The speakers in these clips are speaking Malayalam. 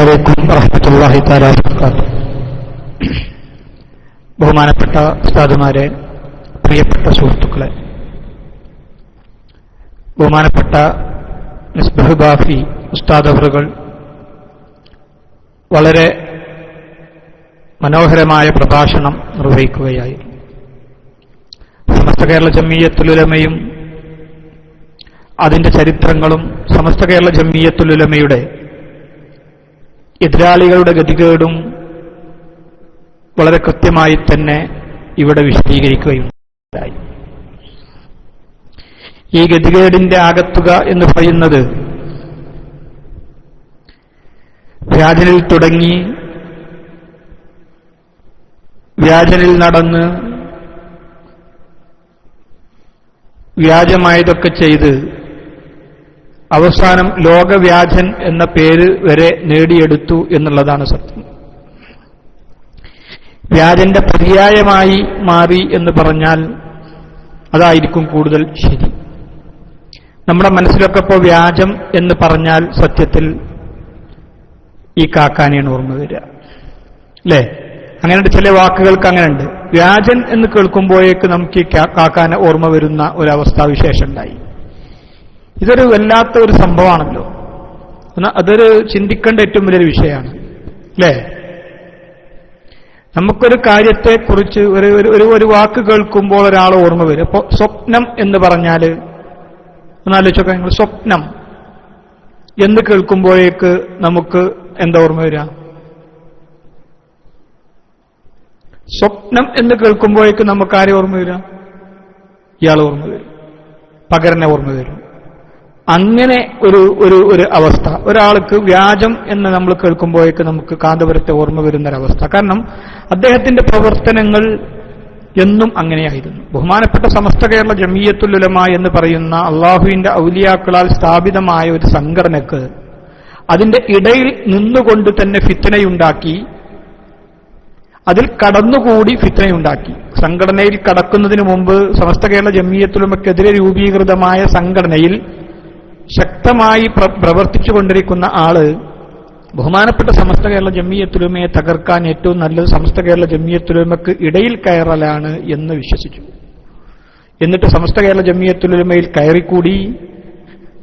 അലൈക്കും വറഹ്മത്തുള്ളാഹി തആല വബറകാതുഹു. ബഹുമാനപ്പെട്ട ഉസ്താദുമാരെ, പ്രിയപ്പെട്ട സുഹൃത്തുക്കളെ, ബഹുമാനപ്പെട്ട മിസ്ബാഹ് ബാഫി ഉസ്താദ് അവറുകൾ വളരെ മനോഹരമായ പ്രഭാഷണം നിർവഹിക്കുകയായിരുന്നു. സമസ്ത കേരള ജംഇയ്യത്തുൽ ഉലമയും അതിന്റെ ചരിത്രങ്ങളും സമസ്ത കേരള ജംഇയ്യത്തുൽ ഉലമയുടെ എതിരാളികളുടെ ഗതികേടും വളരെ കൃത്യമായി തന്നെ ഇവിടെ വിശദീകരിക്കുകയുണ്ടായി. ഈ ഗതികേടിന്റെ ആകത്തുക എന്ന് പറയുന്നത് വ്യാജനിൽ തുടങ്ങി വ്യാജനിൽ നടന്ന് വ്യാജമായതൊക്കെ ചെയ്ത് അവസാനം ലോകവ്യാജൻ എന്ന പേര് വരെ നേടിയെടുത്തു എന്നുള്ളതാണ് സത്യം. വ്യാജന്റെ പര്യായമായി മാറി എന്ന് പറഞ്ഞാൽ അതായിരിക്കും കൂടുതൽ ശരി. നമ്മുടെ മനസ്സിലൊക്കെ ഇപ്പോൾ വ്യാജം എന്ന് പറഞ്ഞാൽ സത്യത്തിൽ ഈ കാക്കാനെയാണ് ഓർമ്മ വരിക, അല്ലേ? അങ്ങനെയുണ്ട്, ചില വാക്കുകൾക്ക് അങ്ങനെയുണ്ട്. വ്യാജൻ എന്ന് കേൾക്കുമ്പോഴേക്ക് നമുക്ക് ഈ കാക്കാനെ ഓർമ്മ വരുന്ന ഒരവസ്ഥാവിശേഷം ഉണ്ടായി. ഇതൊരു വല്ലാത്ത ഒരു സംഭവമാണല്ലോ. അതൊരു ചിന്തിക്കേണ്ട ഏറ്റവും വലിയൊരു വിഷയമാണ്, അല്ലേ? നമുക്കൊരു കാര്യത്തെക്കുറിച്ച് ഒരു വാക്ക് കേൾക്കുമ്പോൾ ഒരാൾ ഓർമ്മ വരും. അപ്പോൾ സ്വപ്നം എന്ന് പറഞ്ഞാൽ ഒന്നാലോചിച്ചൊക്കെ, നിങ്ങൾ സ്വപ്നം എന്ന് കേൾക്കുമ്പോഴേക്ക് നമുക്ക് എന്താ ഓർമ്മ വരിക? സ്വപ്നം എന്ന് കേൾക്കുമ്പോഴേക്ക് നമുക്ക് ആരെ ഓർമ്മ വരിക? ഇയാൾ ഓർമ്മ വരും, പകരനെ ഓർമ്മ വരും. അങ്ങനെ ഒരു അവസ്ഥ. ഒരാൾക്ക് വ്യാജം എന്ന് നമ്മൾ കേൾക്കുമ്പോഴേക്ക് നമുക്ക് കാന്തപുരത്തെ ഓർമ്മ വരുന്നൊരവസ്ഥ. കാരണം അദ്ദേഹത്തിന്റെ പ്രവർത്തനങ്ങൾ എന്നും അങ്ങനെയായിരുന്നു. ബഹുമാനപ്പെട്ട സമസ്ത കേരള ജംഇയ്യത്തുൽ ഉലമ എന്ന് പറയുന്ന അള്ളാഹുവിന്റെ ഔലിയാക്കളാൽ സ്ഥാപിതമായ ഒരു സംഘടനക്ക് അതിന്റെ ഇടയിൽ നിന്നുകൊണ്ട് തന്നെ ഫിത്നയുണ്ടാക്കി, അതിൽ കടന്നുകൂടി ഫിത്നയുണ്ടാക്കി. സംഘടനയിൽ കടക്കുന്നതിന് മുമ്പ് സമസ്ത കേരള ജംഇയ്യത്തുൽ ഉലമക്കെതിരെ രൂപീകൃതമായ സംഘടനയിൽ ശക്തമായി പ്രവർത്തിച്ചുകൊണ്ടിരിക്കുന്ന ആള് ബഹുമാനപ്പെട്ട സമസ്ത കേരള ജംഇയ്യത്തുൽ ഉലമയെ തകർക്കാൻ ഏറ്റവും നല്ലത് സമസ്ത കേരള ജംഇയ്യത്തുൽ ഉലമക്ക് ഇടയിൽ കയറലാണ് എന്ന് വിശ്വസിച്ചു. എന്നിട്ട് സമസ്ത കേരള ജംഇയ്യത്തുൽ ഉലമയിൽ കയറിക്കൂടി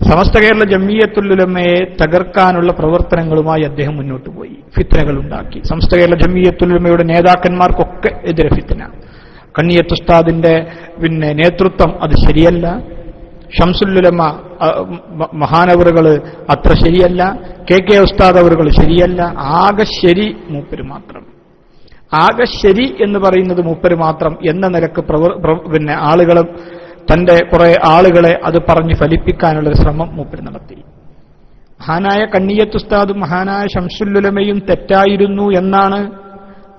സമസ്ത കേരള ജംഇയ്യത്തുൽ ഉലമയെ തകർക്കാനുള്ള പ്രവർത്തനങ്ങളുമായി അദ്ദേഹം മുന്നോട്ട് പോയി. ഫിത്നകൾ ഉണ്ടാക്കി. സമസ്ത കേരള ജംഇയ്യത്തുൽ ഉലമയുടെ നേതാക്കന്മാർക്കൊക്കെ എതിരെ ഫിത്ന. കണ്ണിയത്ത് ഉസ്താദിന്റെ നേതൃത്വം അത് ശരിയല്ല, ഷംസുൽ ഉലമ മഹാനവറുകൾ അത്ര ശരിയല്ല, കെ ഉസ്താദ് അവറുകൾ ശരിയല്ല. ആകെ ശരി മൂപ്പര് മാത്രം. ആകെ ശരി എന്ന് പറയുന്നത് മൂപ്പര് മാത്രം എന്ന നിലക്ക് ആളുകളെ, തന്റെ കുറെ ആളുകളെ അത് പറഞ്ഞ് ഫലിപ്പിക്കാനുള്ള ഒരു ശ്രമം മൂപ്പര് നടത്തി. മഹാനായ കണ്ണിയത്ത് ഉസ്താദും മഹാനായ ഷംസുൽ ഉലമയും തെറ്റായിരുന്നു എന്നാണ്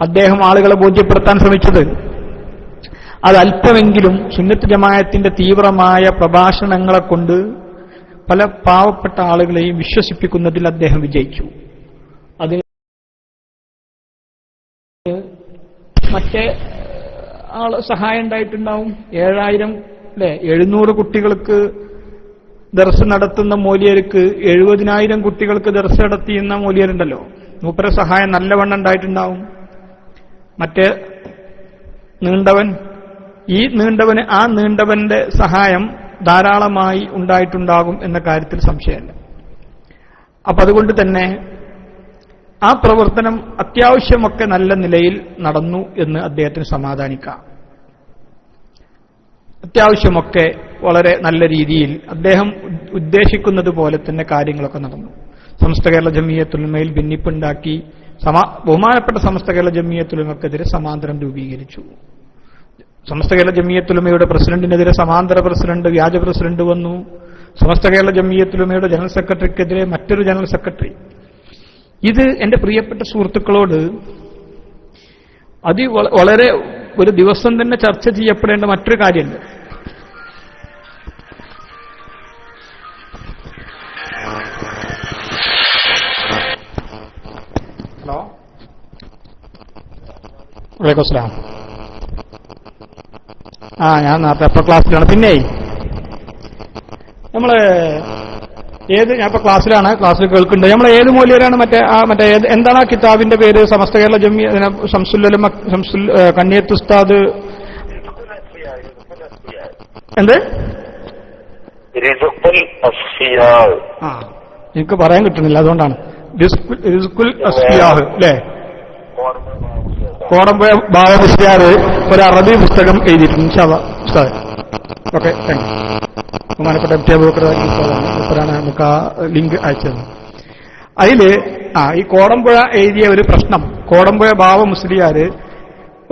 അദ്ദേഹം ആളുകളെ ബോധ്യപ്പെടുത്താൻ ശ്രമിച്ചത്. അത് അല്പമെങ്കിലും സുന്നത്ത് ജമാഅത്തിന്റെ തീവ്രമായ പ്രഭാഷണങ്ങളെ കൊണ്ട് പല പാവപ്പെട്ട ആളുകളെയും വിശ്വസിപ്പിക്കുന്നതിൽ അദ്ദേഹം വിജയിച്ചു. അതിന് മറ്റേ സഹായം ഉണ്ടായിട്ടുണ്ടാവും. 7000 അല്ലെ 700 കുട്ടികൾക്ക് ദർസ് നടത്തുന്ന മൂല്യർക്ക് 70,000 കുട്ടികൾക്ക് ദർസ് നടത്തിയുന്ന മൂല്യരുണ്ടല്ലോ. മൂപ്പര സഹായം നല്ലവണ്ണം ഉണ്ടായിട്ടുണ്ടാവും. മറ്റേ നീണ്ടവൻ, ഈ നീണ്ടവന് ആ നീണ്ടവന്റെ സഹായം ധാരാളമായി ഉണ്ടായിട്ടുണ്ടാകും എന്ന കാര്യത്തിൽ സംശയമല്ല. അപ്പൊ അതുകൊണ്ട് തന്നെ ആ പ്രവർത്തനം അത്യാവശ്യമൊക്കെ നല്ല നിലയിൽ നടന്നു എന്ന് അദ്ദേഹത്തിന് സമാധാനിക്കാം. അത്യാവശ്യമൊക്കെ വളരെ നല്ല രീതിയിൽ അദ്ദേഹം ഉദ്ദേശിക്കുന്നത് പോലെ തന്നെ കാര്യങ്ങളൊക്കെ നടന്നു. സമസ്ത കേരള ജംഇയ്യത്തുൽ ഉലമയിൽ ഭിന്നിപ്പുണ്ടാക്കി ബഹുമാനപ്പെട്ട സമസ്ത കേരള ജംഇയ്യത്തുൽ ഉലമക്കെതിരെ സമാന്തരം രൂപീകരിച്ചു. സമസ്ത കേരള ജംഇയ്യത്തുൽ ഉലമയുടെ പ്രസിഡന്റിനെതിരെ സമാന്തര പ്രസിഡന്റ്, വ്യാജ പ്രസിഡന്റ് വന്നു. സമസ്ത കേരള ജംഇയ്യത്തുൽ ഉലമയുടെ ജനറൽ സെക്രട്ടറിക്കെതിരെ മറ്റൊരു ജനറൽ സെക്രട്ടറി. ഇത് എന്റെ പ്രിയപ്പെട്ട സുഹൃത്തുക്കളോട് അത് വളരെ ഒരു ദിവസം തന്നെ ചർച്ച ചെയ്യപ്പെടേണ്ട മറ്റൊരു കാര്യമുണ്ട്. ഹലോ, വലൈക്കും അസ്സലാം. ഞാൻ നേരത്തെ എപ്പോൾ ക്ലാസ്സിലാണ്. പിന്നെ നമ്മള് ഞാൻ ഇപ്പൊ ക്ലാസ്സിലാണ്, ക്ലാസ്സിൽ കേൾക്കുന്നുണ്ട്. നമ്മൾ ഏത് മൂല്യരാണ്? മറ്റേ എന്താണ് ആ കിതാബിന്റെ പേര്? സമസ്ത കേരള ജമിയ ഷംസുൽ കണ്ണിയത്ത് ഉസ്താദ് എന്ത്? എനിക്ക് പറയാൻ കിട്ടുന്നില്ല, അതുകൊണ്ടാണ്. റിസ്കുൽ അസ്ഫിയാഹ് അല്ലേ? കോടമ്പുഴ ബാവമുസ്ലിയാർ ഒരു അറബി പുസ്തകം എഴുതിയിട്ടുണ്ട്. ഇൻഷാ അല്ലാഹ് ഉസ്താദ്. Okay, thank you. ബഹുമാനപ്പെട്ട ഉസ്താദാണ് നമുക്ക് ആ ലിങ്ക് അയച്ചത്. അതില് ഈ കോടമ്പുഴ എഴുതിയ ഒരു പ്രശ്നം, കോടമ്പുഴ ബാവ മുസ്ലിയാര്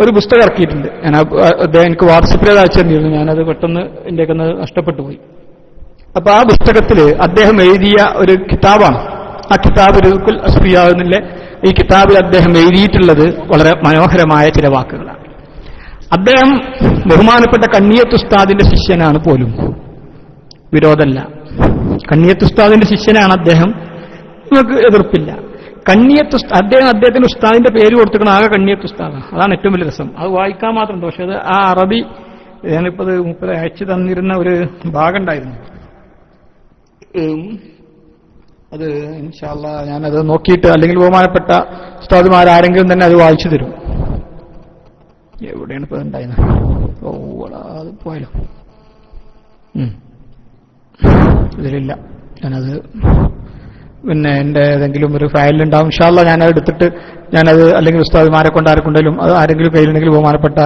ഒരു പുസ്തകം ഇറക്കിയിട്ടുണ്ട്. അദ്ദേഹം എനിക്ക് വാട്സപ്പിൽ അത് അയച്ചു തന്നിരുന്നു. ഞാനത് പെട്ടെന്ന് എന്റെയൊക്കെ നഷ്ടപ്പെട്ടു പോയി. അപ്പൊ ആ പുസ്തകത്തില് അദ്ദേഹം എഴുതിയ ഒരു കിതാബാണ്. ആ കിതാബ് റിസ്കുൽ അസ്ഫിയാഹ് എന്നുള്ള ഈ കിതാബിൽ അദ്ദേഹം എഴുതിയിട്ടുള്ളത് വളരെ മനോഹരമായ ചില വാക്കുകളാണ്. അദ്ദേഹം ബഹുമാനപ്പെട്ട കണ്ണിയത്ത് ഉസ്താദിന്റെ ശിഷ്യനാണ് പോലും, വിരോധമല്ല. കണ്ണിയത്ത് ഉസ്താദിന്റെ ശിഷ്യനാണ് അദ്ദേഹം, നമുക്ക് എതിർപ്പില്ല. അദ്ദേഹത്തിന്റെ ഉസ്താദിന്റെ പേര് കൊടുത്തിരിക്കണം ആകെ കണ്ണിയത്ത് ഉസ്താദാണ്. അതാണ് ഏറ്റവും വലിയ രസം. അത് വായിക്കാൻ മാത്രമുണ്ട്. പക്ഷെ അത് ആ അറബി ഞാനിപ്പോ അത് മുപ്പത് അയച്ചു തന്നിരുന്ന ഒരു ഭാഗം ഉണ്ടായിരുന്നു. അത് ഇൻഷാ അല്ലാഹ് ഞാനത് നോക്കിയിട്ട്, അല്ലെങ്കിൽ ബഹുമാനപ്പെട്ട ഉസ്താദുമാരാരെങ്കിലും തന്നെ അത് വായിച്ചു തരും. എവിടെയാണ് ഇപ്പൊ ഉണ്ടായിരുന്നത്? അത് പോയാലോ? ഇതിലില്ല. ഞാനത് പിന്നെ എന്റെ ഏതെങ്കിലും ഒരു ഫയലിലുണ്ടാവും. ഇൻഷാ അല്ലാഹ് ഞാനത് എടുത്തിട്ട് ഞാനത്, അല്ലെങ്കിൽ ഉസ്താദുമാരെ കൊണ്ട് ആരെക്കൊണ്ടെങ്കിലും അത് ആരെങ്കിലും കയ്യിലുണ്ടെങ്കിൽ ബഹുമാനപ്പെട്ട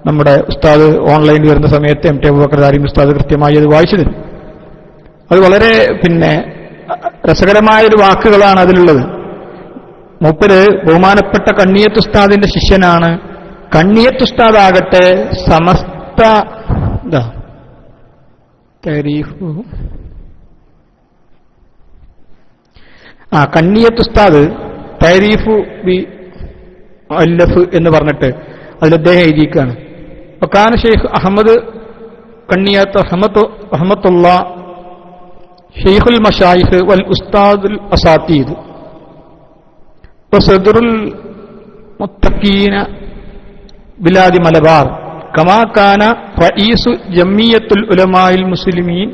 നമ്മുടെ ഉസ്താദ് ഓൺലൈനിൽ വരുന്ന സമയത്ത് MT അബൂബക്കർ ദാരിമി ഉസ്താദ് കൃത്യമായി അത് വായിച്ചു തരും. അത് വളരെ പിന്നെ രസകരമായൊരു വാക്കുകളാണ് അതിലുള്ളത്. മൂപ്പര് ബഹുമാനപ്പെട്ട കണ്ണിയത്ത് ഉസ്താദിന്റെ ശിഷ്യനാണ്. കണ്ണിയത്ത് ഉസ്താദാകട്ടെ സമസ്ത കണ്ണിയത്ത് ഉസ്താദ് തരീഫു ബി അല്ലഫ് എന്ന് പറഞ്ഞിട്ട് അതിൽ അദ്ദേഹം എഴുതിയിരിക്കുകയാണ്. വകാന ഷെയ്ഖ് അഹമ്മദ് കണ്ണിയത്ത് റഹ്മത്തുള്ള ഷെയ്ഖുൽ മശായിഖ് വൽ ഉസ്താദുൽ അസാത്തീദ് വസദറുൽ മുത്തഖീന ബിലാദി മലബാർ കമാ കാന റഈസു ജമിയത്തുൽ ഉലമാഇൽ മുസ്ലിമീൻ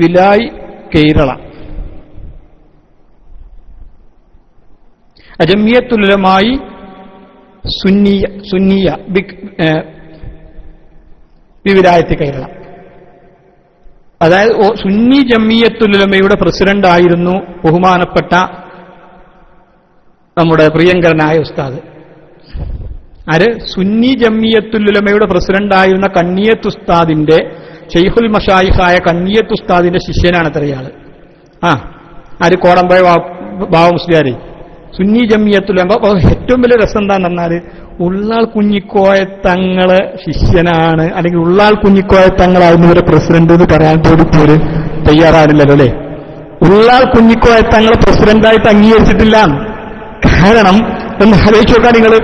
വിലായ് കേരള. ജമിയത്തുൽ ഉലമായി സുന്നിയ വിവിലായത്ത് കേരള. അതായത് സുന്നി ജമിയത്തുൽ ഉലമയുടെ പ്രസിഡന്റ് ആയിരുന്നു ബഹുമാനപ്പെട്ട നമ്മുടെ പ്രിയങ്കരനായ ഉസ്താദ്. ആര്? സുന്നി ജമിയത്തുൽ ഉലമയുടെ പ്രസിഡന്റ് ആയിരുന്ന കണ്ണിയത്ത് ഉസ്താദിന്റെ ഷെയ്ഖുൽ മശായിഖായ കണ്ണിയത്ത് ഉസ്താദിന്റെ ശിഷ്യനാണ് ഇത്രയാള്. ആര്? കോടമ്പഴ ബാവ മുസ്ലിയാര്, സുന്നി ജമിയത്തുൽ ഉലമ. ഏറ്റവും വലിയ രസം എന്താന്ന് പറഞ്ഞാല് ഉള്ളാൾ കുഞ്ഞിക്കോയ തങ്ങളെ ശിഷ്യനാണ്, അല്ലെങ്കിൽ ഉള്ളാൾ കുഞ്ഞിക്കോയ തങ്ങളായിരുന്നു ഇവരെ പ്രസിഡന്റ് എന്ന് പറയാൻ പോലും തയ്യാറാവില്ലല്ലോ അല്ലെ? ഉള്ളാൾ കുഞ്ഞിക്കോയ തങ്ങളെ പ്രസിഡന്റായിട്ട് അംഗീകരിച്ചിട്ടില്ല. കാരണം ഒന്ന് ആലോചിച്ച് നോക്കാൻ നിങ്ങൾ,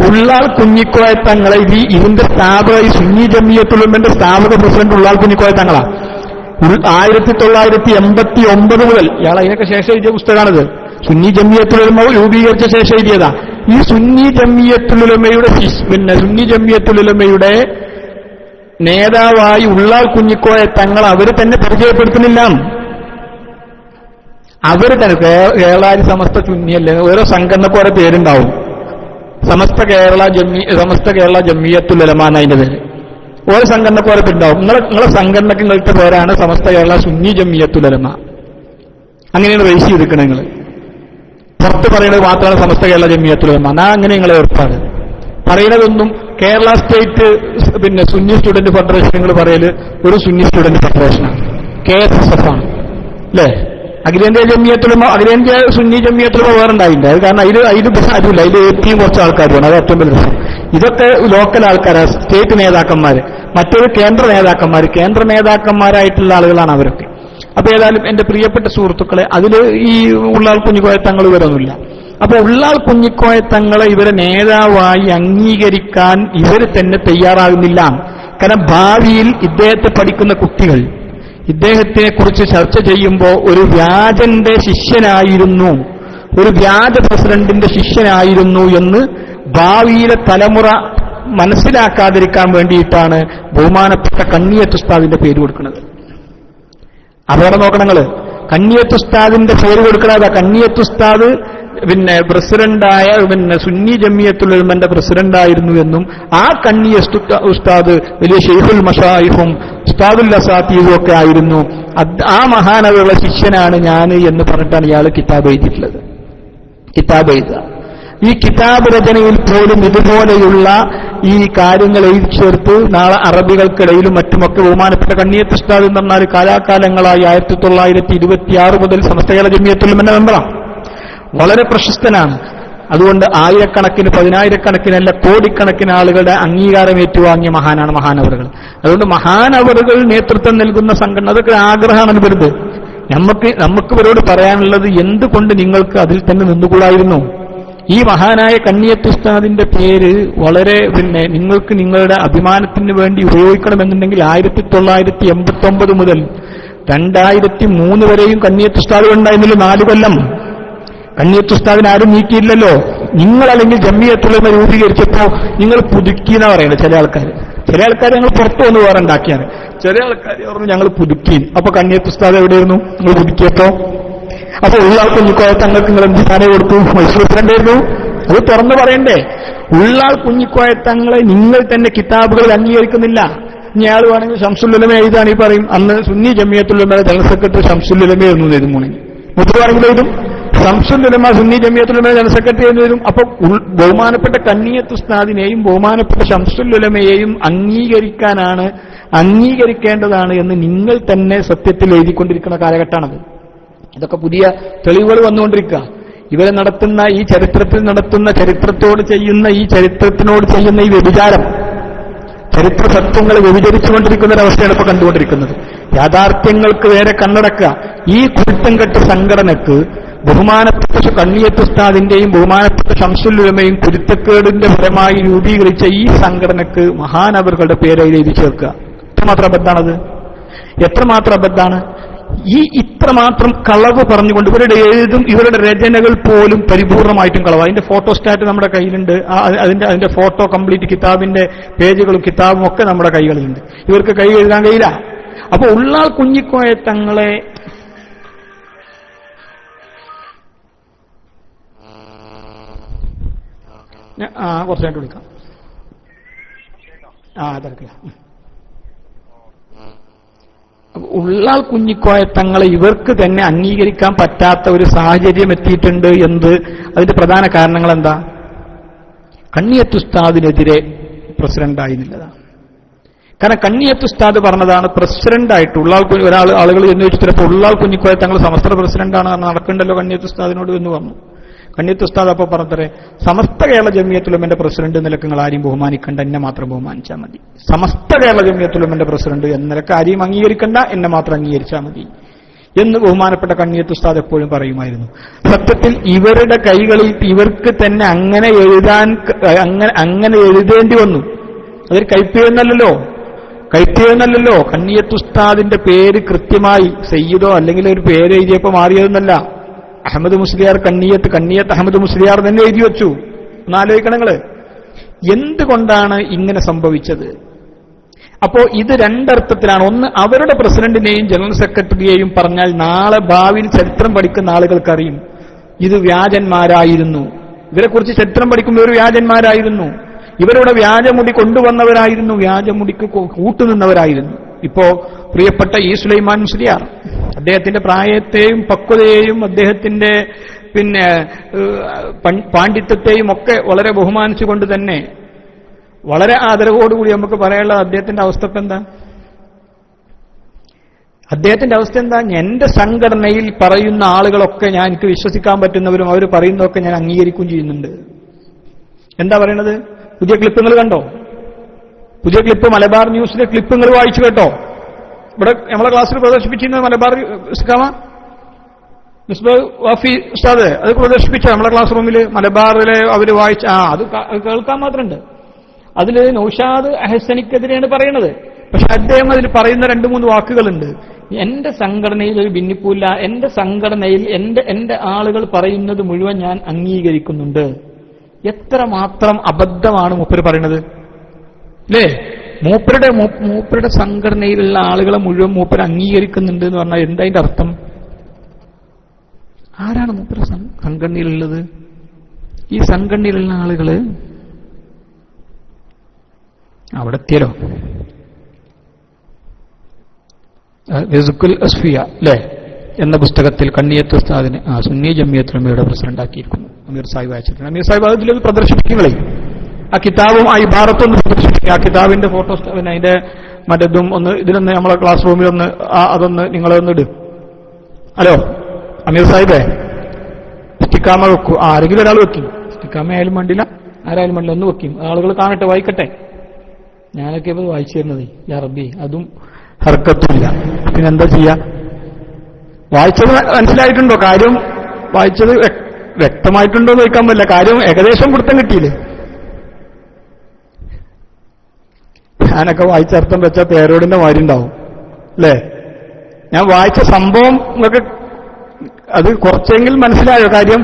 ഉള്ളാൾ കുഞ്ഞിക്കോയ തങ്ങളെ ഇതിന്റെ സ്ഥാപക, ഈ സുന്നി ജമിയത്തുൽ ഉലമയുടെ സ്ഥാപക പ്രസിഡന്റ് ഉള്ളാൾ കുഞ്ഞിക്കോയ തങ്ങളാ. 1989 മുതൽ ഇയാൾ അതിനൊക്കെ ശേഷം എഴുതിയ പുസ്തകമാണിത്. സുന്നി ജമിയത്തുൽ ഉലമ രൂപീകരിച്ച ശേഷം എഴുതിയതാ. ഈ സുന്നി ജമിയത്തുൽ ഉലമയുടെ നേതാവായി ഉള്ളാൾ കുഞ്ഞിക്കോയ തങ്ങൾ അവർ തന്നെ പരിചയപ്പെടുത്തുന്നില്ല. അവർ തന്നെ കേരളാരി സമസ്ത സുന്നിയല്ലേ, ഓരോ സംഘടനക്ക് ഓരോ പേരുണ്ടാവും. സമസ്ത കേരള ജമിയത്തുൽ ഉലമ എന്നതിന്റെ പേര്. ഓരോ സംഘടനക്ക് ഓരോ പേരുണ്ടാവും. നിങ്ങളെ സംഘടനക്ക് നിങ്ങളുടെ പേരാണ് സമസ്ത കേരള സുന്നി ജമിയത്തുൽ ഉലമ. അങ്ങനെയാണ് രജിസ്റ്റർ ചെയ്തിരിക്കുന്നത്. നിങ്ങൾ പുറത്ത് പറയുന്നത് മാത്രമാണ് സമസ്ത കേരള ജമിയത്തുൽ ഉലമ. അങ്ങനെ നിങ്ങളെ ഏർപ്പാട് പറയുന്നതൊന്നും കേരള സ്റ്റേറ്റ് പിന്നെ സുന്നി സ്റ്റുഡന്റ് ഫെഡറേഷൻ നിങ്ങൾ പറയല് ഒരു സുന്നി സ്റ്റുഡന്റ് ഫെഡറേഷനാണ്, KSSF ആണ് അല്ലേ? അഖിലേന്ത്യാ ജമിയത്തുൽ ഉലമ, അഖിലേന്ത്യാ സുന്നി ജമിയത്തുൽ ഉലമ വേറെ ഉണ്ടായില്ല. അത് കാരണം അതിൽ സാധ്യമില്ല. അതിൽ ഏറ്റവും കുറച്ച് ആൾക്കാരുമാണ്. അത് ഏറ്റവും വലിയ രസം. ഇതൊക്കെ ലോക്കൽ ആൾക്കാരാണ്, സ്റ്റേറ്റ് നേതാക്കന്മാര്. മറ്റൊരു കേന്ദ്ര നേതാക്കന്മാരായിട്ടുള്ള ആളുകളാണ് അവരൊക്കെ. അപ്പൊ ഏതായാലും എന്റെ പ്രിയപ്പെട്ട സുഹൃത്തുക്കളെ, അതില് ഈ ഉള്ളാൾ കുഞ്ഞിക്കോയ തങ്ങൾ ഇവരൊന്നുമില്ല. അപ്പൊ ഉള്ളാൾ കുഞ്ഞിക്കോയ തങ്ങളെ ഇവരെ നേതാവായി അംഗീകരിക്കാൻ ഇവർ തന്നെ തയ്യാറാകുന്നില്ല. കാരണം ഭാവിയിൽ ഇദ്ദേഹത്തെ പഠിക്കുന്ന കുട്ടികൾ ഇദ്ദേഹത്തെ കുറിച്ച് ചർച്ച ചെയ്യുമ്പോൾ ഒരു വ്യാജന്റെ ശിഷ്യനായിരുന്നു, ഒരു വ്യാജ പ്രസിഡന്റിന്റെ ശിഷ്യനായിരുന്നു എന്ന് ഭാവിയിലെ തലമുറ മനസ്സിലാക്കാതിരിക്കാൻ വേണ്ടിയിട്ടാണ് ബഹുമാനപ്പെട്ട കണ്ണിയത്ത് ഉസ്താദിന്റെ പേര് കൊടുക്കുന്നത്. അതോടെ നോക്കണങ്ങള്, കണ്ണിയത്ത് ഉസ്താദിന്റെ പേര് കൊടുക്കണതാ. കണ്ണിയത്ത് ഉസ്താദ് പ്രസിഡന്റായ സുന്നി ജമിയത്തുൽ ഉലമന്റെ പ്രസിഡന്റായിരുന്നു എന്നും ആ കണ്ണിയത്ത് ഉസ്താദ് വലിയ ഷെയ്ഖുൽ മശായിഖും ഉസ്താദുൽ അസാത്തീദും ഒക്കെ ആയിരുന്നു, ആ മഹാനവരുടെ ശിഷ്യനാണ് ഞാൻ എന്ന് പറഞ്ഞിട്ടാണ് ഇയാൾ കിതാബ് എഴുതിയിട്ടുള്ളത്. കിതാബ് എഴുതുക. ഈ കിതാബ് രചനയിൽ പോലും ഇതുപോലെയുള്ള ഈ കാര്യങ്ങൾ എഴുതി ചേർത്ത് നാളെ അറബികൾക്കിടയിലും മറ്റുമൊക്കെ ബഹുമാനപ്പെട്ട കണ്ണിയത്ത് ഉസ്താദ് എന്ന് പറഞ്ഞാൽ കാലാകാലങ്ങളായി 1926 മുതൽ സമസ്ത കേരള ജമിയത്തുൽ ഉലമയുടെ മെമ്പറാണ്. വളരെ പ്രശസ്തനാണ്. അതുകൊണ്ട് ആയിരക്കണക്കിന്, പതിനായിരക്കണക്കിനല്ല കോടിക്കണക്കിന് ആളുകളുടെ അംഗീകാരം ഏറ്റുവാങ്ങിയ മഹാനാണ് മഹാനവറുകൾ. അതുകൊണ്ട് മഹാനവറുകൾ നേതൃത്വം നൽകുന്ന സംഘടന, അതൊക്കെ ആഗ്രഹമാണ് ഇവരുത്. നമുക്ക് ഇവരോട് പറയാനുള്ളത്, എന്തുകൊണ്ട് നിങ്ങൾക്ക് അതിൽ തന്നെ നിന്നുകൂടായിരുന്നു? ഈ മഹാനായ കണ്ണിയത്ത് ഉസ്താദിന്റെ പേര് വളരെ നിങ്ങൾക്ക് നിങ്ങളുടെ അഭിമാനത്തിന് വേണ്ടി ഉപയോഗിക്കണമെന്നുണ്ടെങ്കിൽ 1989 മുതൽ 2003 വരെയും കണ്ണിയത്ത് ഉസ്താദ് ഉണ്ടായിരുന്നില്ല. 4 കൊല്ലം കണ്ണിയത്ത് ഉസ്താദിനെ ആരും നീക്കിയില്ലല്ലോ. നിങ്ങളല്ലെങ്കിൽ ജമിയത്തുൽ ഉലമ രൂപീകരിച്ചപ്പോ നിങ്ങൾ പുതുക്കിയെന്നാ പറയുന്നത്. ചില ആൾക്കാർ ഞങ്ങൾ പുറത്തു വന്ന് വേറെ ഉണ്ടാക്കിയാണ്. ചില ആൾക്കാർ പറഞ്ഞു ഞങ്ങൾ പുതുക്കി. അപ്പൊ കണ്ണിയത്ത് ഉസ്താദ് എവിടെയായിരുന്നു നിങ്ങൾ പുതുക്കിയപ്പോ? അപ്പൊ ഉള്ളാൾ കുഞ്ഞിക്കോയ തങ്ങൾക്ക് നിങ്ങൾ എന്ത് സ്ഥാനം കൊടുത്തു? വൈസ് പ്രസിഡന്റായിരുന്നു. അത് തുറന്നു പറയണ്ടേ? ഉള്ളാൾ കുഞ്ഞിക്കോയ തങ്ങളെ നിങ്ങൾ തന്നെ കിതാബുകളിൽ അംഗീകരിക്കുന്നില്ല. ഇയാൾ വേണമെങ്കിൽ ശംസുൽ ഉലമ എഴുതാൻ ഈ പറയും, അന്ന് സുന്നി ജമിയത്തുൽ ഉലമയുടെ ജനറൽ സെക്രട്ടറി ശംസുൽ ഉലമയായിരുന്നു എഴുതും. മുത്തുവാണെങ്കിൽ എഴുതും ശംസുൽ ഉലമ സുന്നി ജമിയത്തുൽ ഉലമയുടെ ജനറൽ സെക്രട്ടറി എന്ന് വരും. അപ്പൊ ബഹുമാനപ്പെട്ട കണ്ണിയത്ത് ഉസ്താദിനെയും ബഹുമാനപ്പെട്ട ശംസുൽ ഉലമയെയും അംഗീകരിക്കേണ്ടതാണ് എന്ന് നിങ്ങൾ തന്നെ സത്യത്തിൽ എഴുതിക്കൊണ്ടിരിക്കുന്ന കാലഘട്ടമാണത്. ഇതൊക്കെ പുതിയ തെളിവുകൾ വന്നുകൊണ്ടിരിക്കുക. ഇവരെ നടത്തുന്ന ഈ ചരിത്രത്തിനോട് ചെയ്യുന്ന ഈ വ്യഭിചാരം, ചരിത്ര തത്വങ്ങൾ വ്യഭിചരിച്ചുകൊണ്ടിരിക്കുന്ന ഒരവസ്ഥയാണ് ഇപ്പൊ കണ്ടുകൊണ്ടിരിക്കുന്നത്. യാഥാർത്ഥ്യങ്ങൾക്ക് വേറെ കണ്ണടക്കുക. ഈ കുരുത്തം കെട്ട സംഘടനക്ക് ബഹുമാനപ്പെട്ട കണ്ണിയത്ത് ഉസ്താദിന്റെയും ബഹുമാനപ്പെട്ട ശംസുൽ ഉലമയും കുരുത്തക്കേടിന്റെ ഫലമായി രൂപീകരിച്ച ഈ സംഘടനക്ക് മഹാനവറുകളുടെ പേര് എഴുതി ചേർക്കുക. എത്രമാത്രം അബദ്ധാണത്? എത്രമാത്രം അബദ്ധാണ്? ഇത്രമാത്രം കളവ് പറഞ്ഞുകൊണ്ട് ഇവരുടെ രചനകൾ പോലും പരിപൂർണമായിട്ടും കളവ്. അതിന്റെ ഫോട്ടോസ്റ്റാറ്റ് നമ്മുടെ കയ്യിലുണ്ട്. അതിന്റെ ഫോട്ടോ കംപ്ലീറ്റ് കിതാബിന്റെ പേജുകളും കിതാബും ഒക്കെ നമ്മുടെ കൈകളിലുണ്ട്. ഇവർക്ക് കൈ എഴുതാൻ കഴിയില്ല. അപ്പൊ ഉള്ളാൾ കുഞ്ഞിക്കോയ തങ്ങളെ കുറച്ചായിട്ട് വിളിക്കാം. തിരക്കില്ല. ഉള്ളാൾ കുഞ്ഞിക്കോയ തങ്ങളെ ഇവർക്ക് തന്നെ അംഗീകരിക്കാൻ പറ്റാത്ത ഒരു സാഹചര്യം എത്തിയിട്ടുണ്ട് എന്ന് അതിന്റെ പ്രധാന കാരണങ്ങൾ എന്താ? കണ്ണിയത്ത് ഉസ്താദിനെതിരെ പ്രസിഡന്റായിരുന്നില്ലതാണ്. കാരണം കണ്ണിയത്ത് ഉസ്താദ് പറഞ്ഞതാണ് പ്രസിഡന്റായിട്ട് ആളുകൾ എന്ന് വെച്ചിട്ട് ഉള്ളാൾ കുഞ്ഞിക്കോയ തങ്ങൾ സമസ്ത പ്രസിഡന്റാണ് നടക്കണ്ടല്ലോ കണ്ണിയത്ത് ഉസ്താദിനോട് എന്ന് പറഞ്ഞു. കണ്ണിയത്ത് ഉസ്താദ് അപ്പൊ പറഞ്ഞത്രേ, സമസ്ത കേരള ജമിയത്തുൽ ഉലമയുടെ പ്രസിഡന്റ് നിലക്ക് നിങ്ങൾ ആരെയും ബഹുമാനിക്കണ്ട, എന്നെ മാത്രം ബഹുമാനിച്ചാൽ മതി. സമസ്ത കേരള ജമിയത്തുൽ ഉലമയുടെ പ്രസിഡന്റ് എന്ന നിലക്ക് ആരെയും അംഗീകരിക്കണ്ട, എന്നെ മാത്രം അംഗീകരിച്ചാൽ മതി എന്ന് ബഹുമാനപ്പെട്ട കണ്ണിയത്ത് ഉസ്താദ് എപ്പോഴും പറയുമായിരുന്നു. സത്യത്തിൽ ഇവരുടെ കൈകളിൽ ഇവർക്ക് തന്നെ അങ്ങനെ എഴുതേണ്ടി വന്നു. അതൊരു കൈപ്പിഴന്നല്ലോ. കണ്ണിയത്ത് ഉസ്താദിന്റെ പേര് കൃത്യമായി സയ്യിദോ അല്ലെങ്കിൽ ഒരു പേര് എഴുതിയപ്പോ മാറിയതെന്നല്ല. അഹമ്മദ് മുസ്ലിയാർ കണ്ണിയത്ത് അഹമ്മദ് മുസ്ലിയാർ തന്നെ എഴുതി വെച്ചു. ഒന്നാലോചിക്കണങ്ങള് എന്തുകൊണ്ടാണ് ഇങ്ങനെ സംഭവിച്ചത്? അപ്പോ ഇത് രണ്ടർത്ഥത്തിലാണ്. ഒന്ന്, അവരുടെ പ്രസിഡന്റിനെയും ജനറൽ സെക്രട്ടറിയെയും പറഞ്ഞാൽ നാളെ ഭാവിയിൽ ചരിത്രം പഠിക്കുന്ന ആളുകൾക്കറിയും ഇത് വ്യാജന്മാരായിരുന്നു. ഇവരെക്കുറിച്ച് ചരിത്രം പഠിക്കുമ്പോൾ ഇവർ വ്യാജന്മാരായിരുന്നു. ഇവരുടെ വ്യാജമുടി കൊണ്ടുവന്നവരായിരുന്നു, വ്യാജമുടിക്ക് കൂട്ടുനിന്നവരായിരുന്നു. ഇപ്പോ പ്രിയപ്പെട്ട ഈ സുലൈമാൻ മുസ്ലിയാർ അദ്ദേഹത്തിന്റെ പ്രായത്തെയും പക്വതയെയും അദ്ദേഹത്തിന്റെ പാണ്ഡിത്യത്തെയും ഒക്കെ വളരെ ബഹുമാനിച്ചുകൊണ്ട് തന്നെ വളരെ ആദരവോടുകൂടി നമുക്ക് പറയാനുള്ള അദ്ദേഹത്തിന്റെ അവസ്ഥ എന്താ? അദ്ദേഹത്തിന്റെ അവസ്ഥ എന്താ? എന്റെ സംഘടനയിൽ പറയുന്ന ആളുകളൊക്കെ എനിക്ക് വിശ്വസിക്കാൻ പറ്റുന്നവരും അവർ പറയുന്നതൊക്കെ ഞാൻ അംഗീകരിക്കുകയും ചെയ്യുന്നുണ്ട്. എന്താ പറയണത്? പുതിയ ക്ലിപ്പുകൾ കണ്ടോ? പുതിയ ക്ലിപ്പ് മലബാർ ന്യൂസിലെ ക്ലിപ്പുകൾ വായിച്ചു കേട്ടോ? ഇവിടെ നമ്മളെ ക്ലാസ്സിൽ പ്രദർശിപ്പിച്ചിരുന്നത് മലബാർ വാഫി ഉസ്താദ് അത് പ്രദർശിപ്പിച്ച നമ്മളെ ക്ലാസ് റൂമിൽ മലബാറിലെ അവർ വായിച്ച അത് കേൾക്കാൻ മാത്രമുണ്ട്. അതിൽ നൗഷാദ് അഹസനിക്കെതിരെയാണ് പറയുന്നത്. പക്ഷെ അദ്ദേഹം അതിൽ പറയുന്ന 2-3 വാക്കുകളുണ്ട്. എന്റെ സംഘടനയിൽ ഒരു ഭിന്നിപ്പില്ല, എന്റെ സംഘടനയിൽ എന്റെ ആളുകൾ പറയുന്നത് മുഴുവൻ ഞാൻ അംഗീകരിക്കുന്നുണ്ട്. എത്രമാത്രം അബദ്ധമാണ് മൂപ്പര് പറയുന്നത്? അല്ലേ? മൂപ്പരുടെ സംഘടനയിലുള്ള ആളുകളെ മുഴുവൻ മൂപ്പർ അംഗീകരിക്കുന്നുണ്ട് എന്ന് പറഞ്ഞാൽ എന്താ അതിന്റെ അർത്ഥം? ആരാണ് മൂപ്പര സംഘടനയിലുള്ളത്? ഈ സംഘടനയിലുള്ള ആളുകള് അവിടെ എത്തിയല്ലോ. റിസ്ഖുൽ അസ്ഫിയ അല്ലേ എന്ന പുസ്തകത്തിൽ കണ്ണിയത്ത് ഉസ്താദിനെ സുന്നി ജമിയത്തുൽ ഉലമയുടെ പ്രസിഡന്റ് ആക്കിയിരിക്കുന്നു. അമീർ സാഹിബ് അയച്ചിട്ടുണ്ട്. അമീർ സാഹിബ് അതിലത് പ്രദർശിപ്പിക്കുകളെ ആ കിതാബും ആ ഇബാറത്തൊന്ന് പ്രദർശിപ്പിക്കുക. ആ കിതാബിന്റെ ഫോട്ടോസ് പിന്നെ അതിന്റെ മറ്റതും ഒന്ന് ഇതിലൊന്ന് നമ്മളെ ക്ലാസ് റൂമിൽ ഒന്ന് അതൊന്ന് നിങ്ങളൊന്ന് ഇടും. ഹലോ അമീർ സാഹിബേ, ഇസ്തിഖാമ വെക്കൂ. ആരെങ്കിലും ഒരാൾ വെക്കും. ഇസ്തിഖാമ ആയാലും വേണ്ടില്ല, ആരായാലും വേണ്ടില്ല, ഒന്ന് വെക്കും. ആളുകൾ കാണട്ടെ, വായിക്കട്ടെ. ഞാനൊക്കെ ഇപ്പൊ വായിച്ചു തരുന്നത് യാ റബ്ബി, അതും ഹർക്കത്തുമില്ല. പിന്നെന്താ ചെയ്യാ? വായിച്ചത് മനസ്സിലായിട്ടുണ്ടോ? കാര്യം വായിച്ചത് വ്യക്തമായിട്ടുണ്ടോ എന്ന് ചോദിക്കാൻ പറ്റില്ല. കാര്യം ഏകദേശം പിടുത്തം കിട്ടിയില്ലേ? ഞാനൊക്കെ വായിച്ചർത്ഥം വെച്ചാൽ തേരോടിന്റെ മാതിരി ഉണ്ടാവും അല്ലേ? ഞാൻ വായിച്ച സംഭവം നിങ്ങൾക്ക് അത് കുറച്ചെങ്കിലും മനസ്സിലായോ കാര്യം?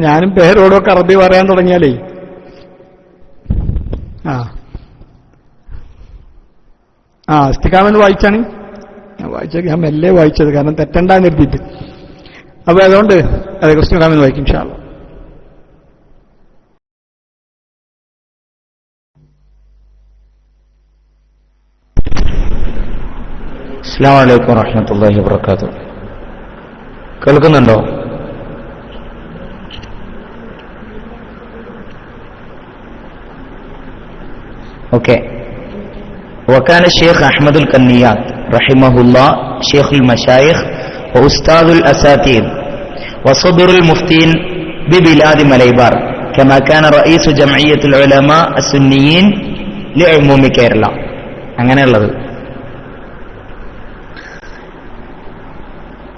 ഞാനും പേരോടൊക്കെ അറബി പറയാൻ തുടങ്ങിയാലേ ഇസ്തിഖാമെന്ന് വായിച്ചാണ് ഞാൻ വായിച്ചത്. ഞാൻ മെല്ലെ വായിച്ചത്, കാരണം തെറ്റണ്ടാന്ന് എഴുതിയിട്ട്. അപ്പൊ അതുകൊണ്ട് അതെ ഇസ്തിഖാമെന്ന് വായിക്കും ഇൻഷാ അല്ലാഹ്. അസ്സലാമു അലൈക്കും വറഹ്മത്തുള്ളാഹി വബറകാതുഹു. കേൾക്കുന്നുണ്ടോ? ഓക്കെ. وكان الشيخ أحمد الكنيات رحمه الله شيخ المشايخ وأستاذ الأساتذة وصدر المفتين ببلاد مليبار كما كان رئيس جمعية العلماء السنيين لعموم കേരള. അങ്ങനെയുള്ളത്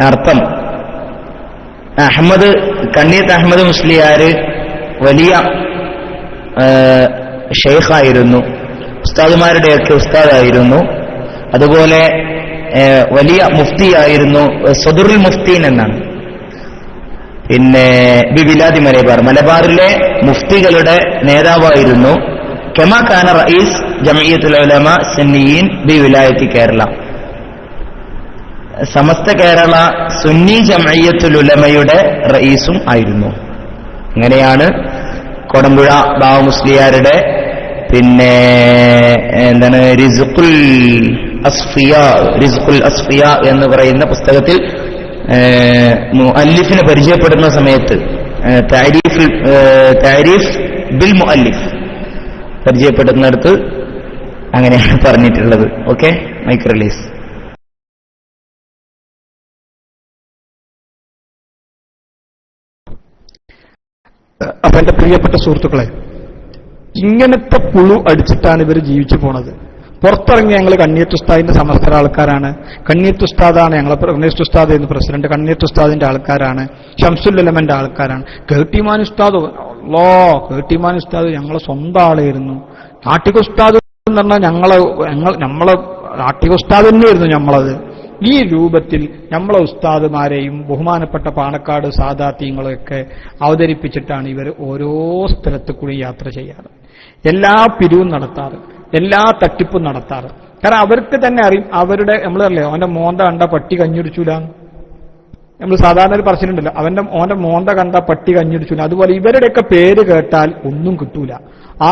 അർത്ഥം. കണ്ണിയത്ത് അഹമ്മദ് മുസ്ലിയാര് വലിയ ഷെയ്ഖായിരുന്നു, ഉസ്താദുമാരുടെയൊക്കെ ഉസ്താദായിരുന്നു. അതുപോലെ വലിയ മുഫ്തിയായിരുന്നു. സദറുൽ മുഫ്തീൻ എന്നാണ്. പിന്നെ ബിബിലാദി മലബാർ, മലബാറിലെ മുഫ്തികളുടെ നേതാവായിരുന്നു. കമാ കാന റഈസ് ജമഇയ്യത്തുൽ ഉലമ സുന്നിയീൻ ബി വിലായത്തി കേരള, സമസ്ത കേരള സുന്നി ജമഇയ്യത്തുൽ ഉലമയുടെ റഈസും ആയിരുന്നു. അങ്ങനെയാണ് കോടമ്പുഴ ബാവ മുസ്ലിയാരുടെ പിന്നെ എന്താണ് റിസ്ഖുൽ അസ്ഫിയ എന്ന് പറയുന്ന പുസ്തകത്തിൽ മുഅല്ലിഫിനെ പരിചയപ്പെടുന്ന സമയത്ത് താരീഫ് ബിൽ മുഅല്ലിഫ് പരിചയപ്പെടുന്നിടത്ത് അങ്ങനെയാണ് പറഞ്ഞിട്ടുള്ളത്. Okay, mike release. അപ്പൊ എന്റെ പ്രിയപ്പെട്ട സുഹൃത്തുക്കളെ, ഇങ്ങനത്തെ പുഴു അടിച്ചിട്ടാണ് ഇവർ ജീവിച്ചു പോണത്. പുറത്തിറങ്ങി ഞങ്ങൾ കണ്ണിയത്ത് ഉസ്താദിന്റെ സമസ്തര ആൾക്കാരാണ്, കണ്ണിയത്ത് ഉസ്താദാണ് ഞങ്ങളെ കണ്ണിയത്ത് ഉസ്താദ് എന്ന് പ്രസിഡന്റ്, കണ്ണിയത്ത് ഉസ്താദിന്റെ ആൾക്കാരാണ്, ഷംസുൽ ഉലമന്റെ ആൾക്കാരാണ്. കേട്ടിമാൻ ഉസ്താദ് കേട്ടിമാൻ ഉസ്താദ് ഞങ്ങളെ സ്വന്തം ആളായിരുന്നു. നാട്ടിക ഉസ്താദ് എന്ന് പറഞ്ഞാൽ നമ്മളെ നാട്ടിക ഉസ്താദ് തന്നെയായിരുന്നു നമ്മളത്. ഈ രൂപത്തിൽ നമ്മളെ ഉസ്താദുമാരെയും ബഹുമാനപ്പെട്ട പാണക്കാട് സാദാത്യങ്ങളെയൊക്കെ അവതരിപ്പിച്ചിട്ടാണ് ഇവർ ഓരോ സ്ഥലത്ത് കൂടി യാത്ര ചെയ്യാറ്, എല്ലാ പിരിവും നടത്താറ്, എല്ലാ തട്ടിപ്പും നടത്താറ്. കാരണം അവർക്ക് തന്നെ അറിയും, അവരുടെ നമ്മളല്ലേ അവന്റെ മോന്ത കണ്ട പട്ടി കഞ്ഞുടിച്ചൂല, നമ്മൾ സാധാരണ ഒരു പറച്ചിലുണ്ടല്ലോ, ഓന്റെ മോന്ത കണ്ട പട്ടി കഞ്ഞുടിച്ചൂല. അതുപോലെ ഇവരുടെയൊക്കെ പേര് കേട്ടാൽ ഒന്നും കിട്ടൂല,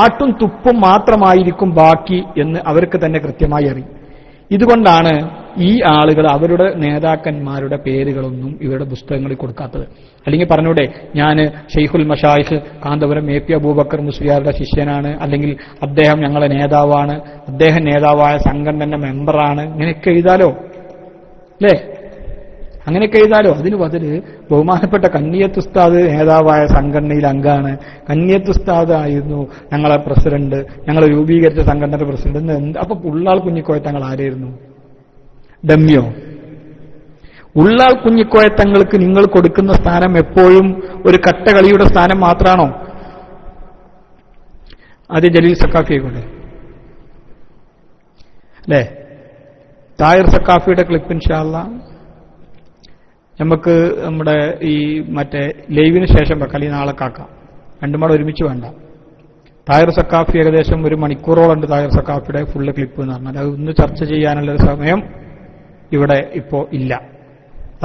ആട്ടും തുപ്പും മാത്രമായിരിക്കും ബാക്കി എന്ന് അവർക്ക് തന്നെ കൃത്യമായി അറിയും. ഇതുകൊണ്ടാണ് ഈ ആളുകൾ അവരുടെ നേതാക്കന്മാരുടെ പേരുകളൊന്നും ഇവരുടെ പുസ്തകങ്ങളിൽ കൊടുക്കാത്തത്. അല്ലെങ്കിൽ പറഞ്ഞൂടെ, ഞാൻ ഷെയ്ഖുൽ മഷായിഖ് കാന്തപുരം എ പി അബൂബക്കർ മുസ്ലിയാരുടെ ശിഷ്യനാണ്, അല്ലെങ്കിൽ അദ്ദേഹം ഞങ്ങളെ നേതാവാണ്, അദ്ദേഹം നേതാവായ സംഘടന മെമ്പറാണ്, ഇങ്ങനെയൊക്കെ എഴുതാലോ അല്ലേ? അങ്ങനെയൊക്കെ എഴുതാലോ. അതിന് ബദല് ബഹുമാനപ്പെട്ട കണ്ണിയത്ത് ഉസ്താദ് നേതാവായ സംഘടനയിൽ അംഗമാണ്, കണ്ണിയത്ത് ഉസ്താദ് ആയിരുന്നു ഞങ്ങളെ പ്രസിഡന്റ്, ഞങ്ങൾ രൂപീകരിച്ച സംഘടനയുടെ പ്രസിഡന്റ്. അപ്പൊ ഉള്ളാൾ കുഞ്ഞിക്കോയത്തങ്ങൾ ആരായിരുന്നു? ഡമ്മിയോ? ഉള്ളാൾ കുഞ്ഞിക്കോയത്തങ്ങൾക്ക് നിങ്ങൾ കൊടുക്കുന്ന സ്ഥാനം എപ്പോഴും ഒരു കട്ടകളിയുടെ സ്ഥാനം മാത്രമാണോ? ആദ്യം ജലീൽ സക്കാഫി ആയിക്കോട്ടെ അല്ലേ? താഹിർ സക്കാഫിയുടെ ക്ലിപ്പ് ഇൻഷാ അല്ലാഹ് നമുക്ക് നമ്മുടെ ഈ മറ്റേ ലൈവിന് ശേഷം വെക്കാം, അല്ലെങ്കിൽ നാളെ കാക്കാം. രണ്ടും കൂടെ ഒരുമിച്ച് വേണ്ട. താഹിർ സഖാഫി ഏകദേശം 1 മണിക്കൂറോളം താഹിർ സഖാഫിയുടെ ഫുള്ള് ക്ലിപ്പ് എന്ന് പറഞ്ഞാൽ അത് ഇന്ന് ചർച്ച ചെയ്യാനുള്ള ഒരു സമയം ഇവിടെ ഇപ്പോ ഇല്ല.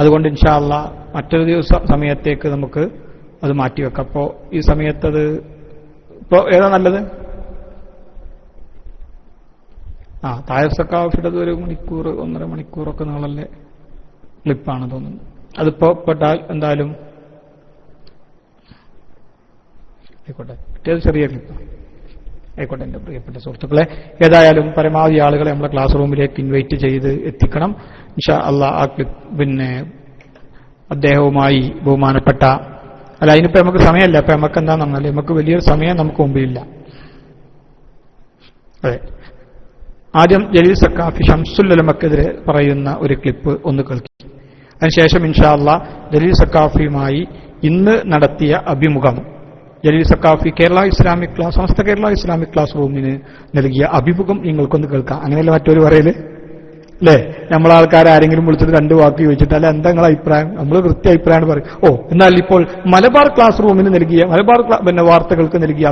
അതുകൊണ്ട് ഇൻഷാ അല്ലാഹ് മറ്റൊരു സമയത്തേക്ക് നമുക്ക് അത് മാറ്റിവെക്കാം. അപ്പോ ഈ സമയത്തത് ഇപ്പോ ഏതാ നല്ലത്? താഹിർ സഖാഫിയുടെ 1 മണിക്കൂർ 1.5 മണിക്കൂറൊക്കെ നീളല്ലേ ക്ലിപ്പാണ് തോന്നുന്നു. അതിപ്പോ പെട്ടാൽ എന്തായാലും ആയിക്കോട്ടെ, മറ്റേത് ചെറിയ ക്ലിപ്പ് ആയിക്കോട്ടെ. എന്റെ പ്രിയപ്പെട്ട സുഹൃത്തുക്കളെ, ഏതായാലും പരമാവധി ആളുകളെ നമ്മളെ ക്ലാസ് റൂമിലേക്ക് ഇൻവൈറ്റ് ചെയ്ത് എത്തിക്കണം ഇൻഷാ അല്ലാഹ്. ആ ക്ലിപ്പ് പിന്നെ അദ്ദേഹവുമായി ബഹുമാനപ്പെട്ട അതിനിപ്പോ നമുക്ക് സമയമല്ല. അപ്പൊ നമുക്ക് എന്താന്ന് പറഞ്ഞാൽ നമുക്ക് വലിയൊരു സമയം നമുക്ക് മുമ്പിലില്ല. അതെ, ആദ്യം ജലീൽ സഖാഫി ശംസുൽ ഉലമക്കെതിരെ പറയുന്ന ഒരു ക്ലിപ്പ് ഒന്ന് കേൾക്കി. അതിനുശേഷം ഇൻഷാ അല്ലാഹ് ജലീൽ സഖാഫിയുമായി ഇന്ന് നടത്തിയ അഭിമുഖം, Jaleel Saqafi Kerala Islamic class Samastha Kerala Islamic class റൂമിന് നൽകിയ അഭിമുഖം നിങ്ങൾക്കൊന്ന് കേൾക്കാം. അങ്ങനെയല്ല മറ്റൊരു പറയല് അല്ലേ? നമ്മളാൾക്കാർ ആരെങ്കിലും വിളിച്ചിട്ട് 2 വാക്ക് ചോദിച്ചിട്ട് അല്ല എന്താ നിങ്ങളെ അഭിപ്രായം, നമ്മൾ കൃത്യ അഭിപ്രായമാണ് പറയും. എന്നാൽ ഇപ്പോൾ മലബാർ ക്ലാസ് റൂമിന് നൽകിയ മലബാർ വാർത്തകൾക്ക് നൽകിയ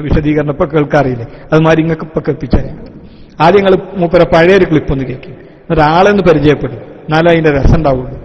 വിശദീകരണം ഇപ്പൊ കേൾക്കാറിയില്ലേ? അതുമാതിരി നിങ്ങൾക്ക് ഇപ്പൊ കേൾപ്പിച്ചാൽ ആദ്യം നിങ്ങൾ മൂപ്പര പഴയൊരു ക്ലിപ്പ് ഒന്ന് കേൾക്കും, ഒരാളെന്ന് പരിചയപ്പെടും, എന്നാലും അതിന്റെ രസം ഉണ്ടാവുള്ളൂ.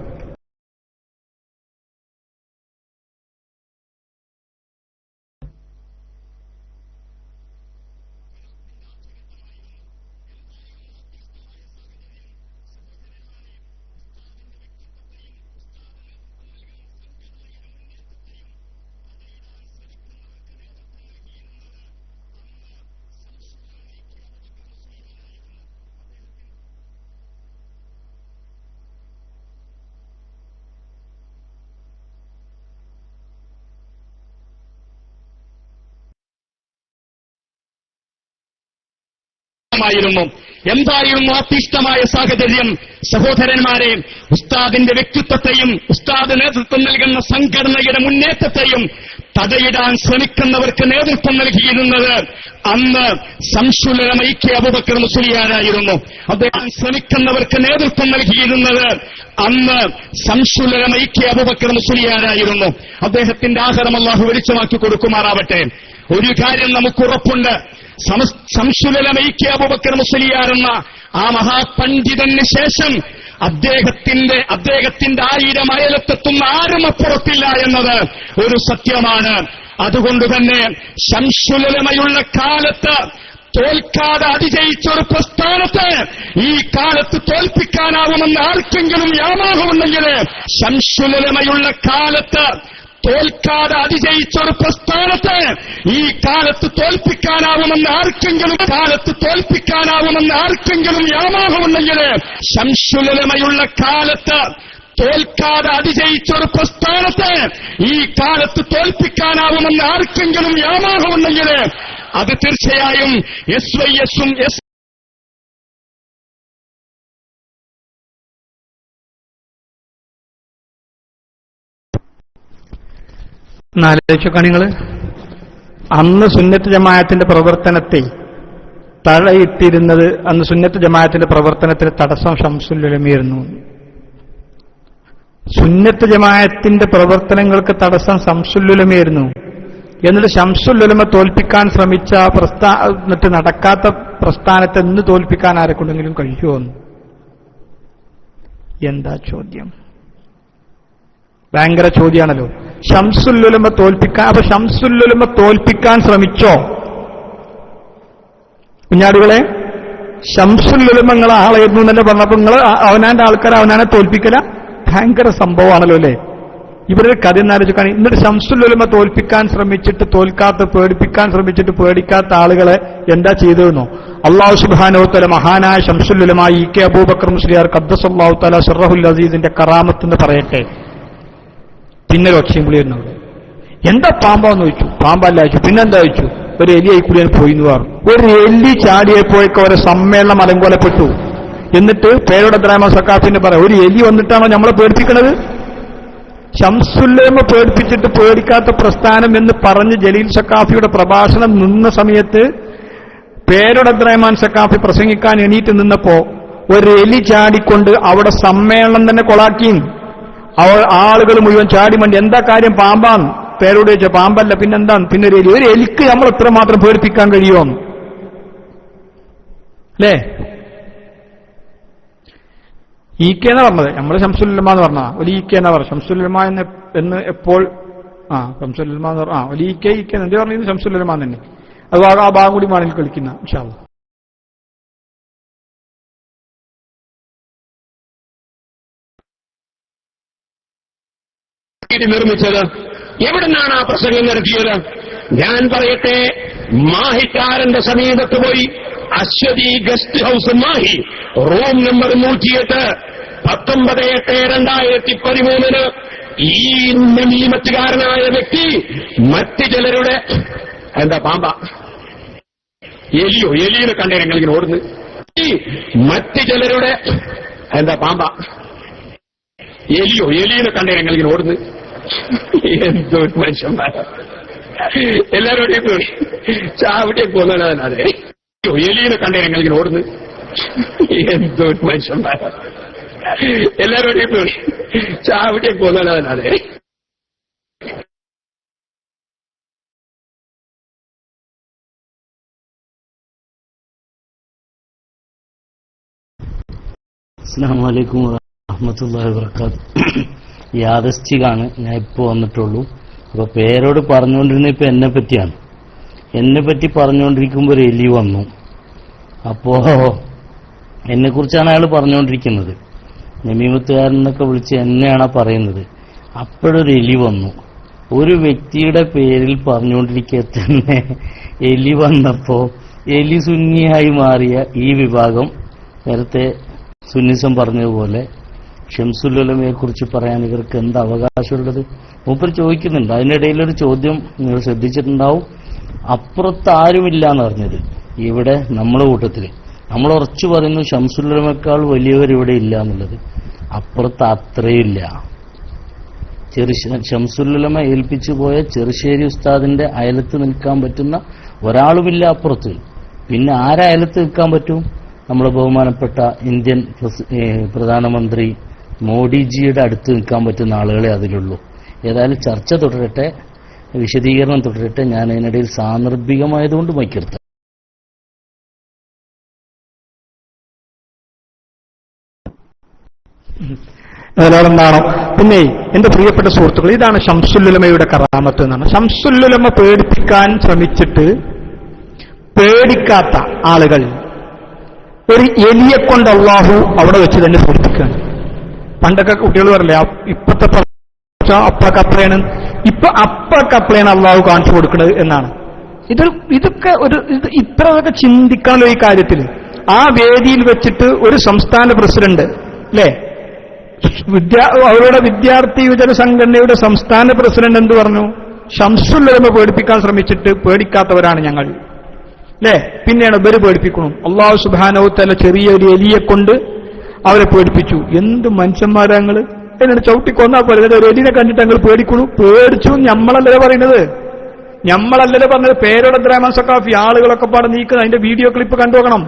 എന്തായിരുന്നു അത്യുഷ്ടമായ സാഹചര്യം? സഹോദരന്മാരെ, ഉസ്താദിന്റെ വ്യക്തിത്വത്തെയും ഉസ്താദ് നേതൃത്വം നൽകുന്ന സംഘടനയുടെ മുന്നേറ്റത്തെയും തടയിടാൻ ശ്രമിക്കുന്നവർക്ക് നേതൃത്വം നൽകിയിരുന്നത് അന്ന് ശംസുൽ ഉലമ ഇ.കെ. അബൂബക്കർ മുസ്ലിയാരായിരുന്നു. അദ്ദേഹം ശ്രമിക്കുന്നവർക്ക് നേതൃത്വം നൽകിയിരുന്നത് അന്ന് ശംസുൽ ഉലമ ഇ.കെ. അബൂബക്കർ മുസ്ലിയാരായിരുന്നു. അദ്ദേഹത്തിന്റെ ആഹാരം അല്ലാഹു വെളിച്ചമാക്കി കൊടുക്കുമാറാവട്ടെ. ഒരു കാര്യം നമുക്ക് ഉറപ്പുണ്ട്, ശംസുൽ ഉലമ ഇ.കെ. അബൂബക്കർ മുസ്ലിയാർ എന്ന ആ മഹാപണ്ഡിതന് ശേഷം അദ്ദേഹത്തിന്റെ 1000 അയലത്തെത്തുന്ന ആരും അപ്പുറത്തില്ല എന്നത് ഒരു സത്യമാണ്. അതുകൊണ്ട് തന്നെ ശംസുൽ ഉലമയുള്ള കാലത്ത് തോൽക്കാതെ അതിജയിച്ചൊരു പ്രസ്ഥാനത്തെ ഈ കാലത്ത് തോൽപ്പിക്കാനാവുമെന്ന് ആർക്കെങ്കിലും യാമാഹമുണ്ടെങ്കിൽ, ശംസുൽ ഉലമയുള്ള കാലത്ത് തോൽക്കാതെ അതിജയിച്ചൊരു പ്രസ്ഥാനത്തെ ഈ കാലത്ത് തോൽപ്പിക്കാനാവുമെന്ന് ആർക്കെങ്കിലും യാമാഹമുണ്ടെങ്കിൽ, ശംസുൽ ഉലമയുള്ള കാലത്ത് തോൽക്കാതെ അതിജയിച്ചൊരു പ്രസ്ഥാനത്തെ ഈ കാലത്ത് തോൽപ്പിക്കാനാവുമെന്ന് ആർക്കെങ്കിലും യാമാഹമുണ്ടെങ്കിൽ അത് തീർച്ചയായും SYS-ഉം ആലോചിച്ചോക്കാ നിങ്ങൾ. അന്ന് സുന്നത്ത് ജമാഅത്തിന്റെ പ്രവർത്തനത്തെ തടയിട്ടിരുന്നത്, അന്ന് സുന്നത്ത് ജമാഅത്തിന്റെ പ്രവർത്തനത്തിന് തടസ്സം ശംസുൽ ഉലമയായിരുന്നു. സുന്നത്ത് ജമാഅത്തിന്റെ പ്രവർത്തനങ്ങൾക്ക് തടസ്സം ശംസുൽ ഉലമയായിരുന്നു. എന്നിട്ട് ശംസുൽ ഉലമ തോൽപ്പിക്കാൻ ശ്രമിച്ച എന്നിട്ട് നടക്കാത്ത പ്രസ്ഥാനത്തെ ഇന്ന് തോൽപ്പിക്കാൻ ആരെക്കൊണ്ടെങ്കിലും കഴിയുമോ? എന്താ ചോദ്യം? ഭയങ്കര ചോദ്യമാണല്ലോ. ശംസുൽ ഉലമ തോൽപ്പിക്കാൻ, അപ്പൊ ശംസുൽ ഉലമ തോൽപ്പിക്കാൻ ശ്രമിച്ചോ കുഞ്ഞാടുകളെ? ശംസുൽ ഉലമ നിങ്ങളെ ആളായിരുന്നു എന്നല്ലേ പറഞ്ഞപ്പോ നിങ്ങൾ അവനാന്റെ ആൾക്കാരെ അവനാനെ തോൽപ്പിക്കല? ഭയങ്കര സംഭവമാണല്ലോ അല്ലേ? ഇവരുടെ കഥ എന്നാലോചിക്കാണ്. എന്നിട്ട് ശംസുൽ ഉലമ തോൽപ്പിക്കാൻ ശ്രമിച്ചിട്ട് തോൽക്കാത്ത, പേടിപ്പിക്കാൻ ശ്രമിച്ചിട്ട് പേടിക്കാത്ത ആളുകളെ എന്താ ചെയ്തതെന്നോ? അല്ലാഹു സുബ്ഹാനഹു വ തആല മഹാനായ ശംസുൽ ഉലമ ഇ.കെ. അബൂബക്കർ മുസ്ലിയാർ ഖദ്ദസല്ലാഹു തആല സിർറഹുൽ അസീസിന്റെ കറാമത്ത് എന്ന് പറയട്ടെ. പിന്നെ ഒരു ഒച്ചയും വിളിയിരുന്നു. എന്താ പാമ്പാന്ന് ചോദിച്ചു. പാമ്പല്ല ചോദിച്ചു. പിന്നെന്താ ചോദിച്ചു. ഒരു എലി ആയിക്കൂടിയാണ് പോയി എന്ന് പറഞ്ഞു. ഒരു എലി ചാടിയപ്പോഴേക്ക് ഒരു സമ്മേളനം അലങ്കോലപ്പെട്ടു. എന്നിട്ട് പേരോട് അബ്ദുറഹ്മാൻ സഖാഫിന്റെ പറയാം, ഒരു എലി വന്നിട്ടാണോ നമ്മളെ പേടിപ്പിക്കുന്നത്? ശംസുൽ ഉലമ പേടിപ്പിച്ചിട്ട് പേടിക്കാത്ത പ്രസ്ഥാനം എന്ന് പറഞ്ഞ് ജലീൽ സഖാഫിയുടെ പ്രഭാഷണം നിന്ന സമയത്ത് പേരോട് അബ്ദുറഹ്മാൻ സഖാഫി പ്രസംഗിക്കാൻ എണീറ്റ് നിന്നപ്പോ ഒരു എലി ചാടിക്കൊണ്ട് അവിടെ സമ്മേളനം തന്നെ കൊളാക്കിയും ആളുകൾ മുഴുവൻ ചാടി മണ്ടി. എന്താ കാര്യം? പാമ്പാന്ന്. പേരോട് ചോദിച്ച പാമ്പല്ല പിന്നെന്താണ്, പിന്നെ ഒരു എലിക്ക് നമ്മൾ എത്രമാത്രം പേടിപ്പിക്കാൻ കഴിയുമോ അല്ലേ? ഈക്കേന്നാ പറഞ്ഞത്, നമ്മള് ശംസുലുലമ എന്ന് പറഞ്ഞാ ഒരു ഈക്കേന്നാ പറഞ്ഞു. ശംസുലുലമ എന്ന് എപ്പോൾ ശംസുലുലമ എന്ന് പറഞ്ഞ ഒരു ഈക്കെ എന്ത് പറഞ്ഞത് ശംസുലുലമ തന്നെ. അത് ആ ഭാഗം കൂടി മാണിൽ കളിക്കുന്ന ഇൻഷാ അല്ലാഹ്. നിർമ്മിച്ചത് എവിടുന്നാണ് ആ പ്രസംഗം നടത്തിയത്? ഞാൻ പറയട്ടെ, മാഹിക്കാരന്റെ സമീപത്ത് പോയി Ashwathi guest house Mahe, room number 108, 19/8/2013 ഈ നമീമത്തുകാരനായ വ്യക്തി മറ്റ് ചിലരുടെ എന്താ പാമ്പ എലിയെ കണ്ടേരെങ്കിൽ ഇങ്ങനെ ഓടുന്നു. മറ്റ് ചിലരുടെ എന്താ പാമ്പ എലിയെ കണ്ടേരെങ്കിൽ ഇങ്ങനെ ഓടുന്നു. എന്തോ മനുഷ്യന്മാരാ എല്ലാവരോടെയും ചാവിട്ടേക്ക് പോകുന്നതാണ്. അതെ, എലിയെ കണ്ടേരെങ്കിൽ ഇങ്ങനെ ഓടുന്നു. എന്തോ മനുഷ്യന്മാരാ എല്ലാവരോടെയും ചാവിട്ടേക്ക് പോകുന്നതാണ്. അതെ, അസ്സലാമു അലൈക്കും വറഹ്മത്തുള്ളാഹി വബറകാതുഹു. യാദൃശ്ചികാണ്, ഞാൻ ഇപ്പോൾ വന്നിട്ടുള്ളൂ. അപ്പൊ പേരോട് പറഞ്ഞുകൊണ്ടിരുന്ന ഇപ്പൊ എന്നെ പറ്റിയാണ്. എന്നെ പറ്റി പറഞ്ഞുകൊണ്ടിരിക്കുമ്പോൾ ഒരു എലി വന്നു. അപ്പോ എന്നെ കുറിച്ചാണ് അയാൾ പറഞ്ഞുകൊണ്ടിരിക്കുന്നത്. നമീമത്തുകാരനൊക്കെ വിളിച്ച് എന്നെയാണ് പറയുന്നത്. അപ്പോഴൊരു എലി വന്നു. ഒരു വ്യക്തിയുടെ പേരിൽ പറഞ്ഞുകൊണ്ടിരിക്കെ തന്നെ എലി വന്നപ്പോ എലി സുന്നിയായി മാറിയ ഈ വിഭാഗം, നേരത്തെ സുന്നിസം പറഞ്ഞതുപോലെ ഷംസുലുലമയെ കുറിച്ച് പറയാൻ ഇവർക്ക് എന്ത് അവകാശമുള്ളത് മൂപ്പർ ചോദിക്കുന്നുണ്ട്. അതിനിടയിലൊരു ചോദ്യം നിങ്ങൾ ശ്രദ്ധിച്ചിട്ടുണ്ടാവും. അപ്പുറത്ത് ആരുമില്ല എന്ന് പറഞ്ഞത് ഇവിടെ നമ്മളെ കൂട്ടത്തില് നമ്മൾ ഉറച്ചു പറയുന്നു ഷംസുലുലമയേക്കാൾ വലിയവർ ഇവിടെ ഇല്ല എന്നുള്ളത്. അപ്പുറത്ത് അത്രയില്ല. ഷംസുലുലമ ഏൽപ്പിച്ചു പോയ ചെറുശ്ശേരി ഉസ്താദിന്റെ അയലത്ത് നിൽക്കാൻ പറ്റുന്ന ഒരാളുമില്ല അപ്പുറത്ത്. പിന്നെ ആരയലത്ത് നിൽക്കാൻ പറ്റും? നമ്മളെ ബഹുമാനപ്പെട്ട ഇന്ത്യൻ പ്രധാനമന്ത്രി മോഡിജിയുടെ അടുത്ത് നിൽക്കാൻ പറ്റുന്ന ആളുകളെ അതിലുള്ളൂ. ഏതായാലും ചർച്ച തുടരട്ടെ, വിശദീകരണം തുടരട്ടെ. ഞാൻ അതിനിടയിൽ സാന്ദർഭികമായതുകൊണ്ട് മൈക്കെടുത്ത എന്താണോ. പിന്നെ എന്റെ പ്രിയപ്പെട്ട സുഹൃത്തുക്കൾ, ഇതാണ് ഷംസുലുലമയുടെ കറാമത്ത് എന്നാണ്. ഷംസുലുലമ പേടിപ്പിക്കാൻ ശ്രമിച്ചിട്ട് പേടിക്കാത്ത ആളുകൾ ഒരു എലിയെ കൊണ്ട് അള്ളാഹു അവിടെ വെച്ച് തന്നെ പേടിപ്പിക്കുകയാണ്. പണ്ടൊക്കെ കുട്ടികൾ പറയില്ലേ, ഇപ്പത്തെ അപ്പക്കപ്പളയാണ്, ഇപ്പൊ അപ്പക്കപ്പളയാണ് അള്ളാഹു കാണിച്ചു കൊടുക്കുന്നത് എന്നാണ്. ഇതൊക്കെ ഇത്രയൊക്കെ ചിന്തിക്കാനുള്ള ഈ കാര്യത്തിൽ ആ വേദിയിൽ വെച്ചിട്ട് ഒരു സംസ്ഥാന പ്രസിഡന്റ് അല്ലേ, അവരുടെ വിദ്യാർത്ഥി യുവജന സംഘടനയുടെ സംസ്ഥാന പ്രസിഡന്റ് എന്ത് പറഞ്ഞു? ഷംസുലുലമ പേടിപ്പിക്കാൻ ശ്രമിച്ചിട്ട് പേടിക്കാത്തവരാണ് ഞങ്ങൾ അല്ലേ. പിന്നെയാണ് ഇവര് പേടിപ്പിക്കണം. അള്ളാഹു സുബ്ഹാനഹു തആല ചെറിയൊരു എലിയെ കൊണ്ട് അവരെ പേടിപ്പിച്ചു. എന്ത് മനുഷ്യന്മാരാ ഞങ്ങള്? എന്നിട്ട് ചവിട്ടിക്കൊന്നാ പോലെ ഒരു എലിനെ കണ്ടിട്ട് ഞങ്ങൾ പേടിക്കണു. പേടിച്ചു നമ്മളല്ലല്ലോ പറയുന്നത്, നമ്മളല്ലല്ലോ പറഞ്ഞത്. പേരോട് ദ്രാമൻ സഖാഫി ആളുകളൊക്കെ പാടെ നീക്കുന്നത് അതിന്റെ വീഡിയോ ക്ലിപ്പ് കണ്ടു നോക്കണം.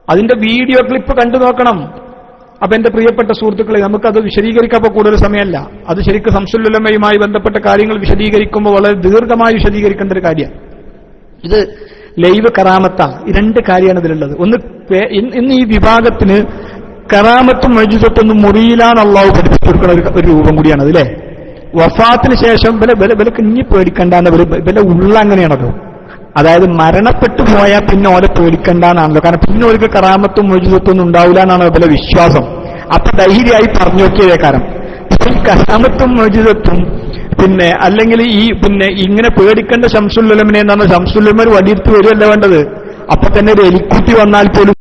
അതിന്റെ വീഡിയോ ക്ലിപ്പ് കണ്ടു നോക്കണം. അപ്പൊ എന്റെ പ്രിയപ്പെട്ട സുഹൃത്തുക്കളെ, നമുക്കത് വിശദീകരിക്കാൻ കൂടുതൽ സമയമല്ല. അത് ശരിക്കും ഷംസുലുലമയുമായി ബന്ധപ്പെട്ട കാര്യങ്ങൾ വിശദീകരിക്കുമ്പോൾ വളരെ ദീർഘമായി വിശദീകരിക്കേണ്ട ഒരു കാര്യമാണ്. ഇത് ലൈവ് കറാമത്താണ്. ഈ രണ്ട് കാര്യമാണ് ഇതിലുള്ളത്. ഒന്ന്, ഇന്ന് ഈ വിഭാഗത്തിന് കറാമത്തും മജ്‌സത്തൊന്നും മുറിയിലാണ് അള്ളാഹു പഠിപ്പിച്ചു കൊടുക്കുന്ന ഒരു രൂപം കൂടിയാണ് അതില്ലേ. വഫാത്തിന് ശേഷം വിലക്ക് ഇനി പേടിക്കണ്ടെന്ന് വില ഉള്ള അങ്ങനെയാണല്ലോ. അതായത് മരണപ്പെട്ടു പോയാൽ പിന്നെ ഓലെ പേടിക്കണ്ടെന്നാണല്ലോ. കാരണം പിന്നെ ഓർക്ക് കറാമത്തും മജ്‌സത്തൊന്നും ഉണ്ടാവില്ല എന്നാണ് വില വിശ്വാസം. അപ്പൊ ധൈര്യമായി പറഞ്ഞു നോക്കിയതേ കാരണം ഈ കറാമത്തും മജ്‌സത്തും പിന്നെ അല്ലെങ്കിൽ ഇങ്ങനെ പേടിക്കേണ്ട ഷംസുലുലമനെ എന്നാണ്. ഷംസുലുലമ വടിയെടുത്ത് വരികയല്ല വേണ്ടത്. അപ്പൊ തന്നെ ഒരു എലിക്കുട്ടി വന്നാൽ പോലും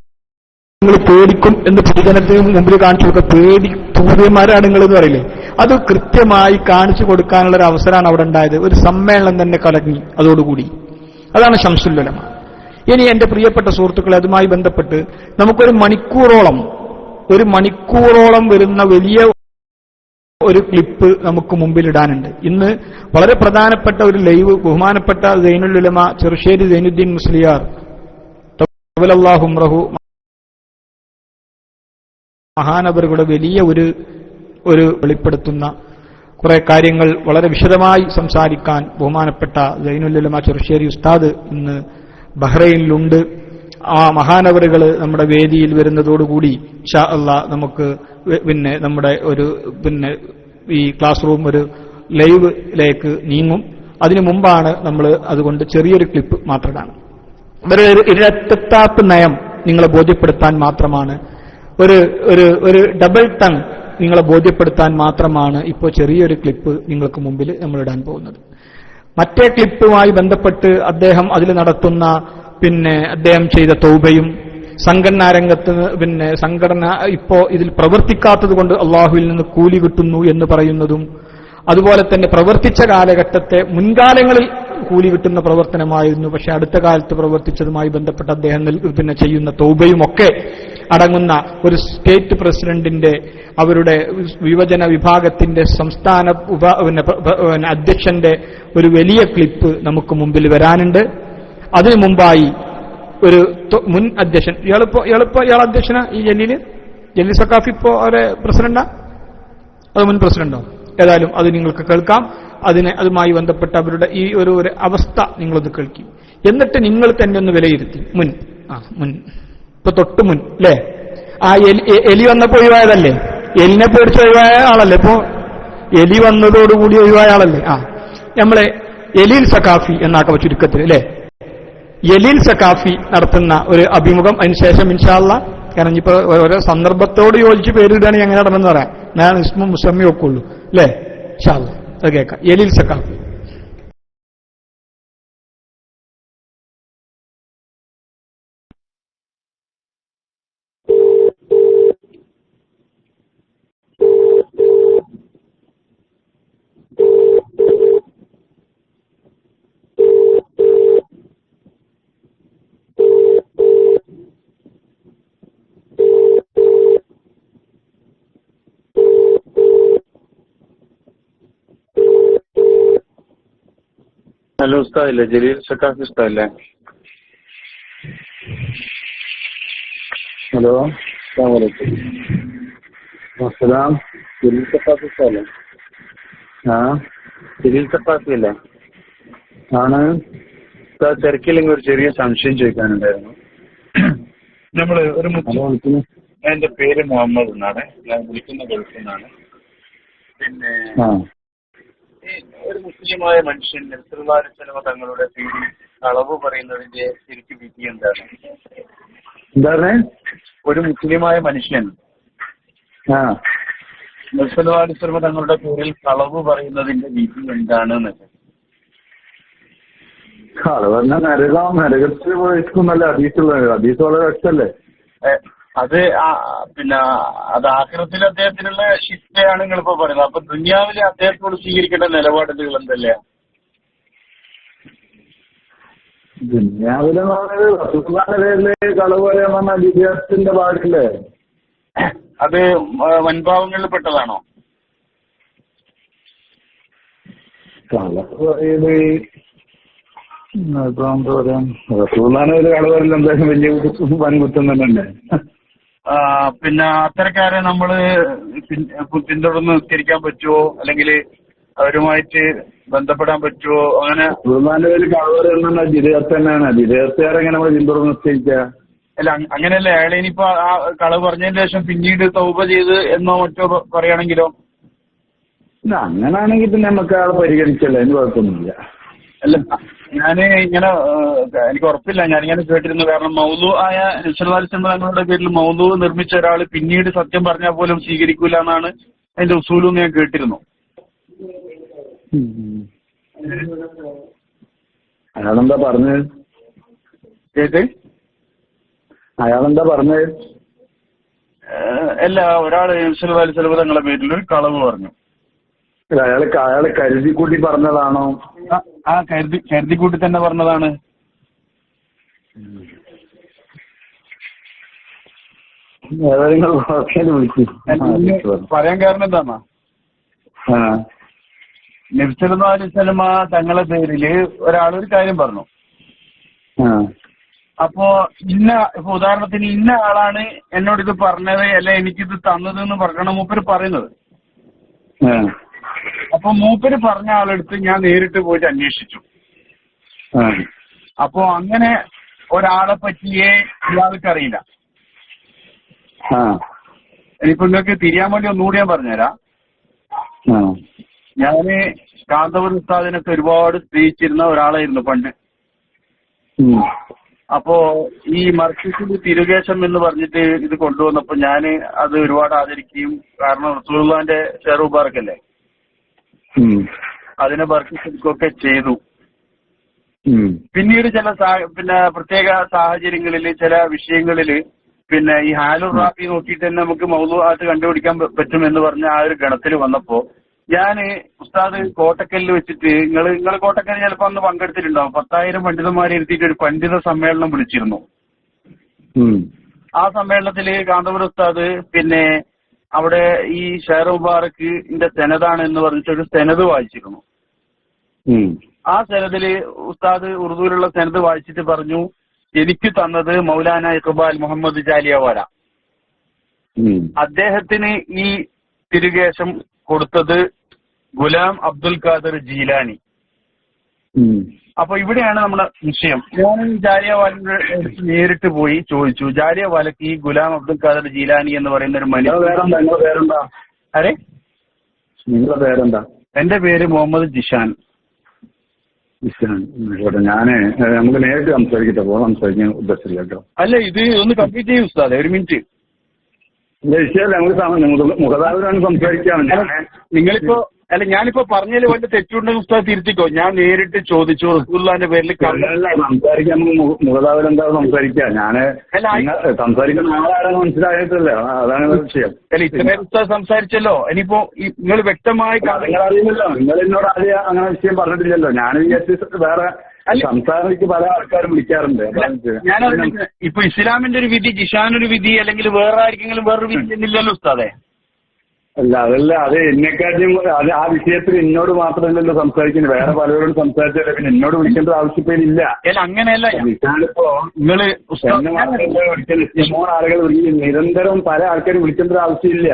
നിങ്ങൾ പേടിക്കും എന്ന് പൊതുജനത്തിന് മുമ്പിൽ കാണിച്ചു കൊടുക്കുക. പേടി തൂര്യന്മാരാണ് നിങ്ങൾ എന്ന് പറയില്ലേ, അത് കൃത്യമായി കാണിച്ചു കൊടുക്കാനുള്ള ഒരു അവസരമാണ് അവിടെ ഉണ്ടായത്. ഒരു സമ്മേളനം തന്നെ കലങ്ങി അതോടുകൂടി. അതാണ് ഷംസുലുലമ. ഇനി എന്റെ പ്രിയപ്പെട്ട സുഹൃത്തുക്കളെ, അതുമായി ബന്ധപ്പെട്ട് നമുക്കൊരു മണിക്കൂറോളം വരുന്ന വലിയ ഒരു ക്ലിപ്പ് നമുക്ക് മുമ്പിലിടാനുണ്ട്. ഇന്ന് വളരെ പ്രധാനപ്പെട്ട ഒരു ലൈവ് ബഹുമാനപ്പെട്ട സൈനുൽ ഉലമ ചെറുശ്ശേരി സൈനുദ്ദീൻ മുസ്ലിയാർ തഖബ്ബലല്ലാഹു ഉംറഹു മഹാനവറുകളുടെ വലിയ ഒരു വെളിപ്പെടുത്തുന്ന കുറെ കാര്യങ്ങൾ വളരെ വിശദമായി സംസാരിക്കാൻ ബഹുമാനപ്പെട്ട സൈനുൽ ഉലമ ചെറുശ്ശേരി ഉസ്താദ് ഇന്ന് ബഹ്റൈനിലുണ്ട്. ആ മഹാനവറുകൾ നമ്മുടെ വേദിയിൽ വരുന്നതോടുകൂടി ഇൻഷാ അല്ലാഹ് നമുക്ക് നമ്മുടെ ഈ ക്ലാസ് റൂം ഒരു ലൈവിലേക്ക് നീങ്ങും. അതിനു മുമ്പാണ് നമ്മൾ അതുകൊണ്ട് ചെറിയൊരു ക്ലിപ്പ് മാത്രം കാണും. ഒരു ഇരട്ടത്താപ്പ് നയം നിങ്ങളെ ബോധ്യപ്പെടുത്താൻ മാത്രമാണ്, ഒരു ഡബിൾ ടങ് നിങ്ങളെ ബോധ്യപ്പെടുത്താൻ മാത്രമാണ് ഇപ്പോൾ ചെറിയൊരു ക്ലിപ്പ് നിങ്ങൾക്ക് മുമ്പിൽ നമ്മൾ ഇടാൻ പോകുന്നത്. മറ്റേ ക്ലിപ്പുമായി ബന്ധപ്പെട്ട് അദ്ദേഹം അതിൽ നടത്തുന്ന അദ്ദേഹം ചെയ്ത തൗബയും സംഘടനാ രംഗത്ത് സംഘടന ഇപ്പോ ഇതിൽ പ്രവർത്തിക്കാത്തത് കൊണ്ട് അള്ളാഹുവിൽ നിന്ന് കൂലി കിട്ടുന്നു എന്ന് പറയുന്നതും, അതുപോലെ തന്നെ പ്രവർത്തിച്ച കാലഘട്ടത്തെ മുൻകാലങ്ങളിൽ കൂലി കിട്ടുന്ന പ്രവർത്തനമായിരുന്നു, പക്ഷെ അടുത്ത കാലത്ത് പ്രവർത്തിച്ചതുമായി ബന്ധപ്പെട്ട് അദ്ദേഹം ചെയ്യുന്ന തൗബയുമൊക്കെ അടങ്ങുന്ന ഒരു സ്റ്റേറ്റ് പ്രസിഡന്റിന്റെ അവരുടെ വിഭജന വിഭാഗത്തിന്റെ സംസ്ഥാന അധ്യക്ഷന്റെ ഒരു വലിയ ക്ലിപ്പ് നമുക്ക് മുമ്പിൽ വരാനുണ്ട്. അതിനു മുമ്പായി ഒരു മുൻ അധ്യക്ഷൻ, ഇയാൾ അധ്യക്ഷനാ ഈ ജലീൽ സഖാഫി ഇപ്പോ അവരെ പ്രസിഡന്റാ അത് മുൻ പ്രസിഡന്റോ ഏതായാലും അത് നിങ്ങൾക്ക് കേൾക്കാം. അതുമായി ബന്ധപ്പെട്ട അവരുടെ ഈ ഒരു അവസ്ഥ നിങ്ങളത് കേൾക്കും. എന്നിട്ട് നിങ്ങൾ തന്നെ ഒന്ന് വിലയിരുത്തി. മുൻ ഇപ്പൊ തൊട്ട് മുൻ അല്ലേ, ആ എലി വന്നപ്പോ ഒഴിവായതല്ലേ, എലിനെ പേടിച്ച് ഒഴിവായ ആളല്ലേ, ഇപ്പോ എലി വന്നതോടുകൂടി ഒഴിവായ ആളല്ലേ. നമ്മളെ ജലീൽ സഖാഫി എന്നാക്ക ചുരുക്കത്തിൽ അല്ലേ, ജലീൽ സഖാഫി നടത്തുന്ന ഒരു അഭിമുഖം. അതിനുശേഷം ഇൻഷാ അല്ലാഹ്, കാരണം ഇനിയിപ്പോ ഓരോ സന്ദർഭത്തോട് യോജിച്ച് പേരിടുകയാണെങ്കിൽ എങ്ങനെ നടന്നെന്ന് പറയാം, ഞാൻ ഇസ്മും മുസമ്മി ഒക്കെ ഉള്ളൂ അല്ലേ. ഇൻഷാ അല്ലാഹ് അത് കേൾക്കാം. ജലീൽ സഖാഫി. ഹലോ ഉസ്താദില്ലേ, ജലീൽ സഖാഫി ഉസ്താദല്ലേ? ഹലോ, അസ്സലാമു അലൈക്കും. അസ്സലാം. ജലീൽ സഖാഫി ഉസ്താദല്ലേ? ജലീൽ സഖാഫി അല്ലേ? ആണ്. തിരക്കില്ലെങ്കിൽ ഒരു ചെറിയ സംശയം ചോദിക്കാനുണ്ടായിരുന്നു. നമ്മള് ഒരു മുസ്ലിം, എന്റെ പേര് മുഹമ്മദ് എന്നാണ്, ഞാൻ വിളിക്കുന്ന ഗൾഫിൽ നിന്നാണ്. പിന്നെ ഒരു മുസ്ലിമായ മനുഷ്യൻ നബിസല്ലല്ലാഹു തങ്ങളുടെ പേരിൽ കളവ് പറയുന്നതിന്റെ ശരിക്കും വിധി എന്താണ്? ഒരു മുസ്ലിമായ മനുഷ്യൻ നബിസല്ലല്ലാഹു തങ്ങളുടെ പേരിൽ കളവ് പറയുന്നതിന്റെ വിധി എന്താണ് എന്നൊക്കെ. കളവ് പറഞ്ഞാൽ നരകത്തിൽ പോയിരിക്കുന്നല്ല ഹദീസുള്ളത്. ഹദീസ് വളരെ വ്യക്തല്ലേ. അത് അത് ആഖിറത്തിൽ അദ്ദേഹത്തിനുള്ള ശിക്ഷയാണ് നിങ്ങളിപ്പോ പറയുന്നത്. അപ്പൊ ദുനിയാവിലെ അദ്ദേഹത്തോട് സ്വീകരിക്കേണ്ട നിലപാടുകൾ എന്തല്ലേ? ദുനിയാവിലെ പേരില് കളവ് പറയാൻ പറഞ്ഞാൽ വിദ്യാർത്ഥിന്റെ പാടില്ലേ? അത് വൻഭാവങ്ങളിൽ പെട്ടതാണോ? കളവ് പറയല് ഇപ്പൊ എന്താ പറയാ, റസൂലുള്ളാഹിന്റെ ഒരു കളവ് പറയൽ എന്തായാലും വലിയ വൻകുറ്റം തന്നെ. പിന്നെ അത്തരക്കാരെ നമ്മള് പിന്തുടർന്ന് നിസ്കരിക്കാൻ പറ്റുമോ, അല്ലെങ്കിൽ അവരുമായിട്ട് ബന്ധപ്പെടാൻ പറ്റുമോ? അങ്ങനെ റസൂലുള്ളാഹിന്റെ പേരിൽ കളവ് പറയുന്ന ജിദേഹത്ത് തന്നെയാണ്. ജിദേഹത്തുകാരെങ്ങനെ നമ്മൾ പിന്തുടർന്ന് നിസ്കരിക്കുക? അല്ല, അങ്ങനെയല്ല. അയാളെ ഇനിയിപ്പോ ആ കളവ് പറഞ്ഞതിന് ശേഷം പിന്നീട് തൗബ ചെയ്ത് എന്നോ മറ്റോ പറയുകയാണെങ്കിലോ? അങ്ങനാണെങ്കിൽ പിന്നെ നമുക്ക് ആളെ പരിഗണിച്ചല്ലോ, അതിന് കുഴപ്പമൊന്നുമില്ല. അല്ല, ഞാന് ഇങ്ങനെ എനിക്ക് ഉറപ്പില്ല, ഞാനിങ്ങനെ കേട്ടിരുന്നു. കാരണം മൗലു ആയ തങ്ങളുടെ പേരിൽ മൗലു നിർമ്മിച്ച ഒരാൾ പിന്നീട് സത്യം പറഞ്ഞാൽ പോലും സ്വീകരിക്കൂല എന്നാണ് അതിന്റെ ഉസൂലും ഞാൻ കേട്ടിരുന്നു. അയാളെന്താ പറഞ്ഞത്? അയാളെന്താ പറഞ്ഞത്? അല്ല, ഒരാള് തങ്ങളുടെ പേരിൽ ഒരു കളവ് പറഞ്ഞു. അയാള് കരുതിക്കൂട്ടി പറഞ്ഞതാണോ? ആ കരുതിക്കൂട്ടി തന്നെ പറഞ്ഞതാണ്. പറയാൻ കാരണം എന്താന്നാ, നബി സല്ലല്ലാഹു അലൈഹി വസല്ലമ തങ്ങളെ പേരില് ഒരാളൊരു കാര്യം പറഞ്ഞു. അപ്പോ ഇപ്പൊ ഉദാഹരണത്തിന് ഇന്ന ആളാണ് എന്നോട് ഇത് പറഞ്ഞത്, അല്ലെ എനിക്കിത് തന്നത് എന്ന് പറഞ്ഞാണ് മൂപ്പര് പറയുന്നത്. അപ്പൊ മൂപ്പര് പറഞ്ഞ ആളെടുത്ത് ഞാൻ നേരിട്ട് പോയിട്ട് അന്വേഷിച്ചു. അപ്പൊ അങ്ങനെ ഒരാളെ പറ്റിയേ ഇയാൾക്കറിയില്ല. ഇനിയിപ്പോ നിങ്ങൾക്ക് തിരിയാൻ വേണ്ടി ഒന്നുകൂടി ഞാൻ പറഞ്ഞുതരാം. ഞാന് കാന്തപുരം ഉസ്താദിനൊക്കെ ഒരുപാട് സ്നേഹിച്ചിരുന്ന ഒരാളായിരുന്നു പണ്ട്. അപ്പോ ഈ മർക്കസിന്റെ തിരുകേശം എന്ന് പറഞ്ഞിട്ട് ഇത് കൊണ്ടുവന്നപ്പോ ഞാൻ അത് ഒരുപാട് ആദരിക്കുകയും, കാരണം റസൂലുള്ളാഹിന്റെ ഷെയർ മുബാറക്കല്ലേ, അതിനെ ബർക്കത്തൊക്കെ ചെയ്തു. പിന്നീട് ചില പ്രത്യേക സാഹചര്യങ്ങളിൽ ചില വിഷയങ്ങളിൽ പിന്നെ ഈ ഹാലുർ റാഫി നോക്കിയിട്ട് തന്നെ നമുക്ക് മൗദൂആത്ത് കണ്ടുപിടിക്കാൻ പറ്റുമെന്ന് പറഞ്ഞ ആ ഒരു ഗണത്തിൽ വന്നപ്പോ ഞാന് ഉസ്താദ് കോട്ടക്കലിൽ വെച്ചിട്ട് നിങ്ങൾ കോട്ടക്കലിൽ ചിലപ്പോ അന്ന് പങ്കെടുത്തിട്ടുണ്ടാവും. 10,000 പണ്ഡിതന്മാരെ ഇരുത്തിയിട്ട് ഒരു പണ്ഡിത സമ്മേളനം വിളിച്ചിരുന്നു. ആ സമ്മേളനത്തില് കാന്തപുരം ഉസ്താദ് പിന്നെ അവിടെ ഈ ഷെയർ മുബാറക്കിന്റെ സെനതാണ് എന്ന് പറഞ്ഞിട്ടൊരു സെനത് വായിച്ചിരുന്നു. ആ സെനദില് ഉസ്താദ് ഉറുദുവിലുള്ള സെനത് വായിച്ചിട്ട് പറഞ്ഞു, എനിക്ക് തന്നത് മൗലാന ഇഖ്ബാൽ മുഹമ്മദ് ജാലിയവാല, അദ്ദേഹത്തിന് ഈ തിരുകേശം കൊടുത്തത് ഗുലാം അബ്ദുൽ ഖാദർ ജീലാനി. അപ്പൊ ഇവിടെയാണ് നമ്മുടെ വിഷയം. ഞാൻ ജാലിയവാലിന്റെ അടുത്ത് നേരിട്ട് പോയി ചോദിച്ചു, ജാലിയവാലക്ക് ഈ ഗുലാം അബ്ദുൽ ഖാദർ ജീലാനി എന്ന് പറയുന്ന ഒരു മനുഷ്യൻ. അരെ നിങ്ങളുടെ പേരെന്താ? എന്റെ പേര് മുഹമ്മദ് ജിഷാൻ. ഞാന് നമുക്ക് നേരിട്ട് സംസാരിക്കട്ടെ, സംസാരിക്കാൻ ഉദ്ദേശിച്ചില്ല കേട്ടോ. അല്ല, ഇത് ഒന്ന് കംപ്ലീറ്റ് ചെയ്യും ഉസ്താദേ, ഒരു മിനിറ്റ്. വിഷയമല്ല, നമുക്ക് മുഖതാവരാണ് സംസാരിക്കാണ്. നിങ്ങളിപ്പോ അല്ല, ഞാനിപ്പോ പറഞ്ഞതിൽ വല്ല തെറ്റുണ്ടെങ്കിൽ ഉസ്താദ് തിരുത്തിക്കോ. ഞാൻ നേരിട്ട് ചോദിച്ചു റസൂലുള്ളാഹിന്റെ പേരിൽ സംസാരിക്കാൻ നമുക്ക് മുഖതാവരം എന്താ സംസാരിക്കാം. ഞാന് സംസാരിക്കുന്ന ആളാരാണ് മനസ്സിലായിട്ടല്ലേ, അതാണ് വിഷയം. അല്ല, ഇത്രയും ഉസ്താദ് സംസാരിച്ചല്ലോ. ഇനിയിപ്പോ നിങ്ങൾ വ്യക്തമായി നിങ്ങൾ അറിയുന്നില്ലോ, നിങ്ങൾ എന്നോട് ആദ്യം അങ്ങനെ വിഷയം പറഞ്ഞിട്ടില്ലല്ലോ. ഞാൻ വിചാരിച്ച് വേറെ സംസാരിക്ക് പല ആൾക്കാരും വിളിക്കാറുണ്ട്. ഞാൻ ഇപ്പൊ ഇസ്ലാമിന്റെ ഒരു വിധി, ജിഷാനൊരു വിധി, അല്ലെങ്കിൽ വേറെ ആർക്കെങ്കിലും വേറൊരു വിധി എന്നില്ലല്ലോ ഉസ്താദേ. അല്ല, അതല്ല, അത് എന്നെക്കാട്ടും അത് ആ വിഷയത്തിൽ എന്നോട് മാത്രമല്ലല്ലോ സംസാരിക്കുന്നത്, വേറെ പലരോടും സംസാരിച്ചാലേ പിന്നെ എന്നോട് വിളിക്കേണ്ട ആവശ്യപ്പെടില്ല. അങ്ങനെയല്ല, ഞാനിപ്പോ എന്നെ മാത്രമല്ല വിളിക്കുന്ന ഇഷ്ടംപോലെ ആളുകൾ വിളിക്കും, നിരന്തരം പല ആൾക്കാരും വിളിക്കേണ്ട ആവശ്യമില്ല.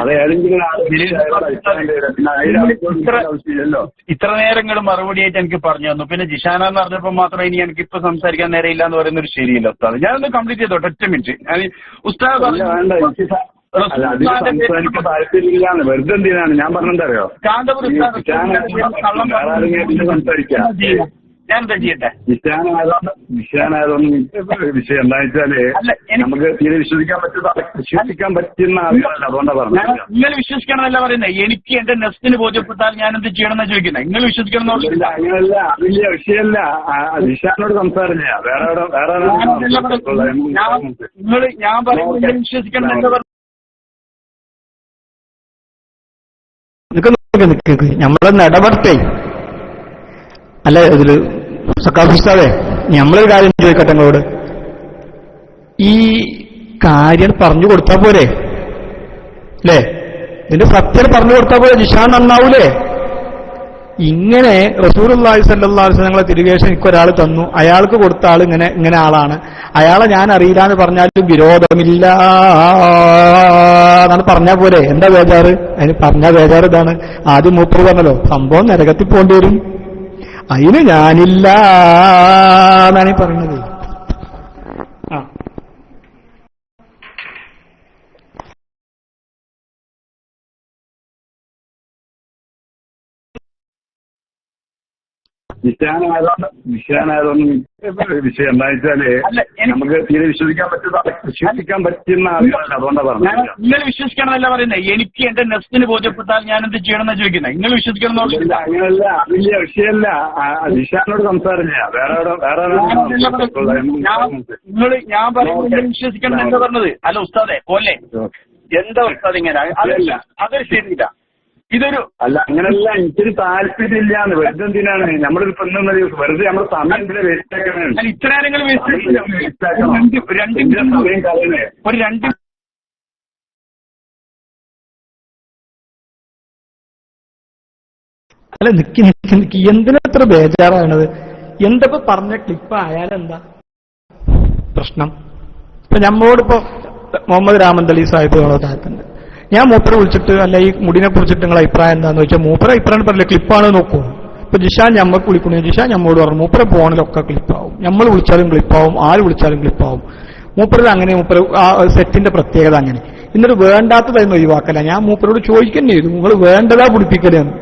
അത് ഏതെങ്കിലും ആവശ്യമില്ലല്ലോ. ഇത്ര നേരങ്ങൾ മറുപടിയായിട്ട് എനിക്ക് പറഞ്ഞു തന്നു. പിന്നെ ജിഷാന എന്ന് പറഞ്ഞപ്പോ മാത്രം ഇനി എനിക്ക് ഇപ്പൊ സംസാരിക്കാൻ നേരെയില്ല എന്ന് പറയുന്ന ഒരു ശരിയില്ല ഉസ്താദ്. ഞാനൊന്ന് കംപ്ലീറ്റ് ചെയ്തോട്ടെ, 8 മിനിറ്റ്. ഉസ്താദ് സംസാരിക്കാൻ താല്പര്യമില്ലാന്ന് വെറുതെ എന്തിനാണ് ഞാൻ പറഞ്ഞെന്തറിയോ, സംസാരിക്കാം. ഞാൻ എന്താ ചെയ്യട്ടെ? വിഷയാനായതൊന്നും വിഷയം എന്താ വെച്ചാല് നമുക്ക് തീരെ വിശ്വസിക്കാൻ പറ്റുന്ന ആളുകളല്ല, അതുകൊണ്ടാ പറഞ്ഞത്. നിങ്ങൾ വിശ്വസിക്കണമെന്നല്ല പറയുന്നത്, എനിക്ക് എന്റെ നെസ്റ്റിന് ബോധ്യപ്പെട്ടാൽ ഞാൻ എന്ത് ചെയ്യണമെന്നാ ചോദിക്കുന്നത്. നിങ്ങൾ വിശ്വസിക്കണം. അങ്ങനല്ല, അതില്ല വിഷയമല്ല. ജിഷാനോട് സംസാരില്ല, വേറെ ഞാൻ പറയുന്നത് വിശ്വസിക്കണം എന്നല്ല പറഞ്ഞു. നമ്മളൊന്ന് ഇടപെടട്ടെ. അല്ല, ഇതില് സക്കാഫിസ്താവേ, നമ്മളൊരു കാര്യം ചോദിക്കട്ടെ നിങ്ങളോട്. ഈ കാര്യം പറഞ്ഞു കൊടുത്താ പോരെ അല്ലേ? ഇതിന്റെ സത്യം പറഞ്ഞു കൊടുത്താ പോലെ ജിഷാൻ നന്നാവൂലേ? ഇങ്ങനെ റസൂലുള്ളാഹി സ്വല്ലല്ലാഹു അലൈഹി വസല്ലം ഞങ്ങളെ തിരുകേശം എനിക്കൊരാൾ തന്നു, അയാൾക്ക് കൊടുത്ത ആൾ ഇങ്ങനെ ആളാണ്, അയാളെ ഞാൻ അറിയില്ല എന്ന് പറഞ്ഞാലും വിരോധമില്ല എന്നാണ് പറഞ്ഞാ പോലെ. എന്താ ബേജാറ്? അതിന് പറഞ്ഞ ബേജാറ് ഇതാണ്. ആദ്യം മൂപ്പർ പറഞ്ഞല്ലോ, സംഭവം നരകത്തിൽ പോകേണ്ടി വരും, അതിന് ഞാനില്ല എന്നാണ് ഈ പറയുന്നത്. വിഷയാനായതൊന്നും വിഷയം എന്താ വെച്ചാല് നമുക്ക് തീരെ വിശ്വസിക്കാൻ പറ്റുന്ന ആളുകളല്ല, അതുകൊണ്ടാ പറഞ്ഞത്. നിങ്ങൾ വിശ്വസിക്കണമെന്നല്ല പറയുന്നത്, എനിക്ക് എന്റെ നെസ്റ്റിന് ബോധ്യപ്പെട്ടാൽ ഞാൻ എന്ത് ചെയ്യണമെന്നാ ചോദിക്കുന്നത്. നിങ്ങൾ വിശ്വസിക്കണം. അങ്ങനല്ല, അതില്ല വിഷയമല്ല. ജിഷാനോട് സംസാരില്ല, ഞാൻ പറയുന്നത് വിശ്വസിക്കണം എന്താ പറഞ്ഞത്. അല്ല ഉസ്താദെ പോലെ എന്താ ഉസ്താദ് ഇങ്ങനെ? അതല്ല, അതൊരു ശരിയില്ല. ഇതൊരു അല്ല, അങ്ങനല്ല, എനിക്കൊരു താല്പര്യമില്ലാന്ന്. വെറുതെ എന്തിനാണ് നമ്മളൊരു പെണ്ണെന്ന ദിവസം വെറുതെ നമ്മുടെ സമയം എന്തിനാ വേസ്റ്റ് ആക്കണേ? ഇത്ര നേരങ്ങൾ ഒരു രണ്ട് അല്ല, നിക്ക് എന്തിനത്ര ബേജാറാണത്? എന്തൊക്കെ പറഞ്ഞ ക്ലിപ്പ് ആയാലെന്താ പ്രശ്നം? ഇപ്പൊ നമ്മോടിപ്പോ മുഹമ്മദ് രാമന്തളി സാഹിബ് താഴ്ത്തുണ്ട്, ഞാൻ മൂപ്പരെ വിളിച്ചിട്ട് അല്ല ഈ മുടിനെ കുറിച്ചിട്ട് നിങ്ങളുടെ അഭിപ്രായം എന്താണെന്ന് വെച്ചാൽ മൂപ്പരെ അഭിപ്രായം പറയില്ല, ക്ലിപ്പാണ് നോക്കൂ. ഇപ്പൊ ജിഷാൻ ഞമ്മക്ക് വിളിക്കണേ, ജിഷാൻ ഞമ്മോട് പറഞ്ഞു മൂപ്പരെ ഫോണിലൊക്കെ ക്ലിപ്പാവും, നമ്മൾ വിളിച്ചാലും ക്ലിപ്പാവും, ആര് വിളിച്ചാലും ക്ലിപ്പാവും. മൂപ്പരത് അങ്ങനെ, മൂപ്പര് ആ സെറ്റിന്റെ പ്രത്യേകത അങ്ങനെ. എന്നിട്ട് വേണ്ടാത്തതായിരുന്നു ഒഴിവാക്കല. ഞാൻ മൂപ്പരോട് ചോദിക്കേണ്ടി ചെയ്തു, നിങ്ങൾ വേണ്ടതാ പിടിപ്പിക്കലെന്ന്.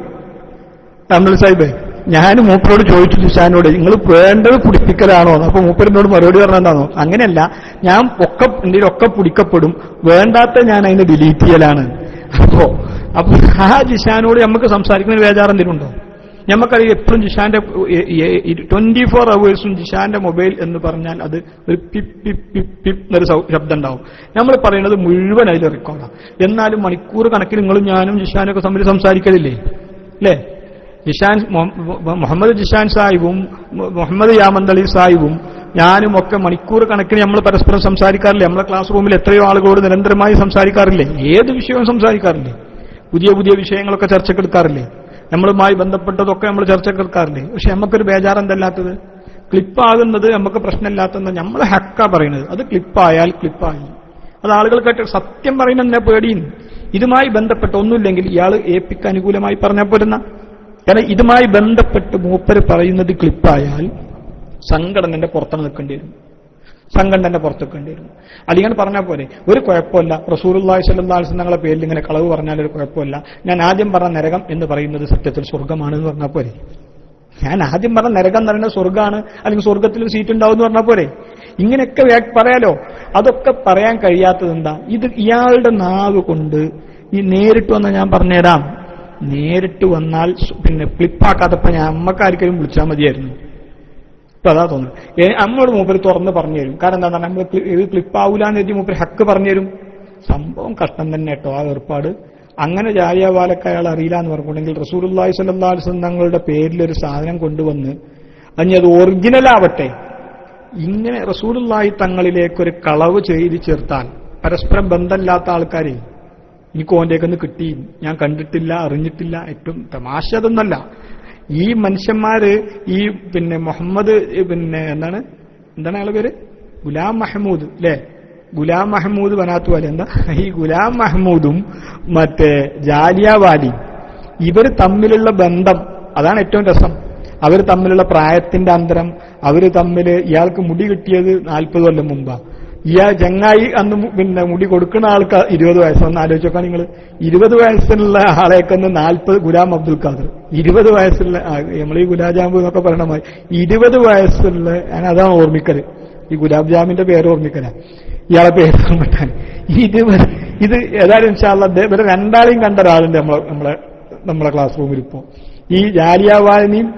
തമിഴ് സാഹിബേ, ഞാൻ മൂപ്പരോട് ചോദിച്ചു ജിഷാനോട്, നിങ്ങൾ വേണ്ടത് പിടിപ്പിക്കലാണോ? അപ്പൊ മൂപ്പരിനോട് മറുപടി പറഞ്ഞെന്താണോ, അങ്ങനെയല്ല, ഞാൻ എന്തെങ്കിലും ഒക്കെ പിടിക്കപ്പെടും, വേണ്ടാത്ത ഞാൻ അതിനെ ഡിലീറ്റ് ചെയ്യലാണ്. അപ്പൊ ആ ജിഷാനോട് നമുക്ക് സംസാരിക്കുന്ന ബേജാറെന്തെങ്കിലും ഉണ്ടോ? നമുക്കറിയാം എപ്പോഴും ജിഷാന്റെ 24 hours ജിഷാന്റെ മൊബൈൽ എന്ന് പറഞ്ഞാൽ അത് ഒരു പിപ് പിപ് പിപ് പിപ് എന്നൊരു ശബ്ദം ഉണ്ടാവും. നമ്മൾ പറയുന്നത് മുഴുവൻ അതിൽ റെക്കോർഡാണ്. എന്നാലും മണിക്കൂർ കണക്കിന് നിങ്ങളും ഞാനും ജിഷാനൊക്കെ തമ്മിൽ സംസാരിക്കലില്ലേ അല്ലേ? ജിഷാൻ മുഹമ്മദ് ജിഷാൻ സാഹിബും മുഹമ്മദ് യാമന്തളി സാഹിബും ഞാനും ഒക്കെ മണിക്കൂർ കണക്കിന് നമ്മൾ പരസ്പരം സംസാരിക്കാറില്ലേ? നമ്മളെ ക്ലാസ് റൂമിൽ എത്രയോ ആളുകളോട് നിരന്തരമായി സംസാരിക്കാറില്ലേ? ഏത് വിഷയവും സംസാരിക്കാറില്ലേ? പുതിയ പുതിയ വിഷയങ്ങളൊക്കെ ചർച്ചക്കെടുക്കാറില്ലേ? നമ്മളുമായി ബന്ധപ്പെട്ടതൊക്കെ നമ്മൾ ചർച്ചക്കെടുക്കാറില്ലേ? പക്ഷെ നമുക്കൊരു ബേജാറെന്തല്ലാത്തത്, ക്ലിപ്പാകുന്നത് നമുക്ക് പ്രശ്നമില്ലാത്തത്. നമ്മൾ ഹക്കാ പറയുന്നത്, അത് ക്ലിപ്പായാൽ ക്ലിപ്പായി. അത് ആളുകൾ കേട്ട് സത്യം പറയുന്നതിനെ പേടിയും. ഇതുമായി ബന്ധപ്പെട്ട് ഒന്നുമില്ലെങ്കിൽ ഇയാൾ ഏപ്പിക്ക് അനുകൂലമായി പറഞ്ഞാൽ പോരുന്ന. കാരണം ഇതുമായി ബന്ധപ്പെട്ട് മൂപ്പര് പറയുന്നത് ക്ലിപ്പായാൽ സംഘടനന്റെ പുറത്താണ് നിൽക്കേണ്ടി വരും, സംഘടനന്റെ പുറത്ത് നിൽക്കേണ്ടി വരും. അല്ലെങ്കിൽ പറഞ്ഞാൽ പോലെ ഒരു കുഴപ്പമില്ല, റസൂലുള്ളാഹി സ്വല്ലല്ലാഹു അലൈഹി വസല്ലം തങ്ങളുടെ പേരിൽ ഇങ്ങനെ കളവ് പറഞ്ഞാൽ ഒരു കുഴപ്പമില്ല, ഞാൻ ആദ്യം പറഞ്ഞ നരകം എന്ന് പറയുന്നത് സത്യത്തിൽ സ്വർഗമാണെന്ന് പറഞ്ഞാൽ പോരെ. ഞാൻ ആദ്യം പറഞ്ഞ നരകം എന്ന് പറയുന്നത് സ്വർഗ്ഗമാണ്, അല്ലെങ്കിൽ സ്വർഗത്തിൽ സീറ്റ് ഉണ്ടാവും എന്ന് പറഞ്ഞാൽ പോരെ. ഇങ്ങനെയൊക്കെ പറയാലോ. അതൊക്കെ പറയാൻ കഴിയാത്തത് എന്താ? ഇത് ഇയാളുടെ നാവ് കൊണ്ട് ഈ നേരിട്ട് വന്നാൽ ഞാൻ പറഞ്ഞുതരാം. നേരിട്ട് വന്നാൽ പിന്നെ ക്ലിപ്പാക്കാത്തപ്പോ ഞാൻ അമ്മക്കാർക്കും വിളിച്ചാൽ മതിയായിരുന്നു. ഇപ്പൊ അതാ തോന്നുന്നത്. അമ്മയോട് മൂപ്പര് തുറന്ന് പറഞ്ഞു തരും. കാരണം എന്താ, നമ്മൾ ഇത് ക്ലിപ്പാവൂലെന്ന് വെച്ചാൽ മൂപ്പര് ഹക്ക് പറഞ്ഞു തരും. സംഭവം കഷ്ടം തന്നെ കേട്ടോ ആ ഏർപ്പാട്. അങ്ങനെ ജാലിയൻവാലക്ക് അയാൾ അറിയില്ല എന്ന് പറഞ്ഞിട്ടുണ്ടെങ്കിൽ റസൂലുള്ളാഹി സ്വല്ലല്ലാഹു അലൈഹി വസല്ലം തങ്ങളുടെ പേരിൽ ഒരു സാധനം കൊണ്ടുവന്ന് അത് ഒറിജിനൽ ആവട്ടെ, ഇങ്ങനെ റസൂലുള്ളാഹി തങ്ങളിലേക്ക് ഒരു കളവ് ചെയ്ത് ചേർത്താൽ പരസ്പരം ബന്ധമില്ലാത്ത ആൾക്കാരെ എനിക്ക് ഓന്റേക്കൊന്ന് കിട്ടി, ഞാൻ കണ്ടിട്ടില്ല, അറിഞ്ഞിട്ടില്ല. ഏറ്റവും തമാശ അതൊന്നല്ല. ഈ മനുഷ്യന്മാര് ഈ പിന്നെ മുഹമ്മദ് പിന്നെ എന്താണ് അയാളുടെ പേര്, ഗുലാം മഹ്മൂദ് അല്ലെ, ഗുലാം മഹ്മൂദ് ബനാത്തു വാലി, എന്താ ഈ ഗുലാം മഹ്മൂദും മറ്റേ ജാലിയൻവാലിയും ഇവർ തമ്മിലുള്ള ബന്ധം അതാണ് ഏറ്റവും രസം. അവർ തമ്മിലുള്ള പ്രായത്തിന്റെ അന്തരം, അവര് തമ്മിൽ ഇയാൾക്ക് മുടി കിട്ടിയത് 40 കൊല്ലം മുമ്പാ. ഇയാൾ ചങ്ങായി അന്ന് പിന്നെ മുടി കൊടുക്കുന്ന ആൾക്ക് 20 വയസ്സൊന്ന് ആലോചിച്ചോക്കാൻ നിങ്ങൾ. 20 വയസ്സുള്ള ആളേക്കൊന്ന് 40, ഗുലാം അബ്ദുൽ ഖാദർ 20 വയസ്സുള്ള, നമ്മൾ ഈ ഗുലാബ് ജാമ്പു എന്നൊക്കെ പറയണമായി 20 വയസ്സുള്ള, ഞാൻ അതാണ് ഓർമ്മിക്കല്, ഈ ഗുലാബ് ജാമിന്റെ പേര് ഓർമ്മിക്കല, ഇയാളെ പേര് ഓർമ്മിക്കാൻ. ഇത് ഏതായാലും ഇൻഷാ അല്ലാഹ് ഇവരെ രണ്ടാളെയും കണ്ട ഒരാളുണ്ട് നമ്മളെ ക്ലാസ് റൂമിൽ. ഇപ്പോ ഈ ജാലിയൻവാലിനെയും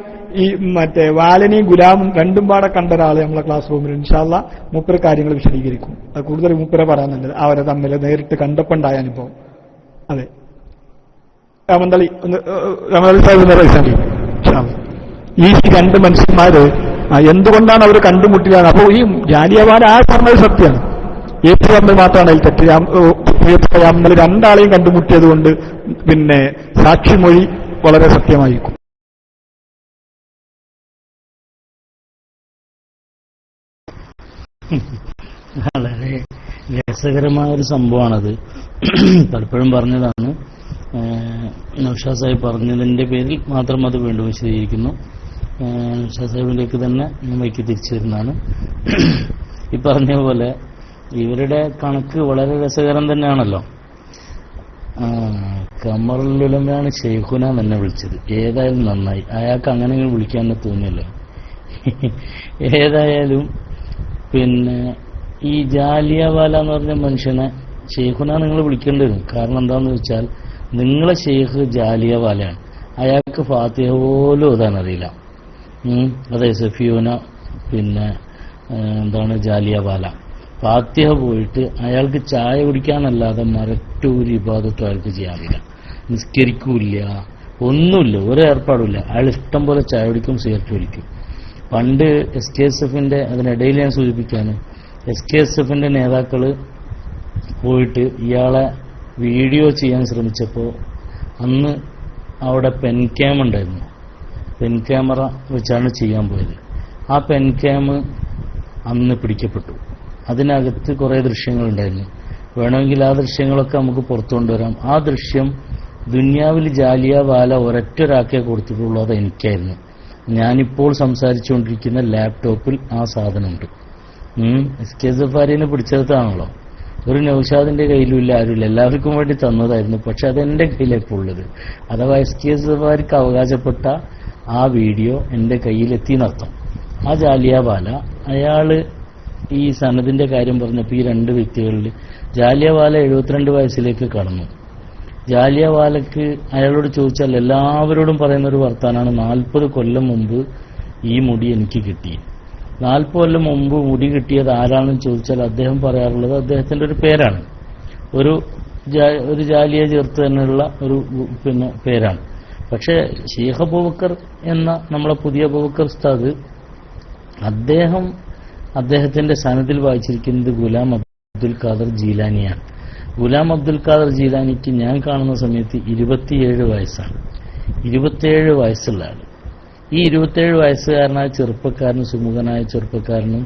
ഈ മറ്റേ വാലനെയും ഗുലാമും രണ്ടും പാടെ കണ്ട ഒരാള് നമ്മളെ ക്ലാസ് റൂമിൽ. ഇൻഷാ അല്ലാഹ് മൂപ്പര് കാര്യങ്ങൾ വിശദീകരിക്കും. അത് കൂടുതൽ മൂപ്പരെ പറയാൻ നല്ലത്, അവരെ തമ്മിൽ നേരിട്ട് കണ്ടപ്പോണ്ടായ അനുഭവം. അതെ, രാമന്തളി സാഹിബ് ഈ രണ്ട് മനുഷ്യന്മാര് എന്തുകൊണ്ടാണ് അവർ കണ്ടുമുട്ടിയത്? അപ്പോ ഈ ജാലിയൻവാല ആ പറഞ്ഞത് സത്യമാണ്. ഏറ്റവും തമ്മിൽ മാത്രമാണ് അതിൽ തെറ്റ്. നമ്മൾ രണ്ടാളെയും കണ്ടുമുട്ടിയത് കൊണ്ട് പിന്നെ സാക്ഷിമൊഴി വളരെ സത്യമായിരിക്കും. വളരെ രസകരമായ ഒരു സംഭവമാണത്. പലപ്പോഴും പറഞ്ഞതാണ്. നൗഷാദ് സാഹിബ് പറഞ്ഞതിന്റെ പേരിൽ മാത്രം അത് വീണ്ടും വിശദീകരിക്കുന്നു. നൗഷാദ് സാഹിബിലേക്ക് തന്നെ വൈക്ക് തിരിച്ചു വരുന്നതാണ്. ഈ പറഞ്ഞ പോലെ ഇവരുടെ കണക്ക് വളരെ രസകരം തന്നെയാണല്ലോ. കമറുലുലമയാണ് ഷെയ്ഖുന എന്നെ വിളിച്ചത്. ഏതായാലും നന്നായി, അയാൾക്ക് അങ്ങനെ വിളിക്കാൻ തോന്നിയല്ലോ. ഏതായാലും പിന്നെ ഈ ജാലിയൻവാല എന്ന് പറഞ്ഞ മനുഷ്യനെ ഷെയ്ഖുന നിങ്ങൾ വിളിക്കേണ്ടി വരും. കാരണം എന്താണെന്ന് വെച്ചാൽ നിങ്ങളെ ഷെയ്ഖ് ജാലിയൻവാലയാണ്, അയാൾക്ക് ഫാത്തിഹ പോലും ഓതാനറിയില്ല. അതെ, സഫിയൂന പിന്നെ എന്താണ് ജാലിയൻവാല. ഫാത്തിഹ പോയിട്ട് അയാൾക്ക് ചായ കുടിക്കാനല്ലാതെ മറ്റൊരു ഇബാദത്തും അയാൾക്ക് ചെയ്യാറില്ല. നിസ്കരിക്കൂല്ല, ഒന്നുമില്ല, ഒരു ഏർപ്പാടുമില്ല. അയാൾ ഇഷ്ടം പോലെ ചായ കുടിക്കും, സിഗരറ്റ് വലിക്കും. പണ്ട് SKSFന്റെ അതിനിടയിൽ ഞാൻ സൂചിപ്പിക്കാണ്, SKSFന്റെ നേതാക്കള് പോയിട്ട് ഇയാളെ വീഡിയോ ചെയ്യാൻ ശ്രമിച്ചപ്പോൾ അന്ന് അവിടെ പെൻ ക്യാം ഉണ്ടായിരുന്നു. പെൻ ക്യാമറ വെച്ചാണ് ചെയ്യാൻ പോയത്. ആ പെൻ ക്യാം അന്ന് പിടിക്കപ്പെട്ടു. അതിനകത്ത് കുറേ ദൃശ്യങ്ങളുണ്ടായിരുന്നു. വേണമെങ്കിൽ ആ ദൃശ്യങ്ങളൊക്കെ നമുക്ക് പുറത്തു കൊണ്ടുവരാം. ആ ദൃശ്യം ദുനിയാവിൽ ജാലിയവാല ഒരൊറ്റൊരാക്കേ കൊടുത്തിട്ടുള്ളൂ, അത് എനിക്കായിരുന്നു. ഞാനിപ്പോൾ സംസാരിച്ചുകൊണ്ടിരിക്കുന്ന ലാപ്ടോപ്പിൽ ആ സാധനമുണ്ട്. എസ്.കെ. സഫാരിനെ പിടിച്ചെടുത്താണല്ലോ. ഒരു നൗഷാദിന്റെ കയ്യിലുമില്ല, ആരുമില്ല, എല്ലാവർക്കും വേണ്ടി തന്നതായിരുന്നു. പക്ഷെ അതെന്റെ കയ്യിലേക്ക് ഉള്ളത്. അഥവാ എസ്.കെ. സഫാരിക്ക് അവകാശപ്പെട്ട ആ വീഡിയോ എന്റെ കയ്യിലെത്തിയെന്നർത്ഥം. ആ ജാലിയവാല അയാള് ഈ സനദിന്റെ കാര്യം പറഞ്ഞപ്പോൾ ഈ രണ്ട് വ്യക്തികളിൽ ജാലിയവാല 72 വയസ്സിലേക്ക് കടന്നു. ജാലിയവാലക്ക് അയാളോട് ചോദിച്ചാൽ എല്ലാവരോടും പറയുന്ന ഒരു വർത്താനാണ്, 40 കൊല്ലം മുമ്പ് ഈ മുടി എനിക്ക് കിട്ടി. 40 കൊല്ലം മുമ്പ് മുടി കിട്ടിയത് ആരാണെന്ന് ചോദിച്ചാൽ അദ്ദേഹം പറയാറുള്ളത് അദ്ദേഹത്തിന്റെ ഒരു പേരാണ്, ഒരു ജാലിയ ചേർത്ത് തന്നെയുള്ള ഒരു പേരാണ്. പക്ഷേ ഷെയ്ഖ് അബൂബക്കർ എന്ന നമ്മളെ പുതിയ അബൂബക്കർ ഉസ്താദ് അദ്ദേഹത്തിന്റെ സനദിൽ വായിച്ചിരിക്കുന്നത് ഗുലാം അബ്ദുൽ ഖാദർ ജീലാനിയാണ്. ഗുലാം അബ്ദുൽ ഖാദർ ജീലാനിക്ക് ഞാൻ കാണുന്ന സമയത്ത് 27 വയസ്സാണ്. 27 വയസ്സുള്ള ആൾ. ഈ 27 വയസ്സുകാരനായ ചെറുപ്പക്കാരനും സുമുഖനായ ചെറുപ്പക്കാരനും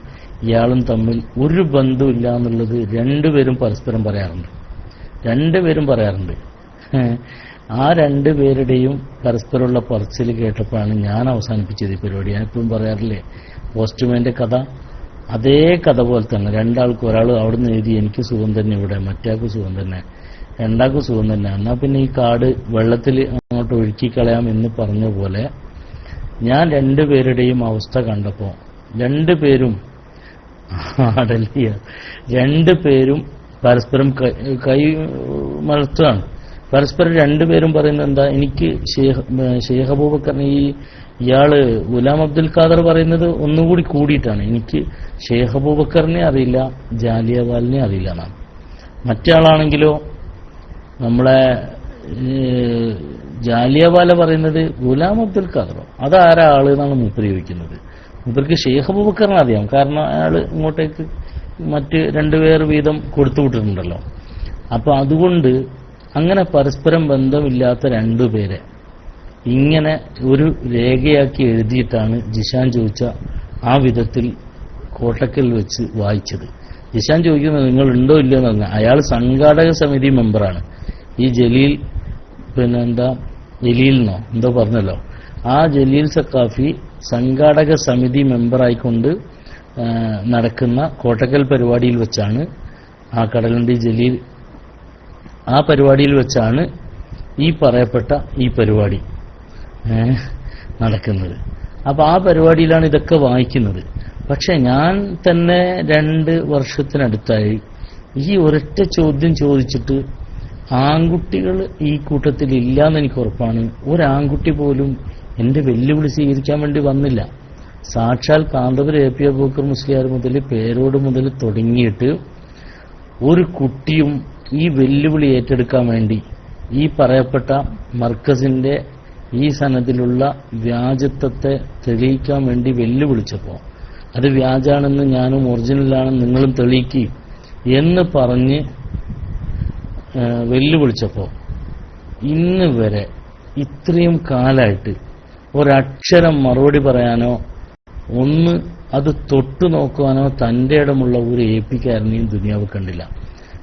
ഇയാളും തമ്മിൽ ഒരു ബന്ധമില്ല എന്നുള്ളത് രണ്ടുപേരും പരസ്പരം പറയാറുണ്ട്. ആ രണ്ടുപേരുടെയും പരസ്പരമുള്ള പറച്ചിൽ കേട്ടപ്പോഴാണ് ഞാൻ അവസാനിപ്പിച്ചത് ഈ പരിപാടി. ഞാൻ എപ്പോഴും പറയാറില്ലേ, പോസ്റ്റ്മാന്റെ കഥ, അതേ കഥ പോലെ തന്നെ രണ്ടാൾക്കും, ഒരാൾ അവിടുന്ന് എഴുതി എനിക്ക് സുഖം തന്നെ, ഇവിടെ മറ്റാൾക്ക് സുഖം തന്നെ, രണ്ടാൾക്കും സുഖം തന്നെ, എന്നാൽ പിന്നെ ഈ കാട് വെള്ളത്തിൽ അങ്ങോട്ട് ഒഴുക്കിക്കളയാം എന്ന് പറഞ്ഞ പോലെ ഞാൻ രണ്ടുപേരുടെയും അവസ്ഥ കണ്ടപ്പോൾ രണ്ടുപേരും പരസ്പരം കൈ മലർത്തുകയാണ്. പരസ്പരം രണ്ടുപേരും പറയുന്നത് എന്താ, എനിക്ക് ഷെയ്ഖ് അബൂബക്കറിന് ഇയാള് ഗുലാം അബ്ദുൽ ഖാദർ പറയുന്നത് ഒന്നുകൂടി കൂടിയിട്ടാണ്, എനിക്ക് ഷെയ്ഖ് അബൂബക്കറിനെ അറിയില്ല, ജാലിയവാലിനെ അറിയില്ല എന്നാണ്. മറ്റേ നമ്മളെ ജാലിയവാല പറയുന്നത് ഗുലാം അബ്ദുൽ ഖാദറോ അതാരാ ആള് എന്നാണ് മൂപ്പര് ചോദിക്കുന്നത്. മൂപ്പർക്ക് ഷെയ്ഖ് അബൂബക്കറിനെ അറിയാം, കാരണം അയാൾ ഇങ്ങോട്ടേക്ക് മറ്റ് രണ്ടുപേർ വീതം കൊടുത്തുവിട്ടിട്ടുണ്ടല്ലോ. അപ്പൊ അതുകൊണ്ട് അങ്ങനെ പരസ്പരം ബന്ധമില്ലാത്ത രണ്ടുപേരെ ഇങ്ങനെ ഒരു രേഖയാക്കി എഴുതിയിട്ടാണ് ജിഷാൻ ചോദിച്ച ആ വിധത്തിൽ കോട്ടക്കൽ വെച്ച് വായിച്ചത്. ജിഷാൻ ചോദിക്കുന്നത് നിങ്ങൾ ഉണ്ടോ ഇല്ലയോ എന്ന് പറഞ്ഞാൽ അയാൾ സംഘാടക സമിതി മെമ്പറാണ്. ഈ ജലീൽ ജലീലിനോ എന്തോ പറഞ്ഞല്ലോ, ആ ജലീൽ സക്കാഫി സംഘാടക സമിതി മെമ്പറായിക്കൊണ്ട് നടക്കുന്ന കോട്ടക്കൽ പരിപാടിയിൽ വെച്ചാണ്, ആ കടലുണ്ടി ജലീൽ ആ പരിപാടിയിൽ വെച്ചാണ് ഈ പറയപ്പെട്ട ഈ പരിപാടി നടക്കുന്നത്. അപ്പൊ ആ പരിപാടിയിലാണ് ഇതൊക്കെ വായിക്കുന്നത്. പക്ഷെ ഞാൻ തന്നെ 2 വർഷത്തിനടുത്തായി ഈ ഒരൊറ്റ ചോദ്യം ചോദിച്ചിട്ട് ആൺകുട്ടികൾ ഈ കൂട്ടത്തിൽ ഇല്ലാന്ന് എനിക്ക് ഉറപ്പാണ്. ഒരാൺകുട്ടി പോലും എന്റെ വെല്ലുവിളി സ്വീകരിക്കാൻ വേണ്ടി വന്നില്ല. സാക്ഷാൽ കാന്തപുരം എ പി അബൂബക്കർ മുസ്ലിയാർ മുതൽ പേരോട് മുതൽ തുടങ്ങിയിട്ട് ഒരു കുട്ടിയും ഈ വെല്ലുവിളി ഏറ്റെടുക്കാൻ വേണ്ടി ഈ പറയപ്പെട്ട മർക്കസിന്റെ ഈ സനദിലുള്ള വ്യാജത്വത്തെ തെളിയിക്കാൻ വേണ്ടി വെല്ലുവിളിച്ചപ്പോൾ അത് വ്യാജാണെന്ന് ഞാനും ഒറിജിനലാണെന്ന് നിങ്ങളും തെളിയിക്കി എന്ന് പറഞ്ഞ് വെല്ലുവിളിച്ചപ്പോൾ ഇന്ന് വരെ ഇത്രയും കാലായിട്ട് ഒരക്ഷരം മറുപടി പറയാനോ ഒന്ന് അത് തൊട്ടു നോക്കുവാനോ തന്റെ ഇടമുള്ള ഒരു എ പിക്കാരനെയും ദുനിയാവ് കണ്ടില്ല.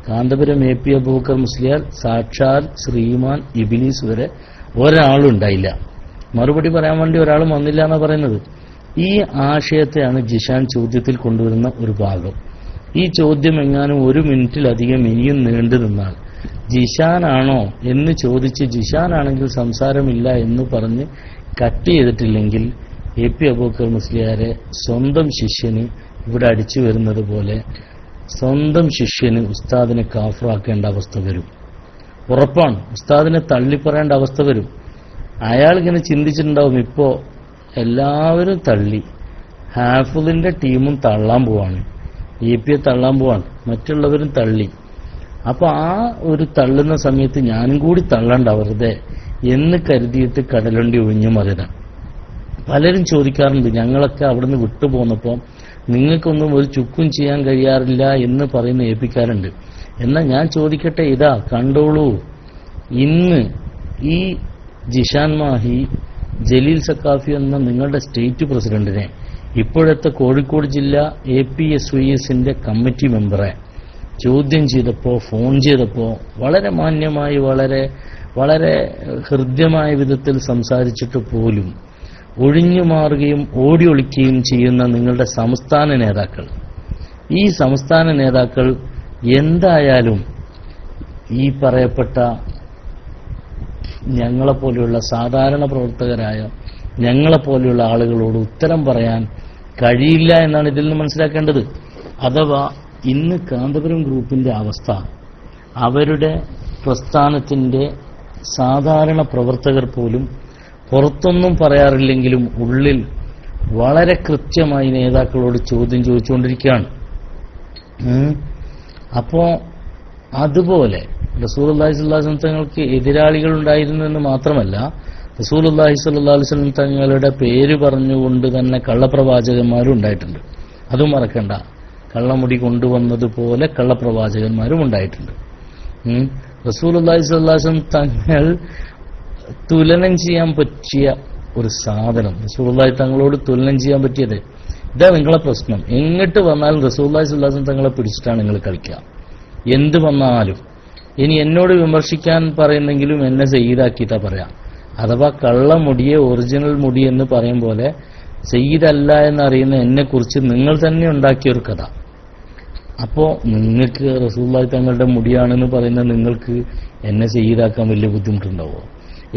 കാന്തപുരം എ പി അബൂബക്കർ മുസ്ലിയാർ സാക്ഷാൽ ശ്രീമാൻ ഇബ്ലീസ് വരെ ഒരാളുണ്ടായില്ല. മറുപടി പറയാൻ വേണ്ടി ഒരാളും വന്നില്ല എന്നാണ് പറയുന്നത്. ഈ ആശയത്തെയാണ് ജിഷാൻ ചോദ്യത്തിൽ കൊണ്ടുവരുന്ന ഒരു ഭാഗം. ഈ ചോദ്യം എങ്ങാനും 1 മിനിറ്റിലധികം ഇനിയും നീണ്ടു നിന്നാൽ ജിഷാനാണോ എന്ന് ചോദിച്ച് ജിഷാനാണെങ്കിൽ സംസാരമില്ല എന്ന് പറഞ്ഞ് കട്ട് ചെയ്തിട്ടില്ലെങ്കിൽ എ പി അബൂബക്കർ മുസ്ലിയാരെ സ്വന്തം ശിഷ്യന് ഇവിടെ അടിച്ചു വരുന്നത് പോലെ സ്വന്തം ശിഷ്യന് ഉസ്താദിനെ കാഫറാക്കേണ്ട അവസ്ഥ വരും. ഉറപ്പാണ്. ഉസ്താദിനെ തള്ളിപ്പറയേണ്ട അവസ്ഥ വരും. അയാളിങ്ങനെ ചിന്തിച്ചിട്ടുണ്ടാവും, ഇപ്പോ എല്ലാവരും തള്ളി, ഹാഫിളിന്റെ ടീമും തള്ളാൻ പോവാണ്, എ പിയെ തള്ളാൻ പോവാണ്, മറ്റുള്ളവരും തള്ളി. അപ്പൊ ആ ഒരു തള്ളുന്ന സമയത്ത് ഞാനും കൂടി തള്ളണ്ട വെറുതെ എന്ന് കരുതിയിട്ട് കടലുണ്ടി ഒഴിഞ്ഞു മറിയതാണ്. പലരും ചോദിക്കാറുണ്ട്, ഞങ്ങളൊക്കെ അവിടുന്ന് വിട്ടുപോന്നപ്പോൾ നിങ്ങൾക്കൊന്നും ഒരു ചുക്കും ചെയ്യാൻ കഴിയാറില്ല എന്ന് പറയുന്ന ഏൽപ്പിക്കാറുണ്ട്. എന്നാൽ ഞാൻ ചോദിക്കട്ടെ, ഇതാ കണ്ടോളൂ, ഇന്ന് ഈ ജിഷാൻ മാഹി ജലീൽ സക്കാഫി എന്ന നിങ്ങളുടെ സ്റ്റേറ്റ് പ്രസിഡന്റിനെ, ഇപ്പോഴത്തെ കോഴിക്കോട് ജില്ലാ APSYSന്റെ കമ്മിറ്റി മെമ്പറെ ചോദ്യം ചെയ്തപ്പോൾ, ഫോൺ ചെയ്തപ്പോൾ വളരെ മാന്യമായി, വളരെ വളരെ ഹൃദ്യമായ വിധത്തിൽ സംസാരിച്ചിട്ട് പോലും ഒഴിഞ്ഞു മാറുകയും ഓടി ഒളിക്കുകയും ചെയ്യുന്ന നിങ്ങളുടെ സംസ്ഥാന നേതാക്കൾ, ഈ സംസ്ഥാന നേതാക്കൾ എന്തായാലും ഈ പറയപ്പെട്ട ഞങ്ങളെപ്പോലെയുള്ള സാധാരണ പ്രവർത്തകരായ ഞങ്ങളെപ്പോലെയുള്ള ആളുകളോട് ഉത്തരം പറയാൻ കഴിയില്ല എന്നാണ് ഇതിൽ നിന്ന് മനസ്സിലാക്കേണ്ടത്. അഥവാ ഇന്ന് കാന്തപുരം ഗ്രൂപ്പിന്റെ അവസ്ഥ, അവരുടെ പ്രസ്ഥാനത്തിന്റെ സാധാരണ പ്രവർത്തകർ പോലും പുറത്തൊന്നും പറയാറില്ലെങ്കിലും ഉള്ളിൽ വളരെ കൃത്യമായി നേതാക്കളോട് ചോദ്യം ചോദിച്ചുകൊണ്ടിരിക്കുകയാണ്. അപ്പോ അതുപോലെ റസൂലുള്ളാഹി സ്വല്ലല്ലാഹു അലൈഹി വസല്ലം തങ്ങൾക്ക് എതിരാളികൾ ഉണ്ടായിരുന്നു എന്ന് മാത്രമല്ല, റസൂലുള്ളാഹി സ്വല്ലല്ലാഹു അലൈഹി വസല്ലം തങ്ങളുടെ പേര് പറഞ്ഞുകൊണ്ട് തന്നെ കള്ളപ്രവാചകന്മാരും ഉണ്ടായിട്ടുണ്ട്. അതും മറക്കണ്ട. കള്ളമുടി കൊണ്ടുവന്നതുപോലെ കള്ളപ്രവാചകന്മാരും ഉണ്ടായിട്ടുണ്ട്. റസൂലുള്ളാഹി സ്വല്ലല്ലാഹു അലൈഹി വസല്ലം തങ്ങൾ തുലനം ചെയ്യാൻ പറ്റിയ ഒരു സാധനം, റസൂലുള്ളാഹി തങ്ങളോട് തുലനം ചെയ്യാൻ പറ്റിയത്, ഇതാ നിങ്ങളെ പ്രശ്നം. എങ്ങോട്ട് വന്നാലും റസൂലുള്ളാഹി സ്വല്ലല്ലാഹു അലൈഹി വസല്ലം തങ്ങളെ പിടിച്ചിട്ടാണ് നിങ്ങൾ കളിക്കുക. എന്ത് വന്നാലും. ഇനി എന്നോട് വിമർശിക്കാൻ പറയുന്നെങ്കിലും എന്നെ സയ്യിദാക്കിയിട്ടാ പറയാം. അഥവാ കള്ളമുടിയെ ഒറിജിനൽ മുടി എന്ന് പറയും പോലെ സയ്യിദല്ല എന്നറിയുന്ന എന്നെക്കുറിച്ച് നിങ്ങൾ തന്നെ ഉണ്ടാക്കിയൊരു കഥ. അപ്പോ നിങ്ങൾക്ക് റസൂലുള്ളാഹി തങ്ങളുടെ മുടിയാണെന്ന് പറയുന്ന നിങ്ങൾക്ക് എന്നെ സയ്യിദാക്കാൻ വലിയ ബുദ്ധിമുട്ടുണ്ടാവോ?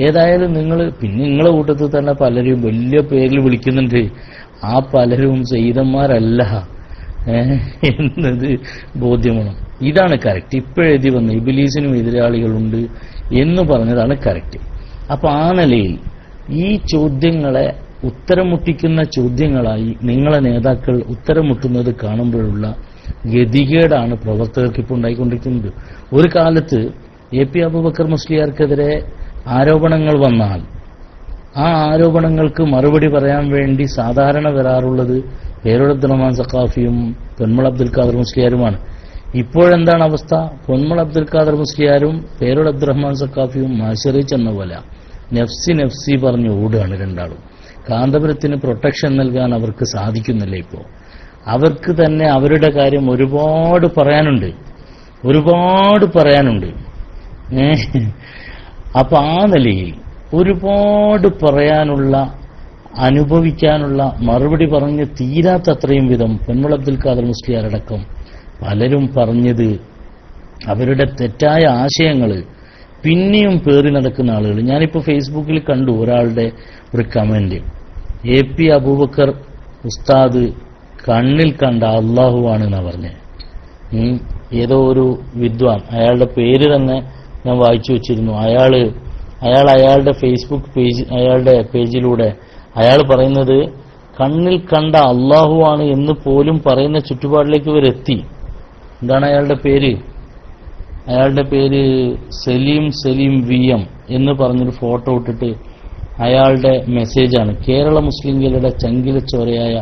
ഏതായാലും നിങ്ങൾ പിന്നെ നിങ്ങളെ കൂട്ടത്തിൽ തന്നെ പലരും വലിയ പേരിൽ വിളിക്കുന്നുണ്ട്. ആ പലരും സയ്യിദന്മാരല്ല എന്നത് ബോധ്യമാണ്. ഇതാണ് കറക്റ്റ്. ഇപ്പോഴെഴുതി വന്ന ഇബ്ലീസിനും എതിരാളികളുണ്ട് എന്ന് പറഞ്ഞതാണ് കറക്റ്റ്. അപ്പൊ ആ നിലയിൽ ഈ ചോദ്യങ്ങളെ ഉത്തരം മുട്ടിക്കുന്ന ചോദ്യങ്ങളായി നിങ്ങളെ നേതാക്കൾ ഉത്തരം മുട്ടുന്നത് കാണുമ്പോഴുള്ള ഗതികേടാണ് പ്രവർത്തകർക്ക് ഇപ്പോൾ ഉണ്ടായിക്കൊണ്ടിരിക്കുന്നത്. ഒരു കാലത്ത് എ.പി. അബൂബക്കർ മുസ്ലിയാർക്കെതിരെ ആരോപണങ്ങൾ വന്നാൽ ആ ആരോപണങ്ങൾക്ക് മറുപടി പറയാൻ വേണ്ടി സാധാരണ വരാറുള്ളത് പേരോട് അബ്ദുറഹ്മാൻ സഖാഫിയും പൊന്മുള അബ്ദുൽ ഖാദർ മുസ്ലിയാരുമാണ്. ഇപ്പോഴെന്താണ് അവസ്ഥ? പൊന്മുള അബ്ദുൽ ഖാദർ മുസ്ലിയാരും പേരോട് അബ്ദുറഹ്മാൻ സഖാഫിയും മാശറി ചെന്ന പോലെ നഫ്സി നഫ്സി പറഞ്ഞ് ഓടുകയാണ് രണ്ടാളും. കാന്തപുരത്തിന് പ്രൊട്ടക്ഷൻ നൽകാൻ അവർക്ക് സാധിക്കുന്നില്ല. ഇപ്പോൾ അവർക്ക് തന്നെ അവരുടെ കാര്യം ഒരുപാട് പറയാനുണ്ട്. അപ്പൊ ആ നിലയിൽ ഒരുപാട് പറയാനുള്ള, അനുഭവിക്കാനുള്ള, മറുപടി പറഞ്ഞ് തീരാത്തത്രയും വിധം പൊന്മുള അബ്ദുൽ ഖാദർ മുസ്ലിയാരടക്കം പലരും പറഞ്ഞത് അവരുടെ തെറ്റായ ആശയങ്ങൾ പിന്നെയും പേറി നടക്കുന്ന ആളുകൾ. ഞാനിപ്പോ ഫേസ്ബുക്കിൽ കണ്ടു ഒരാളുടെ ഒരു കമന്റ്, എ.പി. അബൂബക്കർ ഉസ്താദ് കണ്ണിൽ കണ്ട അള്ളാഹുവാണ് എന്നാ പറഞ്ഞത്. ഏതോ ഒരു വിദ്വാൻ, അയാളുടെ പേര് തന്നെ ഞാൻ വായിച്ചു വെച്ചിരുന്നു. അയാളുടെ ഫേസ്ബുക്ക് പേജ്, അയാളുടെ പേജിലൂടെ അയാൾ പറയുന്നത് കണ്ണിൽ കണ്ട അള്ളാഹുവാണ് എന്ന് പോലും പറയുന്ന ചുറ്റുപാടിലേക്ക് ഇവരെത്തി. എന്താണ് അയാളുടെ പേര്? അയാളുടെ പേര് സലീം VM എന്ന് പറഞ്ഞൊരു ഫോട്ടോ ഇട്ടിട്ട് അയാളുടെ മെസ്സേജാണ്, കേരള മുസ്ലിംകളുടെ ചങ്കിലച്ചോരയായ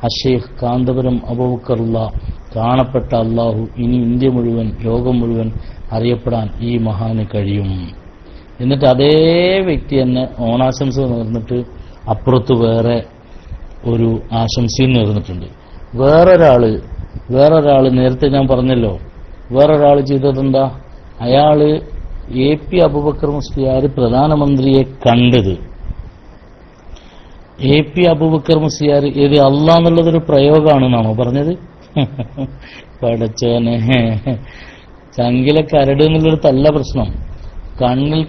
അഷേഖ് കാന്തപുരം അബൂബക്കറുള്ള കാണപ്പെട്ട അള്ളാഹു ഇനി ഇന്ത്യ മുഴുവൻ, ലോകം മുഴുവൻ അറിയപ്പെടാൻ ഈ മഹാന് കഴിയും. എന്നിട്ട് അതേ വ്യക്തി തന്നെ ഓണാശംസ നേർന്നിട്ട് അപ്പുറത്ത് വേറെ ഒരു ആശംസയും നേർന്നിട്ടുണ്ട്. വേറൊരാള് നേരത്തെ ഞാൻ പറഞ്ഞല്ലോ, വേറൊരാൾ ചെയ്തതെന്താ? അയാള് എ.പി. അബൂബക്കർ മുസ്ലിയാർ പ്രധാനമന്ത്രിയെ കണ്ടത്, എ.പി. അബൂബക്കർ മുസ്ലിയാർ ഏത് അള്ളാഹ് എന്നുള്ളതൊരു പ്രയോഗമാണെന്നാണോ പറഞ്ഞത്? പടച്ചോനെ, ചങ്കിലെ കരട് എന്നുള്ളൊരു തല്ല പ്രശ്നം. കണ്ണിൽ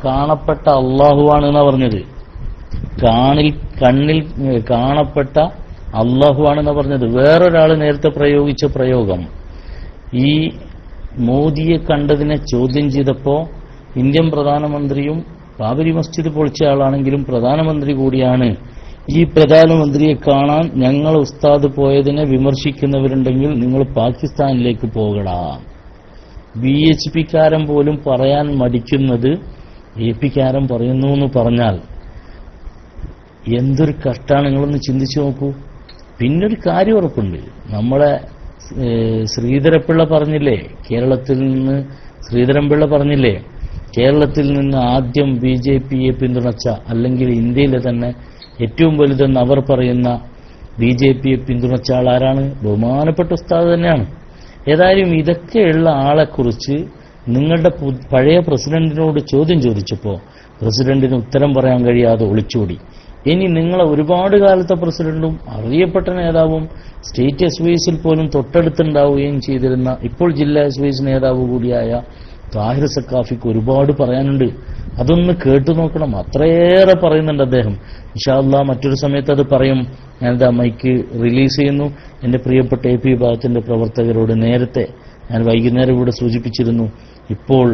കാണപ്പെട്ട അള്ളാഹുവാണെന്നാ പറഞ്ഞത്. കണ്ണിൽ കാണപ്പെട്ട അള്ളാഹുവാണെന്നാ പറഞ്ഞത്. വേറൊരാൾ നേരത്തെ പ്രയോഗിച്ച പ്രയോഗം, ഈ മോദിയെ കണ്ടതിനെ ചോദ്യം ചെയ്തപ്പോ ഇന്ത്യൻ പ്രധാനമന്ത്രിയും ബാബരി മസ്ജിദ് പൊളിച്ച ആളാണെങ്കിലും പ്രധാനമന്ത്രി കൂടിയാണ്, ഈ പ്രധാനമന്ത്രിയെ കാണാൻ ഞങ്ങൾ ഉസ്താദ് പോയതിനെ വിമർശിക്കുന്നവരുണ്ടെങ്കിൽ നിങ്ങൾ പാകിസ്ഥാനിലേക്ക് പോകടാ. BHP-കാരൻ പോലും പറയാൻ മടിക്കുന്നത് AP-കാരൻ പറയുന്നു എന്ന് പറഞ്ഞാൽ എന്തൊരു കഷ്ടാണ്. നിങ്ങളൊന്ന് ചിന്തിച്ചു നോക്കൂ. പിന്നൊരു കാര്യം ഉറപ്പുണ്ട്, നമ്മളെ ശ്രീധരപിള്ള പറഞ്ഞില്ലേ, കേരളത്തിൽ നിന്ന് ശ്രീധരൻപിള്ള പറഞ്ഞില്ലേ, കേരളത്തിൽ നിന്ന് ആദ്യം BJP-യെ പിന്തുണച്ച, അല്ലെങ്കിൽ ഇന്ത്യയിലെ തന്നെ ഏറ്റവും വലുതെന്ന് അവർ പറയുന്ന BJP-യെ പിന്തുണച്ച ആളാരാണ്? ബഹുമാനപ്പെട്ട ഉസ്താദ് തന്നെയാണ്. ഏതായാലും ഇതൊക്കെയുള്ള ആളെക്കുറിച്ച് നിങ്ങളുടെ പഴയ പ്രസിഡന്റിനോട് ചോദ്യം ചോദിച്ചപ്പോൾ പ്രസിഡന്റിന് ഉത്തരം പറയാൻ കഴിയാതെ ഒളിച്ചോടി. ഇനി നിങ്ങളെ ഒരുപാട് കാലത്തെ പ്രസിഡന്റും അറിയപ്പെട്ട നേതാവും സ്റ്റേറ്റ് എസ് വൈസിൽ പോലും തൊട്ടടുത്തുണ്ടാവുകയും ചെയ്തിരുന്ന ഇപ്പോൾ ജില്ലാ എസ് വൈസ് നേതാവ് കൂടിയായ താഹിർ സക്കാഫിക്ക് ഒരുപാട് പറയാനുണ്ട്. അതൊന്ന് കേട്ടു നോക്കണം. അത്രയേറെ പറയുന്നുണ്ട് അദ്ദേഹം. ഇൻഷാ അല്ലാഹ് മറ്റൊരു സമയത്ത് അത് പറയും. ഞാനിതാ മൈക്ക് റിലീസ് ചെയ്യുന്നു. എന്റെ പ്രിയപ്പെട്ട AP വിഭാഗത്തിന്റെ പ്രവർത്തകരോട് നേരത്തെ ഞാൻ വൈകുന്നേരം ഇവിടെ സൂചിപ്പിച്ചിരുന്നു, ഇപ്പോൾ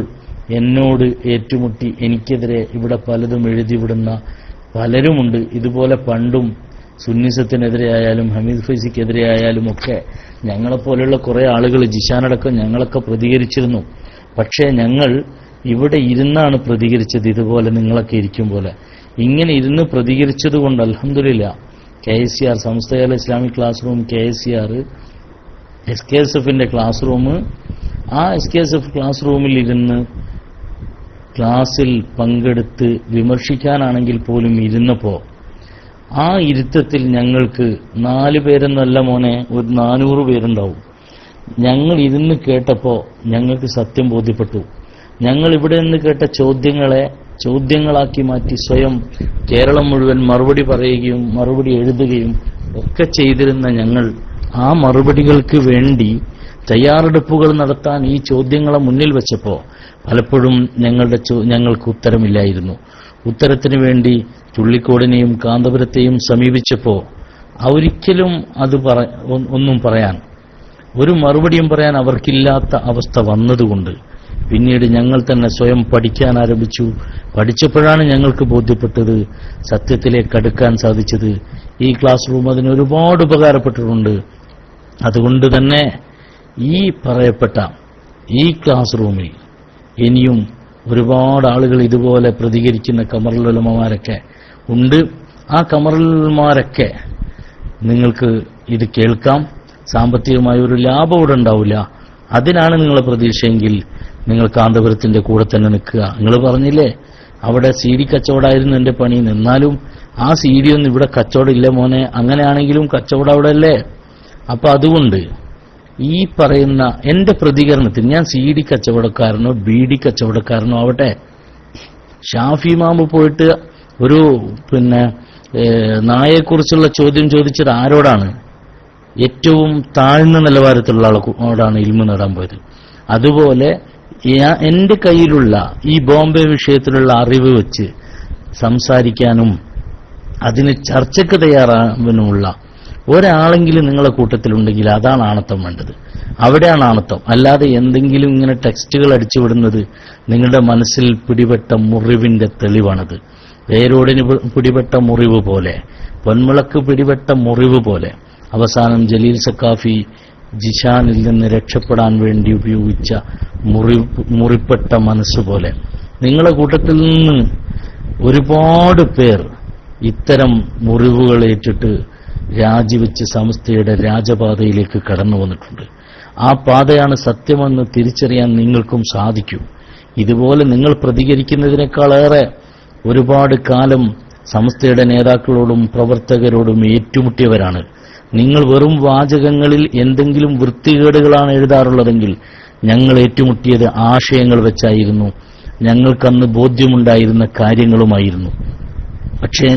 എന്നോട് ഏറ്റുമുട്ടി എനിക്കെതിരെ ഇവിടെ പലതും എഴുതിവിടുന്ന പലരുമുണ്ട്. ഇതുപോലെ പണ്ടും സുന്നിസത്തിനെതിരെ ആയാലും ഹമീദ് ഫൈസിക്കെതിരെ ആയാലും ഒക്കെ ഞങ്ങളെപ്പോലെയുള്ള കുറെ ആളുകൾ, ജിഷാനടക്കം ഞങ്ങളൊക്കെ പ്രതികരിച്ചിരുന്നു. പക്ഷേ ഞങ്ങൾ ഇവിടെ ഇരുന്നാണ് പ്രതികരിച്ചത്. ഇതുപോലെ നിങ്ങളൊക്കെ ഇരിക്കും പോലെ ഇങ്ങനെ ഇരുന്ന് പ്രതികരിച്ചത് കൊണ്ട് അൽഹംദുലില്ലാ KSCR സംസ്ഥയാൽ ഇസ്ലാമിക് ക്ലാസ് റൂം, KSCR SKSFന്റെ ക്ലാസ് റൂം, ആ SKSF ക്ലാസ് റൂമിൽ ഇരുന്ന് ക്ലാസ്സിൽ പങ്കെടുത്ത് വിമർശിക്കാനാണെങ്കിൽ പോലും ഇരുന്നപ്പോ ആ ഇരുത്തത്തിൽ ഞങ്ങൾക്ക് 4 പേരെന്നല്ല മോനെ, ഒരു 400 പേരുണ്ടാവും. ഞങ്ങൾ ഇരുന്ന് കേട്ടപ്പോ ഞങ്ങൾക്ക് സത്യം ബോധ്യപ്പെട്ടു. ഞങ്ങൾ ഇവിടെ നിന്ന് കേട്ട ചോദ്യങ്ങളെ ചോദ്യങ്ങളാക്കി മാറ്റി സ്വയം കേരളം മുഴുവൻ മറുപടി പറയുകയും മറുപടി എഴുതുകയും ഒക്കെ ചെയ്തിരുന്ന ഞങ്ങൾ ആ മറുപടികൾക്ക് വേണ്ടി തയ്യാറെടുപ്പുകൾ നടത്താൻ ഈ ചോദ്യങ്ങളെ മുന്നിൽ വെച്ചപ്പോ പലപ്പോഴും ഞങ്ങൾക്ക് ഉത്തരമില്ലായിരുന്നു. ഉത്തരത്തിന് വേണ്ടി ചുള്ളിക്കോടിനെയും കാന്തപുരത്തെയും സമീപിച്ചപ്പോ ഒരിക്കലും അത് ഒന്നും പറയാൻ, ഒരു മറുപടിയും പറയാൻ അവർക്കില്ലാത്ത അവസ്ഥ വന്നതുകൊണ്ട് പിന്നീട് ഞങ്ങൾ തന്നെ സ്വയം പഠിക്കാൻ ആരംഭിച്ചു. പഠിച്ചപ്പോഴാണ് ഞങ്ങൾക്ക് ബോധ്യപ്പെട്ടത്, സത്യത്തിലേക്ക് അടുക്കാൻ സാധിച്ചത്. ഈ ക്ലാസ് റൂം അതിന് ഒരുപാട് ഉപകാരപ്പെട്ടിട്ടുണ്ട്. അതുകൊണ്ട് തന്നെ ഈ പറയപ്പെട്ട ഈ ക്ലാസ് റൂമിൽ ഇനിയും ഒരുപാട് ആളുകൾ ഇതുപോലെ പ്രതികരിക്കുന്ന ഖമറുൽ ഉലമമാരൊക്കെ ഉണ്ട്. ആ ഖമറുൽമാരൊക്കെ നിങ്ങൾക്ക് ഇത് കേൾക്കാം. സാമ്പത്തികമായ ഒരു ലാഭം ഇവിടെ ഉണ്ടാവില്ല. അതിനാണ് നിങ്ങളെ പ്രതീക്ഷയെങ്കിൽ നിങ്ങൾ കാന്തപുരത്തിന്റെ കൂടെ തന്നെ നിൽക്കുക. നിങ്ങൾ പറഞ്ഞില്ലേ അവിടെ CD കച്ചവടമായിരുന്നു എന്റെ പണി, എന്നാലും ആ CD ഒന്നും ഇവിടെ കച്ചവടം ഇല്ല മോനെ. അങ്ങനെയാണെങ്കിലും കച്ചവടം അവിടെ അല്ലേ. അപ്പൊ അതുകൊണ്ട് ഈ പറയുന്ന എന്റെ പ്രതികരണത്തിൽ ഞാൻ CD കച്ചവടക്കാരനോ BD കച്ചവടക്കാരനോ ആവട്ടെ, ഷാഫി ഇമാമ് പോയിട്ട് ഒരു നായയെക്കുറിച്ചുള്ള ചോദ്യം ചോദിച്ചത് ആരോടാണ്? ഏറ്റവും താഴ്ന്ന നിലവാരത്തിലുള്ള ആളോടാണ് ഇൽമു നേടാൻ പോയത്. അതുപോലെ എന്റെ കയ്യിലുള്ള ഈ ബോംബെ വിഷയത്തിലുള്ള അറിവ് വെച്ച് സംസാരിക്കാനും അതിന് ചർച്ചയ്ക്ക് തയ്യാറാകാനുമുള്ള ഒരാളെങ്കിലും നിങ്ങളെ കൂട്ടത്തിലുണ്ടെങ്കിൽ അതാണ് ആണത്തം വേണ്ടത്. അവിടെയാണ് ആണത്തം. അല്ലാതെ എന്തെങ്കിലും ഇങ്ങനെ ടെക്സ്റ്റുകൾ അടിച്ചുവിടുന്നത് നിങ്ങളുടെ മനസ്സിൽ പിടിപെട്ട മുറിവിന്റെ തെളിവാണത്. വേരോടിന് പിടിപെട്ട മുറിവ് പോലെ, പൊന്മുളക്ക് പിടിപെട്ട മുറിവ് പോലെ അവസാനം ജലീൽ സക്കാഫി ജിഷാനിൽ നിന്ന് രക്ഷപ്പെടാൻ വേണ്ടി ഉപയോഗിച്ച മുറിപ്പെട്ട മനസ്സുപോലെ നിങ്ങളുടെ കൂട്ടത്തിൽ നിന്ന് ഒരുപാട് പേർ ഇത്തരം മുറിവുകളേറ്റിട്ട് രാജിവെച്ച് സമസ്തയുടെ രാജപാതയിലേക്ക് കടന്നു വന്നിട്ടുണ്ട്. ആ പാതയാണ് സത്യമെന്ന് തിരിച്ചറിയാൻ നിങ്ങൾക്കും സാധിക്കും. ഇതുപോലെ നിങ്ങൾ പ്രതികരിക്കുന്നതിനേക്കാളേറെ ഒരുപാട് കാലം സമസ്തയുടെ നേതാക്കളോടും പ്രവർത്തകരോടും ഏറ്റുമുട്ടിയവരാണ്. നിങ്ങൾ വെറും വാചകങ്ങളിൽ എന്തെങ്കിലും വൃത്തികേടുകളാണ് എഴുതാറുള്ളതെങ്കിൽ ഞങ്ങൾ ഏറ്റുമുട്ടിയത് ആശയങ്ങൾ വെച്ചായിരുന്നു, ഞങ്ങൾക്കന്ന് ബോധ്യമുണ്ടായിരുന്ന കാര്യങ്ങളുമായിരുന്നു. പക്ഷേ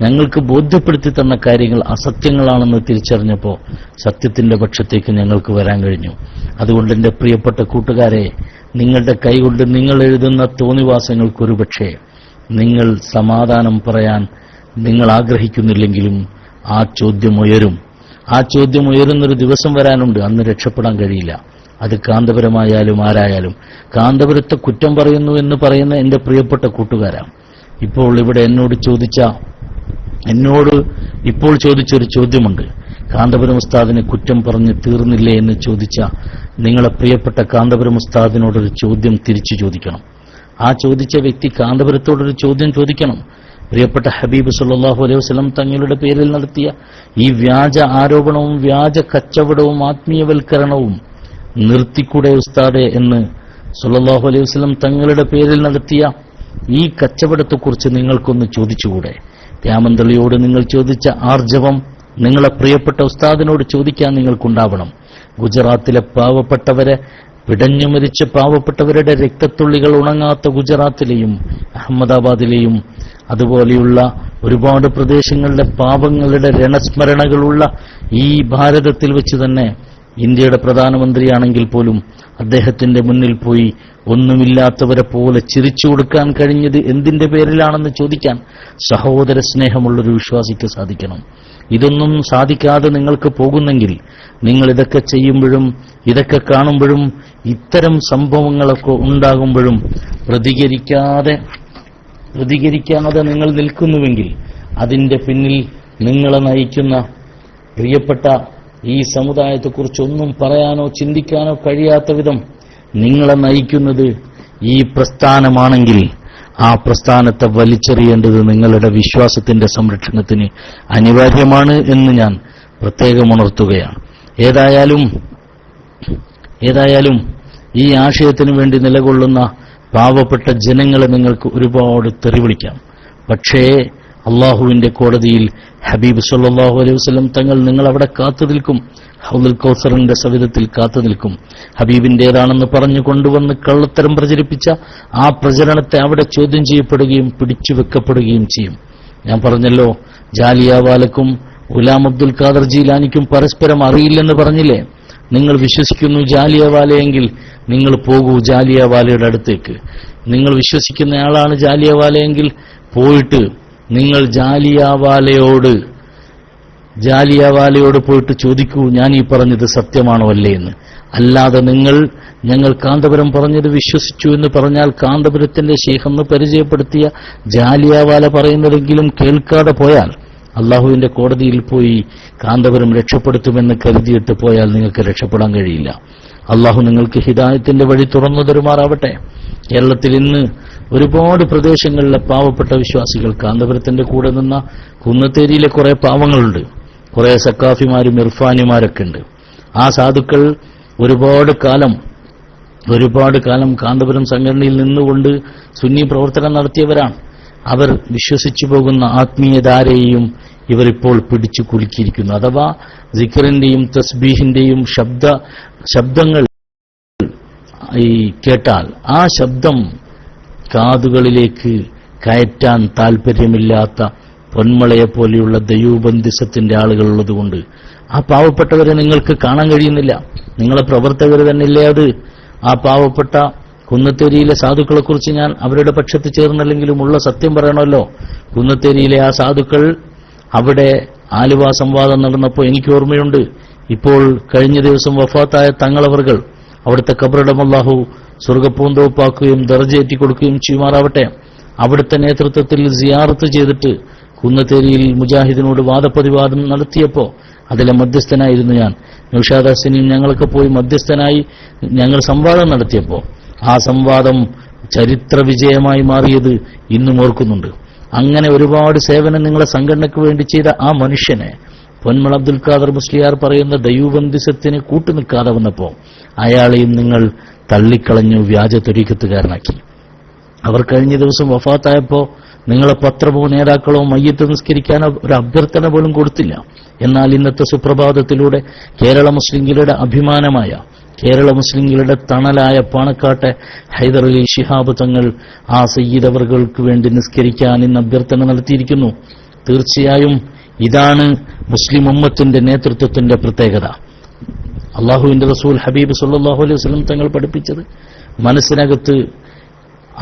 ഞങ്ങൾക്ക് ബോധ്യപ്പെടുത്തി തന്ന കാര്യങ്ങൾ അസത്യങ്ങളാണെന്ന് തിരിച്ചറിഞ്ഞപ്പോൾ സത്യത്തിന്റെ പക്ഷത്തേക്ക് ഞങ്ങൾക്ക് വരാൻ കഴിഞ്ഞു. അതുകൊണ്ട് എന്റെ പ്രിയപ്പെട്ട കൂട്ടുകാരെ, നിങ്ങളുടെ കൈകൊണ്ട് നിങ്ങൾ എഴുതുന്ന തോന്നിവാസങ്ങൾക്കൊരു പക്ഷേ നിങ്ങൾ സമാധാനം പറയാൻ നിങ്ങൾ ആഗ്രഹിക്കുന്നില്ലെങ്കിലും ആ ചോദ്യം ഉയരും. ആ ചോദ്യം ഉയരുന്നൊരു ദിവസം വരാനുണ്ട്. അന്ന് രക്ഷപ്പെടാൻ കഴിയില്ല. അത് കാന്തപുരമായാലും ആരായാലും. കാന്തപുരത്തെ കുറ്റം പറയുന്നു എന്ന് പറയുന്ന എന്റെ പ്രിയപ്പെട്ട കൂട്ടുകാരാ, ഇപ്പോൾ ഇവിടെ എന്നോട് ഇപ്പോൾ ചോദിച്ചൊരു ചോദ്യമുണ്ട്. കാന്തപുരം ഉസ്താദിനെ കുറ്റം പറഞ്ഞ് തീർന്നില്ലേ എന്ന് ചോദിച്ച നിങ്ങളെ പ്രിയപ്പെട്ട കാന്തപുരം ഉസ്താദിനോടൊരു ചോദ്യം തിരിച്ചു ചോദിക്കണം. ആ ചോദിച്ച വ്യക്തി കാന്തപുരത്തോടൊരു ചോദ്യം ചോദിക്കണം. പ്രിയപ്പെട്ട ഹബീബ് സല്ലല്ലാഹു അലൈഹി വസല്ലം തങ്ങളുടെ പേരിൽ നടത്തിയ ഈ വ്യാജ ആരോപണവും വ്യാജ കച്ചവടവും ആത്മീയവൽക്കരണവും നിർത്തിക്കൂടെ ഉസ്താദെ എന്ന് സല്ലല്ലാഹു അലൈഹി വസല്ലം തങ്ങളുടെ പേരിൽ നടത്തിയ ഈ കച്ചവടത്തെക്കുറിച്ച് നിങ്ങൾക്കൊന്ന് ചോദിച്ചുകൂടെ? രാമന്തളിയോട് നിങ്ങൾ ചോദിച്ച ആർജവം നിങ്ങളെ പ്രിയപ്പെട്ട ഉസ്താദിനോട് ചോദിക്കാൻ നിങ്ങൾക്കുണ്ടാവണം. ഗുജറാത്തിലെ പാവപ്പെട്ടവരെ, പിടഞ്ഞു മരിച്ച പാവപ്പെട്ടവരുടെ രക്തത്തുള്ളികൾ ഉണങ്ങാത്ത ഗുജറാത്തിലെയും അഹമ്മദാബാദിലെയും അതുപോലെയുള്ള ഒരുപാട് പ്രദേശങ്ങളിലെ പാവങ്ങളുടെ രണസ്മരണകളുള്ള ഈ ഭാരതത്തിൽ വെച്ച് തന്നെ ഇന്ത്യയുടെ പ്രധാനമന്ത്രിയാണെങ്കിൽ പോലും അദ്ദേഹത്തിന്റെ മുന്നിൽ പോയി ഒന്നുമില്ലാത്തവരെ പോലെ ചിരിച്ചു കൊടുക്കാൻ കഴിഞ്ഞത് എന്തിന്റെ പേരിലാണെന്ന് ചോദിക്കാൻ സഹോദര സ്നേഹമുള്ളൊരു വിശ്വാസിക്ക് സാധിക്കണം. ഇതൊന്നും സാധിക്കാതെ നിങ്ങൾക്ക് പോകുന്നെങ്കിൽ നിങ്ങൾ ഇതൊക്കെ ചെയ്യുമ്പോഴും ഇതൊക്കെ കാണുമ്പോഴും ഇത്തരം സംഭവങ്ങളൊക്കെ ഉണ്ടാകുമ്പോഴും പ്രതികരിക്കാതെ നിങ്ങൾ നിൽക്കുന്നുവെങ്കിൽ അതിന്റെ പിന്നിൽ നിങ്ങളെ നയിക്കുന്ന പ്രിയപ്പെട്ട ഈ സമുദായത്തെക്കുറിച്ചൊന്നും പറയാനോ ചിന്തിക്കാനോ കഴിയാത്ത വിധം നിങ്ങളെ നയിക്കുന്നത് ഈ പ്രസ്ഥാനമാണെങ്കിൽ ആ പ്രസ്ഥാനത്തെ വലിച്ചെറിയേണ്ടത് നിങ്ങളുടെ വിശ്വാസത്തിന്റെ സംരക്ഷണത്തിന് അനിവാര്യമാണ് എന്ന് ഞാൻ പ്രത്യേകം ഉണർത്തുകയാണ്. ഏതായാലും ഈ ആശയത്തിനു വേണ്ടി നിലകൊള്ളുന്ന പാവപ്പെട്ട ജനങ്ങളെ നിങ്ങൾക്ക് ഒരുപാട് തെറിവിളിക്കാം. പക്ഷേ അള്ളാഹുവിന്റെ കോടതിയിൽ ഹബീബ് സല്ലല്ലാഹു അലൈഹി വസല്ലം തങ്ങൾ നിങ്ങളവിടെ കാത്തു നിൽക്കും. ഹൗദുൽ കൗസറിന്റെ സവിധത്തിൽ കാത്തു നിൽക്കും. ഹബീബിന്റേതാണെന്ന് പറഞ്ഞു കൊണ്ടുവന്ന് കള്ളത്തരം പ്രചരിപ്പിച്ച ആ പ്രചരണത്തെ അവിടെ ചോദ്യം ചെയ്യപ്പെടുകയും പിടിച്ചു വെക്കപ്പെടുകയും ചെയ്യും. ഞാൻ പറഞ്ഞല്ലോ, ജാലിയാവാലക്കും ഗുലാം അബ്ദുൽ ഖാദർ ജീലാനിക്കും പരസ്പരം അറിയില്ലെന്ന് പറഞ്ഞില്ലേ? നിങ്ങൾ വിശ്വസിക്കുന്നു ജാലിയവാലയെങ്കിൽ നിങ്ങൾ പോകൂ ജാലിയവാലയുടെ അടുത്തേക്ക്. നിങ്ങൾ വിശ്വസിക്കുന്നയാളാണ് ജാലിയവാലയെങ്കിൽ പോയിട്ട് നിങ്ങൾ ജാലിയവാലയോട് പോയിട്ട് ചോദിക്കൂ, ഞാൻ ഈ പറഞ്ഞത് സത്യമാണോ അല്ലേ എന്ന്. അല്ലാതെ ഞങ്ങൾ കാന്തപുരം പറഞ്ഞത് വിശ്വസിച്ചു എന്ന് പറഞ്ഞാൽ കാന്തപുരത്തിന്റെ ശൈഖെന്ന് പരിചയപ്പെടുത്തിയ ജാലിയവാല പറയുന്നതെങ്കിലും കേൾക്കാതെ പോയാൽ അള്ളാഹുവിന്റെ കോടതിയിൽ പോയി കാന്തപുരം രക്ഷപ്പെടുത്തുമെന്ന് കരുതിയിട്ട് പോയാൽ നിങ്ങൾക്ക് രക്ഷപ്പെടാൻ കഴിയില്ല. അള്ളാഹു നിങ്ങൾക്ക് ഹിദായത്തിന്റെ വഴി തുറന്നു തരുമാറാവട്ടെ. കേരളത്തിൽ ഇന്ന് ഒരുപാട് പ്രദേശങ്ങളിലെ പാവപ്പെട്ട വിശ്വാസികൾ, കാന്തപുരത്തിന്റെ കൂടെ നിന്ന കുന്നത്തേരിയിലെ കുറെ പാവങ്ങളുണ്ട്, കുറെ സക്കാഫിമാരും ഇർഫാനിമാരൊക്കെ ഉണ്ട്. ആ സാധുക്കൾ ഒരുപാട് കാലം കാന്തപുരം സംഘടനയിൽ നിന്നുകൊണ്ട് സുന്നി പ്രവർത്തനം നടത്തിയവരാണ്. അവർ വിശ്വസിച്ചു പോകുന്ന ആത്മീയധാരയെയും ഇവരിപ്പോൾ പിടിച്ചു കുലുക്കിയിരിക്കുന്നു. അഥവാ സിക്റിന്റെയും തസ്ബീഹിന്റെയും ശബ്ദങ്ങൾ കേട്ടാൽ ആ ശബ്ദം കാതുകളിലേക്ക് കയറ്റാൻ താല്പര്യമില്ലാത്ത പൊന്മളയെ പോലെയുള്ള ദൈവബന്ധിസത്തിന്റെ ആളുകളുള്ളതുകൊണ്ട് ആ പാവപ്പെട്ടവരെ നിങ്ങൾക്ക് കാണാൻ കഴിയുന്നില്ല. നിങ്ങളെ പ്രവർത്തകർ തന്നെയല്ലേ അത്. ആ പാവപ്പെട്ട കുന്നത്തേരിയിലെ സാധുക്കളെക്കുറിച്ച് ഞാൻ അവരുടെ പക്ഷത്ത് ചേർന്നല്ലെങ്കിലും ഉള്ള സത്യം പറയണമല്ലോ. കുന്നത്തേരിയിലെ ആ സാധുക്കൾ അവിടെ ആലുവ സംവാദം നടന്നപ്പോൾ എനിക്ക് ഓർമ്മയുണ്ട്. ഇപ്പോൾ കഴിഞ്ഞ ദിവസം വഫാത്തായ തങ്ങളവറുകൾ അവിടുത്തെ ഖബറിടം അല്ലാഹു സ്വർഗപ്പൂന്തോപ്പാക്കുകയും ദർജയേറ്റി കൊടുക്കുകയും ചെയ്യുമാറാവട്ടെ. അവിടുത്തെ നേതൃത്വത്തിൽ സിയാറത്ത് ചെയ്തിട്ട് കുന്നത്തേരിയിൽ മുജാഹിദിനോട് വാദപ്രതിവാദം നടത്തിയപ്പോൾ അതിലെ മധ്യസ്ഥനായിരുന്നു ഞാൻ. നൗഷാദ് ഹസനിയും ഞങ്ങളൊക്കെ പോയി മധ്യസ്ഥനായി ഞങ്ങൾ സംവാദം നടത്തിയപ്പോൾ ആ സംവാദം ചരിത്ര വിജയമായി മാറിയത് ഇന്നും ഓർക്കുന്നുണ്ട്. അങ്ങനെ ഒരുപാട് സേവനം നിങ്ങളെ സംഘടനയ്ക്ക് വേണ്ടി ചെയ്ത ആ മനുഷ്യനെ പൊന്മള അബ്ദുൽ ഖാദർ മുസ്ലിയാർ പറയുന്ന ദൈവബന്ധിസത്തിന് കൂട്ടുനിൽക്കാതെ വന്നപ്പോൾ അയാളെയും നിങ്ങൾ തള്ളിക്കളഞ്ഞു, വ്യാജ ത്വരീഖത്തുകാരനാക്കി. അവർ കഴിഞ്ഞ ദിവസം വഫാത്തായപ്പോൾ നിങ്ങളെ പത്രമോ നേതാക്കളോ മയ്യത്ത് നിസ്കരിക്കാൻ ഒരു അഭ്യർത്ഥന പോലും കൊടുത്തില്ല. എന്നാൽ ഇന്നത്തെ സുപ്രഭാതത്തിലൂടെ കേരള മുസ്ലിംകളുടെ അഭിമാനമായ, കേരള മുസ്ലിംകളുടെ തണലായ പാണക്കാട്ടെ ഹൈദർ അലി ശിഹാബ് തങ്ങൾ ആ സയ്യിദ് അവർക്ക് വേണ്ടി നിസ്കരിക്കാൻ ഇന്ന് അഭ്യർത്ഥന നടത്തിയിരിക്കുന്നു. തീർച്ചയായും ഇതാണ് മുസ്ലിം ഉമ്മത്തിന്റെ നേതൃത്വത്തിന്റെ പ്രത്യേകത. അള്ളാഹുവിന്റെ റസൂൽ ഹബീബ് സല്ലല്ലാഹു അലൈഹി വസല്ലം തങ്ങൾ പഠിപ്പിച്ചത് മനസ്സിനകത്ത്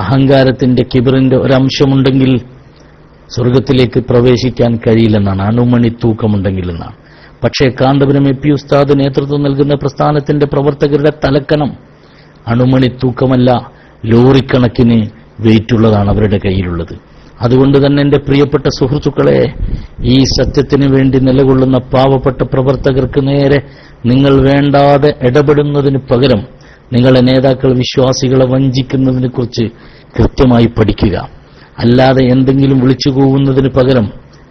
അഹങ്കാരത്തിന്റെ കിബറിന്റെ ഒരംശമുണ്ടെങ്കിൽ സ്വർഗത്തിലേക്ക് പ്രവേശിക്കാൻ കഴിയില്ലെന്നാണ്, അണുമണി തൂക്കമുണ്ടെങ്കിൽ എന്നാണ്. പക്ഷേ കാന്തപുരം എ.പി. ഉസ്താദ് നേതൃത്വം നൽകുന്ന പ്രസ്ഥാനത്തിന്റെ പ്രവർത്തകരുടെ തലക്കനം അണുമണി തൂക്കമല്ല, ലോറിക്കണക്കിന് വെയിറ്റുള്ളതാണ് അവരുടെ കയ്യിലുള്ളത്. അതുകൊണ്ട് തന്നെ എന്റെ പ്രിയപ്പെട്ട സുഹൃത്തുക്കളെ, ഈ സത്യത്തിന് വേണ്ടി നിലകൊള്ളുന്ന പാവപ്പെട്ട പ്രവർത്തകർക്ക് നേരെ നിങ്ങൾ വേണ്ടാതെ ഇടപെടുന്നതിന് പകരം നിങ്ങളെ നേതാക്കൾ വിശ്വാസികളെ വഞ്ചിക്കുന്നതിനെ കുറിച്ച് കൃത്യമായി പഠിക്കുക. അല്ലാതെ എന്തെങ്കിലും വിളിച്ചു കൂവുന്നതിന് പകരം,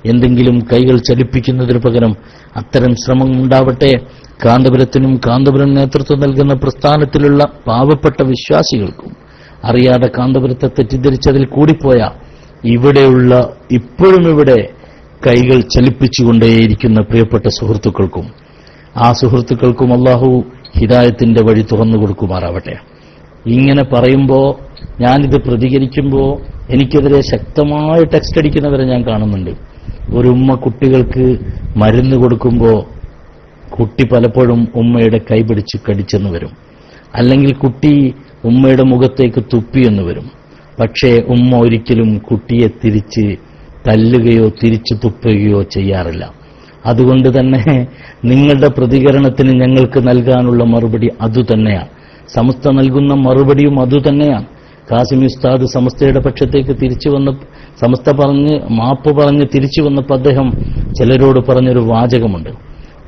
എന്തെങ്കിലും കൈകൾ ചലിപ്പിക്കുന്നതിന് പകരം അത്തരം ശ്രമം ഉണ്ടാവട്ടെ. കാന്തപുരത്തിനും കാന്തപുരം നേതൃത്വം നൽകുന്ന പ്രസ്ഥാനത്തിലുള്ള പാവപ്പെട്ട വിശ്വാസികൾക്കും അറിയാതെ കാന്തപുരത്തെ തെറ്റിദ്ധരിച്ചതിൽ കൂടിപ്പോയ ഇപ്പോഴും ഇവിടെ കൈകൾ ചലിപ്പിച്ചുകൊണ്ടേയിരിക്കുന്ന പ്രിയപ്പെട്ട സുഹൃത്തുക്കൾക്കും ആ സുഹൃത്തുക്കൾക്കും അല്ലാഹു ഹിദായത്തിന്റെ വഴി തുറന്നു കൊടുക്കുമാറാവട്ടെ. ഇങ്ങനെ പറയുമ്പോൾ, ഞാനിത് പ്രതികരിക്കുമ്പോൾ എനിക്കെതിരെ ശക്തമായ ടെക്സ്റ്റ് അടിക്കുന്നവരെ ഞാൻ കാണുന്നുണ്ട്. ഒരു ഉമ്മ കുട്ടികൾക്ക് മരുന്ന് കൊടുക്കുമ്പോൾ കുട്ടി പലപ്പോഴും ഉമ്മയുടെ കൈ പിടിച്ച് കടിച്ചെന്ന് വരും, അല്ലെങ്കിൽ കുട്ടി ഉമ്മയുടെ മുഖത്തേക്ക് തുപ്പിയെന്ന് വരും. പക്ഷേ ഉമ്മ ഒരിക്കലും കുട്ടിയെ തിരിച്ച് തല്ലുകയോ തിരിച്ചു തുപ്പുകയോ ചെയ്യാറില്ല. അതുകൊണ്ട് തന്നെ നിങ്ങളുടെ പ്രതികരണത്തിന് ഞങ്ങൾക്ക് നൽകാനുള്ള മറുപടി അതുതന്നെയാണ്. സമസ്ത നൽകുന്ന മറുപടിയും അതുതന്നെയാണ്. കാസിം ഉസ്താദ് സമസ്തയുടെ പക്ഷത്തേക്ക് തിരിച്ചു വന്ന സമസ്ത മാപ്പ് പറഞ്ഞ് തിരിച്ചു വന്നപ്പോൾ അദ്ദേഹം ചിലരോട് പറഞ്ഞൊരു വാചകമുണ്ട്.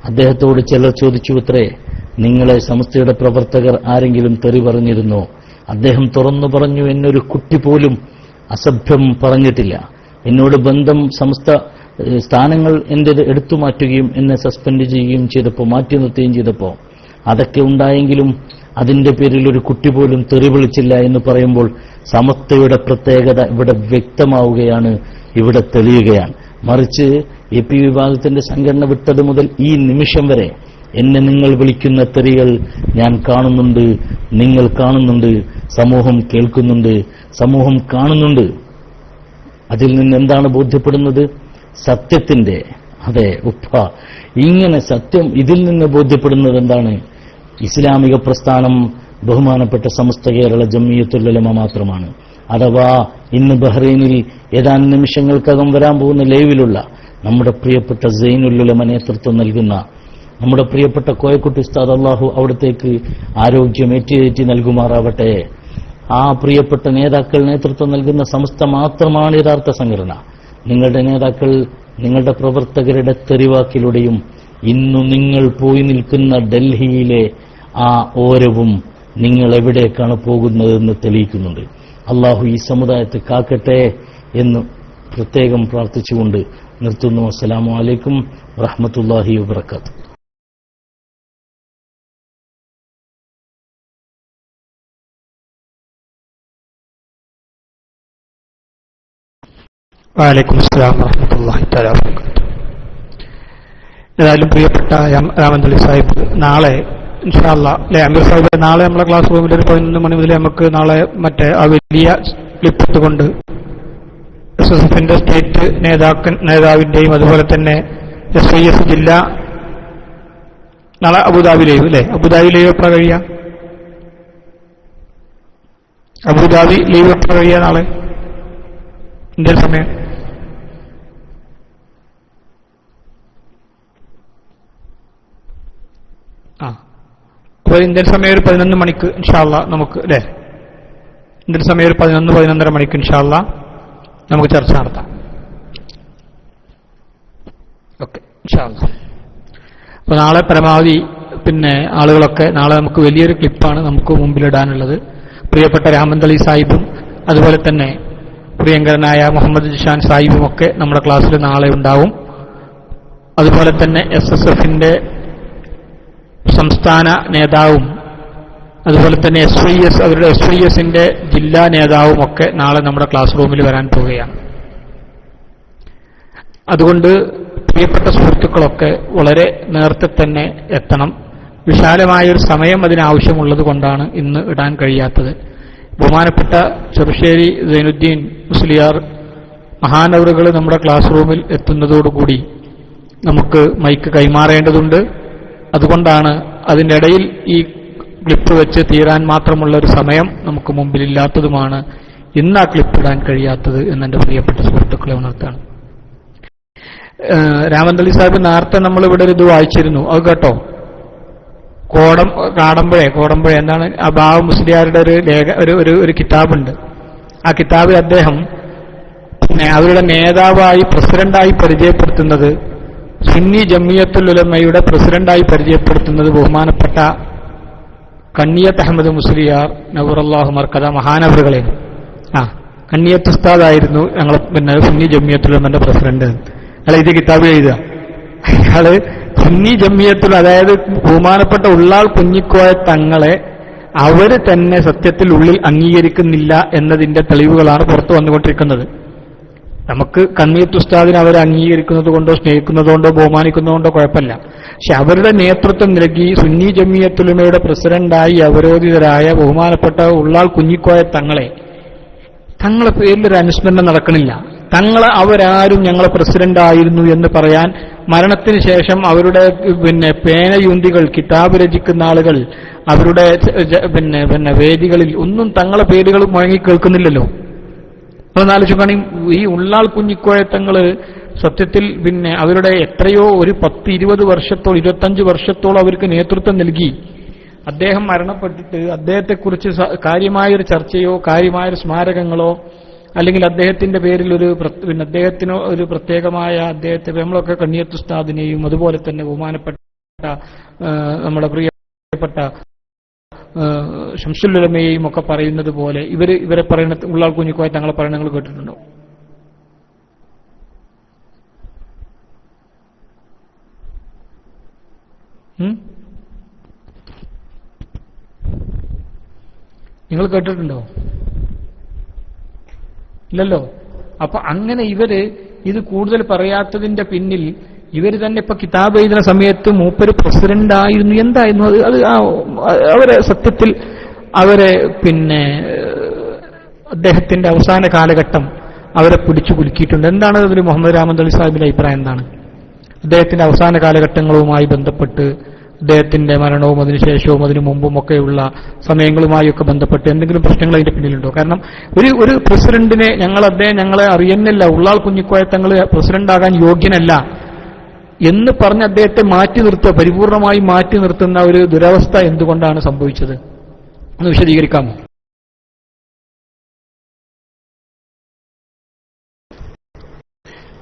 അദ്ദേഹത്തോട് ചിലർ ചോദിച്ചു, അത്രേ, നിങ്ങളെ സമസ്തയുടെ പ്രവർത്തകർ ആരെങ്കിലും തെറി പറഞ്ഞിരുന്നോ? അദ്ദേഹം തുറന്നു പറഞ്ഞു, എന്നൊരു കുട്ടി പോലും അസഭ്യം പറഞ്ഞിട്ടില്ല. എന്നോട് ബന്ധം സമസ്ത സ്ഥാനങ്ങൾ എന്റേത് എടുത്തു മാറ്റുകയും എന്നെ സസ്പെൻഡ് ചെയ്യുകയും ചെയ്തപ്പോൾ, മാറ്റി നിർത്തുകയും ചെയ്തപ്പോൾ അതൊക്കെ ഉണ്ടായെങ്കിലും അതിന്റെ പേരിൽ ഒരു കുട്ടി പോലും തെറി വിളിച്ചില്ല എന്ന് പറയുമ്പോൾ സമസ്തയുടെ പ്രത്യേകത ഇവിടെ വ്യക്തമാവുകയാണ്, ഇവിടെ തെളിയുകയാണ്. മറിച്ച് AP വിഭാഗത്തിന്റെ സംഘടന വിട്ടത് മുതൽ ഈ നിമിഷം വരെ എന്നെ നിങ്ങൾ വിളിക്കുന്ന തെറികൾ ഞാൻ കാണുന്നുണ്ട്, നിങ്ങൾ കാണുന്നുണ്ട്, സമൂഹം കേൾക്കുന്നുണ്ട്, സമൂഹം കാണുന്നുണ്ട്. അതിൽ നിന്ന് എന്താണ് ബോധ്യപ്പെടുന്നത്? സത്യത്തിന്റെ, അതെ ഉപ്പ, ഇങ്ങനെ സത്യം ഇതിൽ നിന്ന് ബോധ്യപ്പെടുന്നത് എന്താണ്? ഇസ്ലാമിക പ്രസ്ഥാനം ബഹുമാനപ്പെട്ട സമസ്ത കേരള ജംഇയ്യത്തുൽ ഉലമ മാത്രമാണ്. അഥവാ ഇന്ന് ബഹ്റൈനിൽ ഏതാനും നിമിഷങ്ങൾക്കകം വരാൻ പോകുന്ന ലൈവിലുള്ള നമ്മുടെ പ്രിയപ്പെട്ട സൈനുൽ ഉലമ നേതൃത്വം നൽകുന്ന നമ്മുടെ പ്രിയപ്പെട്ട കോയക്കുട്ടി ഉസ്താദ്, അല്ലാഹു അവിടത്തേക്ക് ആരോഗ്യം ഏറ്റി നൽകുമാറാവട്ടെ. ആ പ്രിയപ്പെട്ട നേതാക്കൾ നേതൃത്വം നൽകുന്ന സമസ്ത മാത്രമാണ് യഥാർത്ഥ സംഘടന. നിങ്ങളുടെ നേതാക്കൾ, നിങ്ങളുടെ പ്രവർത്തകരുടെ തെറിവാക്കിലൂടെയും ഇന്നു നിങ്ങൾ പോയി നിൽക്കുന്ന ഡൽഹിയിലെ ആ ഓരവും നിങ്ങൾ എവിടേക്കാണ് പോകുന്നതെന്ന് തെളിയിക്കുന്നുണ്ട്. അല്ലാഹു ഈ സമുദായത്തെ കാക്കട്ടെ എന്ന് പ്രത്യേകം പ്രാർത്ഥിച്ചുകൊണ്ട് നിർത്തുന്നു. അസ്സലാമു അലൈക്കും വറഹ്മത്തുള്ളാഹി വബറകാതുഹു. വഅലൈക്കും അസ്സലാം വറഹ്മത്തുള്ളാഹി തആല വബറകാതുഹു. ഏതായാലും പ്രിയപ്പെട്ട രാമന്തളി സാഹിബ്, നാളെ ഇൻഷാ അല്ലാ അല്ലെ അമീർ സാഹിബ്, നാളെ നമ്മളെ ക്ലാസ് റൂമിൽ ഒരു 11 മണി മുതൽ നമുക്ക് നാളെ മറ്റേ ആ വലിയ ക്ലിപ്പ് ഇട്ടുകൊണ്ട് SSFന്റെ സ്റ്റേറ്റ് നേതാവിന്റെയും അതുപോലെ തന്നെ SIS ജില്ല നാളെ അബുദാബി ലൈവ് അല്ലെ, അബുദാബി ലൈവ് എപ്പോഴാണ് കഴിയുക? അബുദാബി ലൈവ് എപ്പോഴാണ് കഴിയുക? നാളെ ഇന്ത്യൻ സമയം അപ്പോൾ ഇന്ത്യൻ സമയം ഒരു 11 മണിക്ക് ഇൻഷാ അല്ലാ നമുക്ക് അല്ലേ, ഇന്ത്യൻ സമയം ഒരു 11-11:30 മണിക്ക് ഇൻഷാ അല്ലാ നമുക്ക് ചർച്ച നടത്താം. ഓക്കെ ഇൻഷാ അല്ലാ. അപ്പോൾ നാളെ പരമാവധി പിന്നെ ആളുകളൊക്കെ, നാളെ നമുക്ക് വലിയൊരു ക്ലിപ്പാണ് നമുക്ക് മുമ്പിലിടാനുള്ളത്. പ്രിയപ്പെട്ട രാമന്തളി സാഹിബും അതുപോലെ തന്നെ പ്രിയങ്കരനായ മുഹമ്മദ് ജിഷാൻ സാഹിബും ഒക്കെ നമ്മുടെ ക്ലാസ്സിൽ നാളെ ഉണ്ടാവും. അതുപോലെ തന്നെ SSFന്റെ സംസ്ഥാന നേതാവും അതുപോലെ തന്നെ അവരുടെ SISന്റെ ജില്ലാ നേതാവും ഒക്കെ നാളെ നമ്മുടെ ക്ലാസ് റൂമിൽ വരാൻ പോവുകയാണ്. അതുകൊണ്ട് പ്രിയപ്പെട്ട സുഹൃത്തുക്കളൊക്കെ വളരെ നേരത്തെ തന്നെ എത്തണം. വിശാലമായൊരു സമയം അതിനാവശ്യമുള്ളത് കൊണ്ടാണ് ഇന്ന് ഇടാൻ കഴിയാത്തത്. ബഹുമാനപ്പെട്ട ചെറുശ്ശേരി സൈനുദ്ദീൻ മുസ്ലിയാർ മഹാനവറുകൾ നമ്മുടെ ക്ലാസ് റൂമിൽ എത്തുന്നതോടുകൂടി നമുക്ക് മൈക്ക് കൈമാറേണ്ടതുണ്ട്. അതുകൊണ്ടാണ് അതിൻ്റെ ഇടയിൽ ഈ ക്ലിപ്പ് വെച്ച് തീരാൻ മാത്രമുള്ള ഒരു സമയം നമുക്ക് മുമ്പിലില്ലാത്തതുമാണ് ഇന്ന് ആ ക്ലിപ്പ് ഇടാൻ കഴിയാത്തത് എന്നെന്റെ പ്രിയപ്പെട്ട സുഹൃത്തുക്കളെ ഉണർത്താണ്. രാമന്തളി സാഹിബ് നേരത്തെ നമ്മൾ ഇവിടെ ഒരു ഇത് വായിച്ചിരുന്നു, അത് കേട്ടോ? കോടമ്പുഴ എന്താണ് ആ ബാവ മുസ്ലിയാരുടെ ഒരു കിതാബുണ്ട്. ആ കിതാബിൽ അദ്ദേഹം അവരുടെ നേതാവായി പ്രസിഡന്റായി പരിചയപ്പെടുത്തുന്നത്, സുന്നി ജംഇയ്യത്തുൽ ഉലമയുടെ പ്രസിഡന്റായി പരിചയപ്പെടുത്തുന്നത് ബഹുമാനപ്പെട്ട കണ്ണിയത്ത് അഹമ്മദ് മുസ്ലിയാർ നവറല്ലാഹു മർക്കദ മഹാനവറുകളെയാണ്. കണ്ണിയത്ത് ഉസ്താദായിരുന്നു ഞങ്ങൾ പിന്നെ സുന്നി ജംഇയ്യത്തുൽ ഉലമയുടെ പ്രസിഡന്റ്. അയാൾ ഇത് കിതാബിൽ എഴുതുക. അയാള് സുന്നി ജംഇയ്യത്തുൽ, അതായത് ബഹുമാനപ്പെട്ട ഉള്ളാൾ കുഞ്ഞിക്കോയ തങ്ങളെ അവര് തന്നെ സത്യത്തിൽ ഉള്ളിൽ അംഗീകരിക്കുന്നില്ല എന്നതിന്റെ തെളിവുകളാണ് പുറത്തു വന്നുകൊണ്ടിരിക്കുന്നത്. നമുക്ക് കണ്ണീത്ത് ഉസ്താദിനെ അവരെ അംഗീകരിക്കുന്നത് കൊണ്ടോ സ്നേഹിക്കുന്നത് കൊണ്ടോ ബഹുമാനിക്കുന്നതുകൊണ്ടോ കുഴപ്പമില്ല. പക്ഷെ അവരുടെ നേതൃത്വം നൽകി സുന്നി ജമിയത്തുലമയുടെ പ്രസിഡന്റായി അവരോധിതരായ ബഹുമാനപ്പെട്ട ഉള്ളാൾ കുഞ്ഞിക്കോയ തങ്ങളെ പേരിലൊരു അനുസ്മരണം നടക്കണില്ല. അവരാരും ഞങ്ങളെ പ്രസിഡന്റ് ആയിരുന്നു എന്ന് പറയാൻ മരണത്തിന് ശേഷം അവരുടെ പേനയുന്തികൾ കിതാബ് രചിക്കുന്ന ആളുകൾ അവരുടെ വേദികളിൽ ഒന്നും തങ്ങളെ പേരുകൾ മുഴങ്ങി കേൾക്കുന്നില്ലല്ലോ. അതൊന്നാലോചിക്കുകയാണെ ഈ ഉള്ളാൾ കുഞ്ഞിക്കോയ തങ്ങള് സത്യത്തിൽ അവരുടെ എത്രയോ ഒരു 10-20 വർഷത്തോളം 25 വർഷത്തോളം അവർക്ക് നേതൃത്വം നൽകി. അദ്ദേഹം മരണപ്പെട്ടിട്ട് അദ്ദേഹത്തെക്കുറിച്ച് കാര്യമായൊരു ചർച്ചയോ കാര്യമായൊരു സ്മാരകങ്ങളോ അല്ലെങ്കിൽ അദ്ദേഹത്തിന്റെ പേരിൽ അദ്ദേഹത്തിനോ ഒരു പ്രത്യേകമായ അദ്ദേഹത്തെ നമ്മളൊക്കെ കണ്ണിയത്ത് ഉസ്താദിനെയും അതുപോലെ തന്നെ ബഹുമാനപ്പെട്ട നമ്മുടെ പ്രിയപ്പെട്ട ശംസുൽ ഉലമയെയും ഒക്കെ പറയുന്നത് പോലെ ഇവരെ പറയുന്ന ഉള്ളാൾ കുഞ്ഞിക്കോയ തങ്ങളെ പറയുന്നത് നിങ്ങൾ കേട്ടിട്ടുണ്ടോ? നിങ്ങൾ കേട്ടിട്ടുണ്ടോ? ഇല്ലല്ലോ. അപ്പൊ അങ്ങനെ ഇത് കൂടുതൽ പറയാത്തതിന്റെ പിന്നിൽ ഇവർ തന്നെ ഇപ്പൊ കിതാബ് എഴുതുന്ന സമയത്ത് മൂപ്പര് പ്രസിഡന്റ് ആയിരുന്നു. എന്തായിരുന്നു അത് അവരെ സത്യത്തിൽ അദ്ദേഹത്തിന്റെ അവസാന കാലഘട്ടം അവരെ പിടിച്ചു കുലുക്കിയിട്ടുണ്ട്. എന്താണ് അതിൽ മുഹമ്മദ് രാമന്തളി സാഹിബിന്റെ അഭിപ്രായം എന്താണ്? അദ്ദേഹത്തിന്റെ അവസാന കാലഘട്ടങ്ങളുമായി ബന്ധപ്പെട്ട് അദ്ദേഹത്തിന്റെ മരണവും അതിനുശേഷവും അതിനു മുമ്പും ഒക്കെയുള്ള സമയങ്ങളുമായൊക്കെ ബന്ധപ്പെട്ട് എന്തെങ്കിലും പ്രശ്നങ്ങൾ അതിന്റെ പിന്നിലുണ്ടോ? കാരണം ഒരു പ്രസിഡന്റിനെ ഞങ്ങളെ അറിയുന്നില്ല, ഉള്ളാൾ കുഞ്ഞിക്കോയ തങ്ങൾ പ്രസിഡന്റ് ആകാൻ യോഗ്യനല്ല എന്ന് പറഞ്ഞ് അദ്ദേഹത്തെ പരിപൂർണമായി മാറ്റി നിർത്തുന്ന ഒരു ദുരവസ്ഥ എന്തുകൊണ്ടാണ് സംഭവിച്ചത്? ഒന്ന് വിശദീകരിക്കാമോ?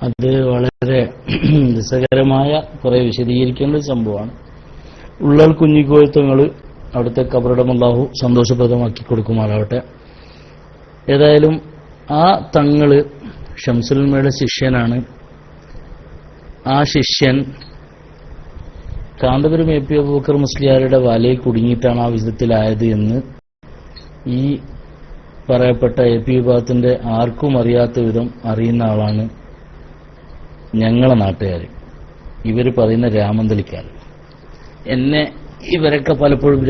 അത് വളരെ രസകരമായ കുറെ വിശദീകരിക്കേണ്ട ഒരു സംഭവമാണ്. ഉള്ളാൾ കുഞ്ഞിക്കോയ തങ്ങൾ അവിടുത്തെ ഖബറിടം അല്ലാഹു സന്തോഷപ്രദമാക്കി കൊടുക്കുമാറാവട്ടെ. ഏതായാലും ആ തങ്ങള് ശംസുൽ ഉലമയുടെ ശിഷ്യനാണ്. ആ ശിഷ്യൻ കാന്തപുരം എ പി അബൂബക്കർ മുസ്ലിയാരുടെ വലയിൽ കുടുങ്ങിയിട്ടാണ് ആ വിധത്തിലായത് എന്ന് ഈ പറയപ്പെട്ട എ പി വിഭാഗത്തിന്റെ ആർക്കും അറിയാത്ത വിധം അറിയുന്ന ആളാണ് ഞങ്ങളെ നാട്ടുകാർ. ഇവർ പറയുന്ന രാമന്തളിക്കാർ. എന്നെ ഇവരൊക്കെ പലപ്പോഴും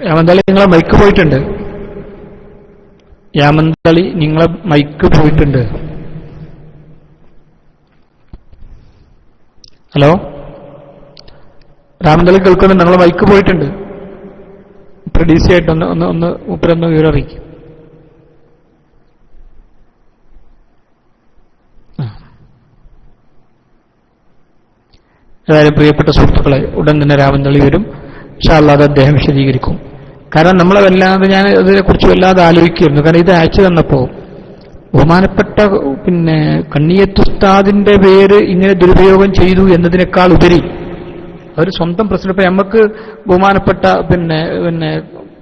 യാമന്തളി നിങ്ങളെ മൈക്ക് പോയിട്ടുണ്ട്. യാമന്തളി നിങ്ങളെ മൈക്ക് പോയിട്ടുണ്ട്. ഹലോ, രാമന്തളി കേൾക്കുന്നു. നിങ്ങളെ മൈക്ക് പോയിട്ടുണ്ട്. പ്രൊഡ്യൂസ് ആയിട്ട് ഒന്ന് മുപ്പരൊന്ന് വിവരം അറിയിക്കും. ഏതായാലും പ്രിയപ്പെട്ട സുഹൃത്തുക്കളെ, ഉടൻ തന്നെ രാമന്തളി വരും. ഇൻഷാ അല്ലാഹ് അദ്ദേഹം വിശദീകരിക്കും. കാരണം നമ്മളെ ഞാൻ ഇതിനെക്കുറിച്ച് വല്ലാതെ ആലോചിക്കുകയായിരുന്നു. കാരണം ഇത് അയച്ചു തന്നപ്പോ ബഹുമാനപ്പെട്ട കണ്ണിയത്ത് ഉസ്താദിന്റെ പേര് ഇങ്ങനെ ദുരുപയോഗം ചെയ്തു എന്നതിനേക്കാൾ ഉപരി അവർ സ്വന്തം പ്രസിഡന്റ് നമുക്ക് ബഹുമാനപ്പെട്ട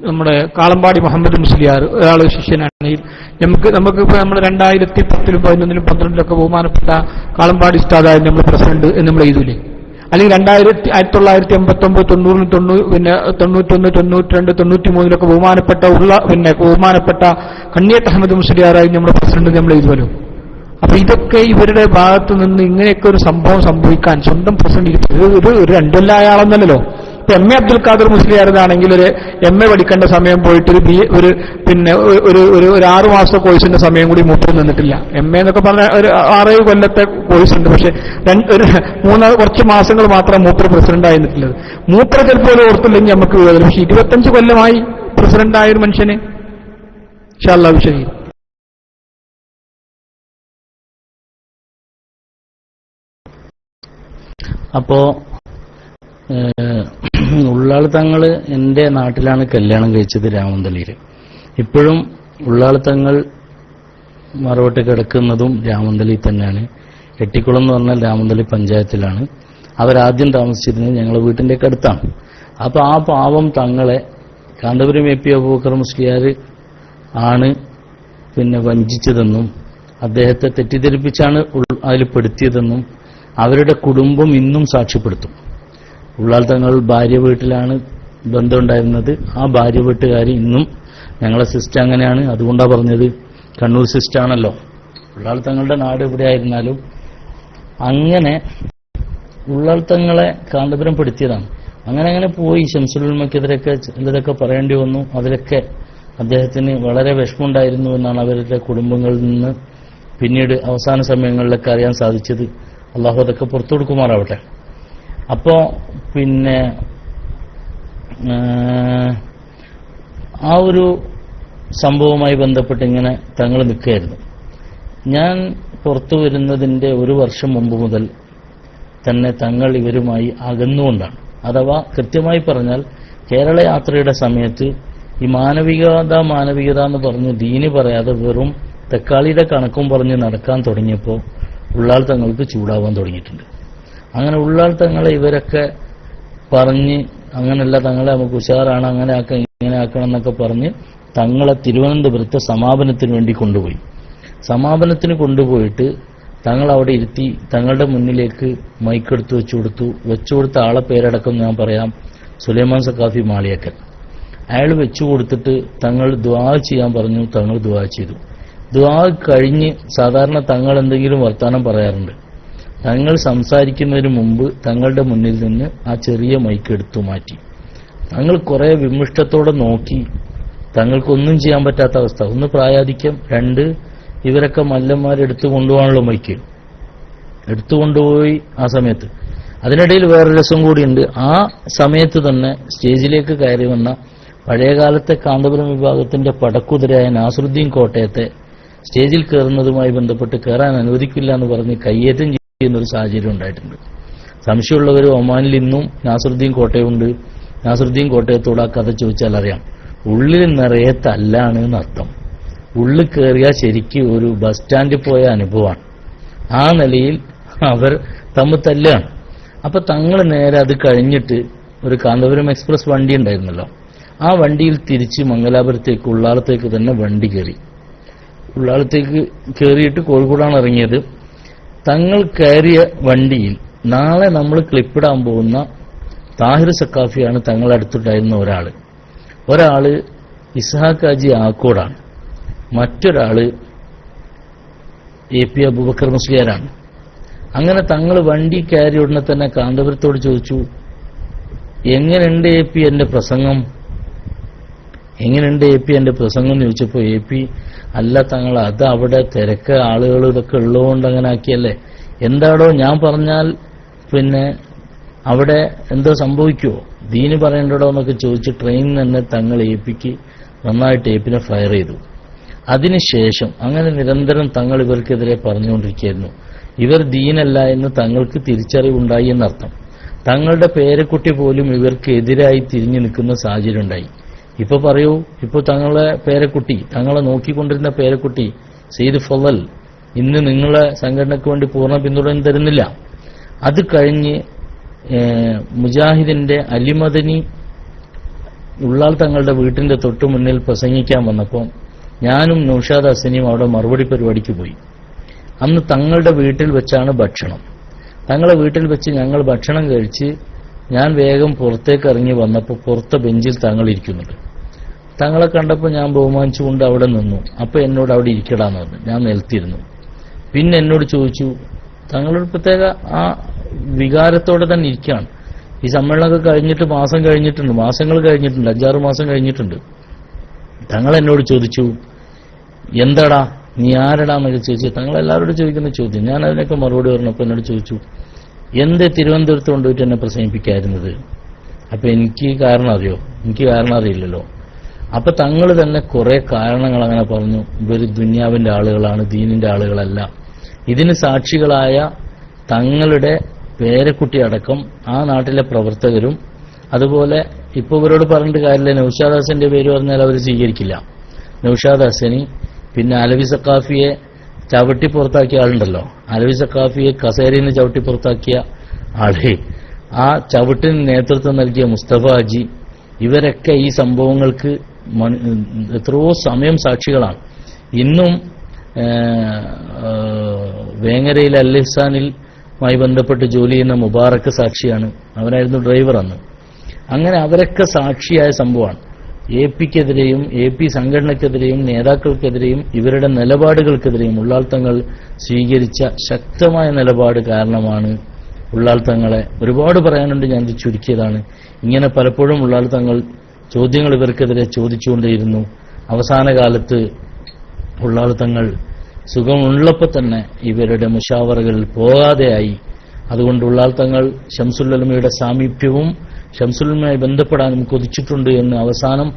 നമ്മുടെ കാളമ്പാടി മുഹമ്മദ് മുസ്ലിയാർ ഒരാൾ ശിഷ്യനാണ്. നമുക്കിപ്പോ നമ്മൾ 2010, 2011, 2012 ബഹുമാനപ്പെട്ട കാളമ്പാടി ഉസ്താദായിരുന്നു നമ്മൾ പ്രസിഡന്റ് എന്ന് നമ്മൾ എഴുതൂലേ? അല്ലെങ്കിൽ 1989, 90, 91, 92, 93 ബഹുമാനപ്പെട്ട കണ്ണിയത്ത് അഹമ്മദ് മുസ്ലിയാറായി നമ്മുടെ പ്രസിഡന്റ് നമ്മൾ എഴുതുമല്ലോ. അപ്പൊ ഇതൊക്കെ ഇവരുടെ ഭാഗത്ത് നിന്ന് ഇങ്ങനെയൊക്കെ ഒരു സംഭവം സംഭവിക്കാൻ സ്വന്തം പ്രസിഡന്റ് ഒരു രണ്ടല്ല അയാളെന്നല്ലോ. ഇപ്പൊ എം എ അബ്ദുൽ ഖാദർ മുസ്ലിയാരതാണെങ്കിൽ ഒരു എം എ പഠിക്കേണ്ട സമയം പോയിട്ട് ഒരു 6 മാസത്തെ കോഴ്സിന്റെ സമയം കൂടി മൂപ്പര് നിന്നിട്ടില്ല. എം എ എന്നൊക്കെ പറഞ്ഞ ഒരു 6-7 കൊല്ലത്തെ കോഴ്സ് ഉണ്ട്. പക്ഷെ കുറച്ച് മാസങ്ങൾ മാത്രം മൂപ്പര് പ്രസിഡന്റായി നിന്നിട്ടുള്ളത്. മൂപ്പര് ചിലപ്പോൾ ഓർത്തില്ലെങ്കിൽ നമുക്ക് വിരോധം. പക്ഷെ 25 കൊല്ലമായി പ്രസിഡന്റായ ഒരു മനുഷ്യന് ഇൻഷാ അല്ലാഹ് വിശദീകരിക്കും. അപ്പോ ഉള്ളാൾ തങ്ങൾ എന്റെ നാട്ടിലാണ് കല്യാണം കഴിച്ചത്, രാമന്തളിയിൽ. ഇപ്പോഴും ഉള്ളാൾ തങ്ങൾ മറവട്ട് കിടക്കുന്നതും രാമന്തളി തന്നെയാണ്. എട്ടിക്കുളം എന്ന് പറഞ്ഞാൽ രാമന്തളി കാന്തപുരം എ പി അബൂബക്കർ മുസ്ലിയാർ ആണ് പിന്നെ വഞ്ചിച്ചതെന്നും അദ്ദേഹത്തെ തെറ്റിദ്ധരിപ്പിച്ചാണ് അതിൽ പെടുത്തിയതെന്നും അവരുടെ കുടുംബം ഇന്നും സാക്ഷ്യപ്പെടുത്തും. ഉള്ളാൾ തങ്ങൾ ഭാര്യ വീട്ടിലാണ് ബന്ധമുണ്ടായിരുന്നത്. ആ ഭാര്യ വീട്ടുകാർ ഇന്നും ഞങ്ങളെ സിസ്റ്റർ അങ്ങനെയാണ്, അതുകൊണ്ടാണ് പറഞ്ഞത് കണ്ണൂർ സിസ്റ്റർ ആണല്ലോ, ഉള്ളാൾ തങ്ങളുടെ നാട് എവിടെയായിരുന്നാലും അങ്ങനെ ഉള്ളാൾ തങ്ങളെ കാന്തപുരം പെടുത്തിയതാണ്. അങ്ങനെ പോയി ശംസുലുൽമക്കെതിരെയൊക്കെ ചിലതൊക്കെ പറയേണ്ടി വന്നു. അതിലൊക്കെ അദ്ദേഹത്തിന് വളരെ വിഷമമുണ്ടായിരുന്നു എന്നാണ് അവരുടെ കുടുംബങ്ങളിൽ നിന്ന് പിന്നീട് അവസാന സമയങ്ങളിലൊക്കെ അറിയാൻ സാധിച്ചത്. അള്ളാഹു അതൊക്കെ പുറത്തു കൊടുക്കുമാറാവട്ടെ. അപ്പോ പിന്നെ ആ ഒരു സംഭവവുമായി ബന്ധപ്പെട്ട് ഇങ്ങനെ തങ്ങൾ നിൽക്കുകയായിരുന്നു. ഞാൻ പുറത്തു വരുന്നതിന്റെ ഒരു വർഷം മുമ്പ് മുതൽ തന്നെ തങ്ങൾ ഇവരുമായി അകന്നുകൊണ്ടാണ്. അഥവാ കൃത്യമായി പറഞ്ഞാൽ കേരള യാത്രയുടെ സമയത്ത് ഈ മാനവികത എന്ന് പറഞ്ഞ് ദീന് പറയാതെ വെറും തക്കാളിയുടെ കണക്കും പറഞ്ഞ് നടക്കാൻ തുടങ്ങിയപ്പോൾ ഉള്ളാൾ തങ്ങൾക്ക് ചൂടാവാൻ തുടങ്ങിയിട്ടുണ്ട്. അങ്ങനെ ഉള്ളാൾ തങ്ങളെ ഇവരൊക്കെ പറഞ്ഞ് അങ്ങനെയല്ല, തങ്ങളെ നമുക്ക് ഉഷാറാണ്, അങ്ങനെ ആക്കാം ഇങ്ങനെ ആക്കണം എന്നൊക്കെ പറഞ്ഞ് തങ്ങളെ തിരുവനന്തപുരത്തെ സമാപനത്തിന് വേണ്ടി കൊണ്ടുപോയി. സമാപനത്തിന് കൊണ്ടുപോയിട്ട് തങ്ങൾ അവിടെ ഇരുത്തി തങ്ങളുടെ മുന്നിലേക്ക് മൈക്കെടുത്ത് വെച്ചുകൊടുത്ത ആളെ പേരടക്കം ഞാൻ പറയാം, സുലൈമാൻ സഖാഫി മാളിയക്കൽ. അയാൾ വെച്ചുകൊടുത്തിട്ട് തങ്ങൾ ദുആ ചെയ്യാൻ പറഞ്ഞു. തങ്ങൾ ദുആ ചെയ്തു. ദുആ കഴിഞ്ഞ് സാധാരണ തങ്ങൾ എന്തെങ്കിലും വർത്താനം പറയാറുണ്ട്. തങ്ങൾ സംസാരിക്കുന്നതിന് മുമ്പ് തങ്ങളുടെ മുന്നിൽ നിന്ന് ആ ചെറിയ മൈക്ക് എടുത്തു മാറ്റി. തങ്ങൾ കുറെ വിമിഷ്ടത്തോടെ നോക്കി. തങ്ങൾക്കൊന്നും ചെയ്യാൻ പറ്റാത്ത അവസ്ഥ. ഒന്ന് പ്രായാധിക്യം, രണ്ട് ഇവരൊക്കെ മല്ലന്മാരെടുത്തു കൊണ്ടുപോകാനുള്ള മൈക്ക് എടുത്തുകൊണ്ടുപോയി ആ സമയത്ത്. അതിനിടയിൽ വേറൊരു രസം കൂടിയുണ്ട്. ആ സമയത്ത് തന്നെ സ്റ്റേജിലേക്ക് കയറി വന്ന പഴയകാലത്തെ കാന്തപുരം വിഭാഗത്തിന്റെ പടക്കുതിരയായ നാസറുദ്ദീൻ കോട്ടയത്തെ സ്റ്റേജിൽ കയറുന്നതുമായി ബന്ധപ്പെട്ട് കയറാൻ അനുവദിക്കില്ല എന്ന് പറഞ്ഞ് കയ്യേറ്റം ചെയ്യുന്ന ഒരു സാഹചര്യം ഉണ്ടായിട്ടുണ്ട്. സംശയമുള്ളവർ ഒമാനിൽ ഇന്നും നാസറുദ്ദീൻ കോട്ടയമുണ്ട്. നാസറുദ്ദീൻ കോട്ടയത്തോട് ആ കഥ ചോദിച്ചാൽ അറിയാം. ഉള്ളിൽ നിറയെ തല്ലാണ് എന്നർത്ഥം. ഉള്ളിൽ കയറിയാൽ ശരിക്കും ഒരു ബസ് സ്റ്റാൻഡിൽ പോയ അനുഭവമാണ്. ആ നിലയിൽ അവർ തമ്മിൽ തല്ലാണ്. അപ്പൊ തങ്ങൾ നേരെ അത് കഴിഞ്ഞിട്ട് ഒരു കാന്തപുരം എക്സ്പ്രസ് വണ്ടി ഉണ്ടായിരുന്നല്ലോ, ആ വണ്ടിയിൽ തിരിച്ച് മംഗലാപുരത്തേക്ക് ഉള്ളാളത്തേക്ക് തന്നെ വണ്ടി കയറി. ഉള്ളാളത്തേക്ക് കയറിയിട്ട് കോഴിക്കോടാണ് ഇറങ്ങിയത്. തങ്ങൾ കയറിയ വണ്ടിയിൽ നാളെ നമ്മൾ ക്ലിപ്പിടാൻ പോകുന്ന താഹിർ സക്കാഫിയാണ് തങ്ങളടുത്തുണ്ടായിരുന്ന ഒരാള് ഇസ്ഹാഖ് ഹാജി ആക്കോടാണ്, മറ്റൊരാള് എ പി അബൂബക്കർ മുസ്ലിയാരാണ്. അങ്ങനെ തങ്ങൾ വണ്ടി കയറി ഉടനെ തന്നെ കാന്തപുരത്തോട് ചോദിച്ചു, എങ്ങനെയുണ്ട് എ പി എന്റെ പ്രസംഗം, എങ്ങനെയുണ്ട് എ പി എന്റെ പ്രസംഗം എന്ന് ചോദിച്ചപ്പോൾ എ പി അല്ല തങ്ങൾ, അത് അവിടെ തിരക്ക് ആളുകൾ ഇതൊക്കെ ഉള്ളതുകൊണ്ട് അങ്ങനെ ആക്കിയല്ലേ, എന്താടോ ഞാൻ പറഞ്ഞാൽ പിന്നെ അവിടെ എന്തോ സംഭവിക്കുമോ, ദീന് പറയണ്ടോ എന്നൊക്കെ ചോദിച്ച് ട്രെയിനിൽ തന്നെ തങ്ങൾ എ പിക്ക് നന്നായിട്ട് എ പിനെ ഫയർ ചെയ്തു. അതിനുശേഷം അങ്ങനെ നിരന്തരം തങ്ങൾ ഇവർക്കെതിരെ പറഞ്ഞുകൊണ്ടിരിക്കുകയായിരുന്നു. ഇവർ ദീനല്ല എന്ന് തങ്ങൾക്ക് തിരിച്ചറിവുണ്ടായി എന്നർത്ഥം. തങ്ങളുടെ പേരക്കുട്ടി പോലും ഇവർക്ക് എതിരായി തിരിഞ്ഞു നിൽക്കുന്ന സാഹചര്യം ഉണ്ടായി. ഇപ്പൊ പറയൂ, ഇപ്പൊ തങ്ങളെ പേരക്കുട്ടി, തങ്ങളെ നോക്കിക്കൊണ്ടിരുന്ന പേരക്കുട്ടി സെയ്ദ് ഫളൽ ഇന്ന് നിങ്ങളെ സംഘടനയ്ക്ക് വേണ്ടി പൂർണ്ണ പിന്തുണ തരുന്നില്ല. അത് കഴിഞ്ഞ് മുജാഹിദിന്റെ അലിമദനി ഉള്ളാൾ തങ്ങളുടെ വീട്ടിന്റെ തൊട്ടു മുന്നിൽ പ്രസംഗിക്കാൻ വന്നപ്പോൾ ഞാനും നൗഷാദ് ഹസനിയും അവിടെ മറുപടി പരിപാടിക്ക് പോയി. അന്ന് തങ്ങളുടെ വീട്ടിൽ വെച്ചാണ് ഭക്ഷണം. തങ്ങളെ വീട്ടിൽ വെച്ച് ഞങ്ങൾ ഭക്ഷണം കഴിച്ച് ഞാൻ വേഗം പുറത്തേക്ക് ഇറങ്ങി വന്നപ്പോൾ പുറത്തെ ബെഞ്ചിൽ തങ്ങൾ ഇരിക്കുന്നുണ്ട്. തങ്ങളെ കണ്ടപ്പോൾ ഞാൻ ബഹുമാനിച്ചുകൊണ്ട് അവിടെ നിന്നു. അപ്പൊ എന്നോട് അവിടെ ഇരിക്കടാന്ന് പറഞ്ഞു. ഞാൻ നിലത്തിരുന്നു. പിന്നെ എന്നോട് ചോദിച്ചു, തങ്ങളൊരു പ്രത്യേക ആ വികാരത്തോടെ തന്നെ ഇരിക്കുകയാണ്. ഈ സമ്മേളനമൊക്കെ കഴിഞ്ഞിട്ട് മാസങ്ങൾ കഴിഞ്ഞിട്ടുണ്ട്, 5-6 മാസം കഴിഞ്ഞിട്ടുണ്ട്. തങ്ങൾ എന്നോട് ചോദിച്ചു, എന്താടാ നീ ആരടാന്നൊക്കെ ചോദിച്ചു. തങ്ങളെല്ലാവരോടും ചോദിക്കുന്ന ചോദ്യം. ഞാൻ അതിനൊക്കെ മറുപടി പറഞ്ഞപ്പോൾ എന്നോട് ചോദിച്ചു, എന്തേ തിരുവനന്തപുരത്ത് കൊണ്ടുപോയിട്ട് എന്നെ പ്രസംഗിപ്പിക്കായിരുന്നത്? അപ്പൊ എനിക്ക് കാരണം അറിയോ? എനിക്ക് കാരണം അറിയില്ലല്ലോ. അപ്പൊ തങ്ങൾ തന്നെ കുറെ കാരണങ്ങൾ അങ്ങനെ പറഞ്ഞു. ഇവർ ദുന്യാവിന്റെ ആളുകളാണ്, ദീനിന്റെ ആളുകളല്ല. ഇതിന് സാക്ഷികളായ തങ്ങളുടെ പേരക്കുട്ടി അടക്കം ആ നാട്ടിലെ പ്രവർത്തകരും, അതുപോലെ ഇപ്പൊ ഇവരോട് പറഞ്ഞിട്ട് കാര്യമില്ല, നൗഷാദ് ഹസന്റെ പേര് പറഞ്ഞാൽ അവർ സ്വീകരിക്കില്ല. നൗഷാദ് ഹസനി, പിന്നെ അലവി സക്കാഫിയെ ചവിട്ടി പുറത്താക്കിയ ആളുണ്ടല്ലോ, അലവി സക്കാഫിയെ കസേരയിൽ നിന്ന് ചവിട്ടി പുറത്താക്കിയ ആളെ, ആ ചവിട്ടിന് നേതൃത്വം നൽകിയ മുസ്തഫ ഹാജി, ഇവരൊക്കെ ഈ സംഭവങ്ങൾക്ക് എത്രയോ സമയം സാക്ഷികളാണ്. ഇന്നും വേങ്ങരയിൽ അൽ-ഇഹ്സാനിലുമായി ബന്ധപ്പെട്ട് ജോലി ചെയ്യുന്ന മുബാറക്ക് സാക്ഷിയാണ്. അവനായിരുന്നു ഡ്രൈവർ അന്ന്. അങ്ങനെ അവരൊക്കെ സാക്ഷിയായ സംഭവമാണ്. എ പിക്കെതിരെയും എ പി സംഘടനയ്ക്കെതിരെയും നേതാക്കൾക്കെതിരെയും ഇവരുടെ നിലപാടുകൾക്കെതിരെയും ഉള്ളാൾ തങ്ങൾ സ്വീകരിച്ച ശക്തമായ നിലപാട് കാരണമാണ് ഉള്ളാൾ തങ്ങളെ ഒരുപാട് പറയാനുണ്ട്. ഞാൻ ചുരുക്കിയതാണ്. ഇങ്ങനെ പലപ്പോഴും ഉള്ളാൾ തങ്ങൾ ചോദ്യങ്ങൾ ഇവർക്കെതിരെ ചോദിച്ചുകൊണ്ടേയിരുന്നു. അവസാന കാലത്ത് ഉള്ളാൾ തങ്ങൾ സുഖമുള്ളപ്പോൾ തന്നെ ഇവരുടെ മുഷാവറകളിൽ പോകാതെയായി. അതുകൊണ്ട് ഉള്ളാൾ തങ്ങൾ ശംസുൽ-ഉലമയുടെ സാമീപ്യവും ശംസുൽ-ഉലമയുമായി ബന്ധപ്പെടാനും കൊതിച്ചിട്ടുണ്ട് എന്ന് അവസാനം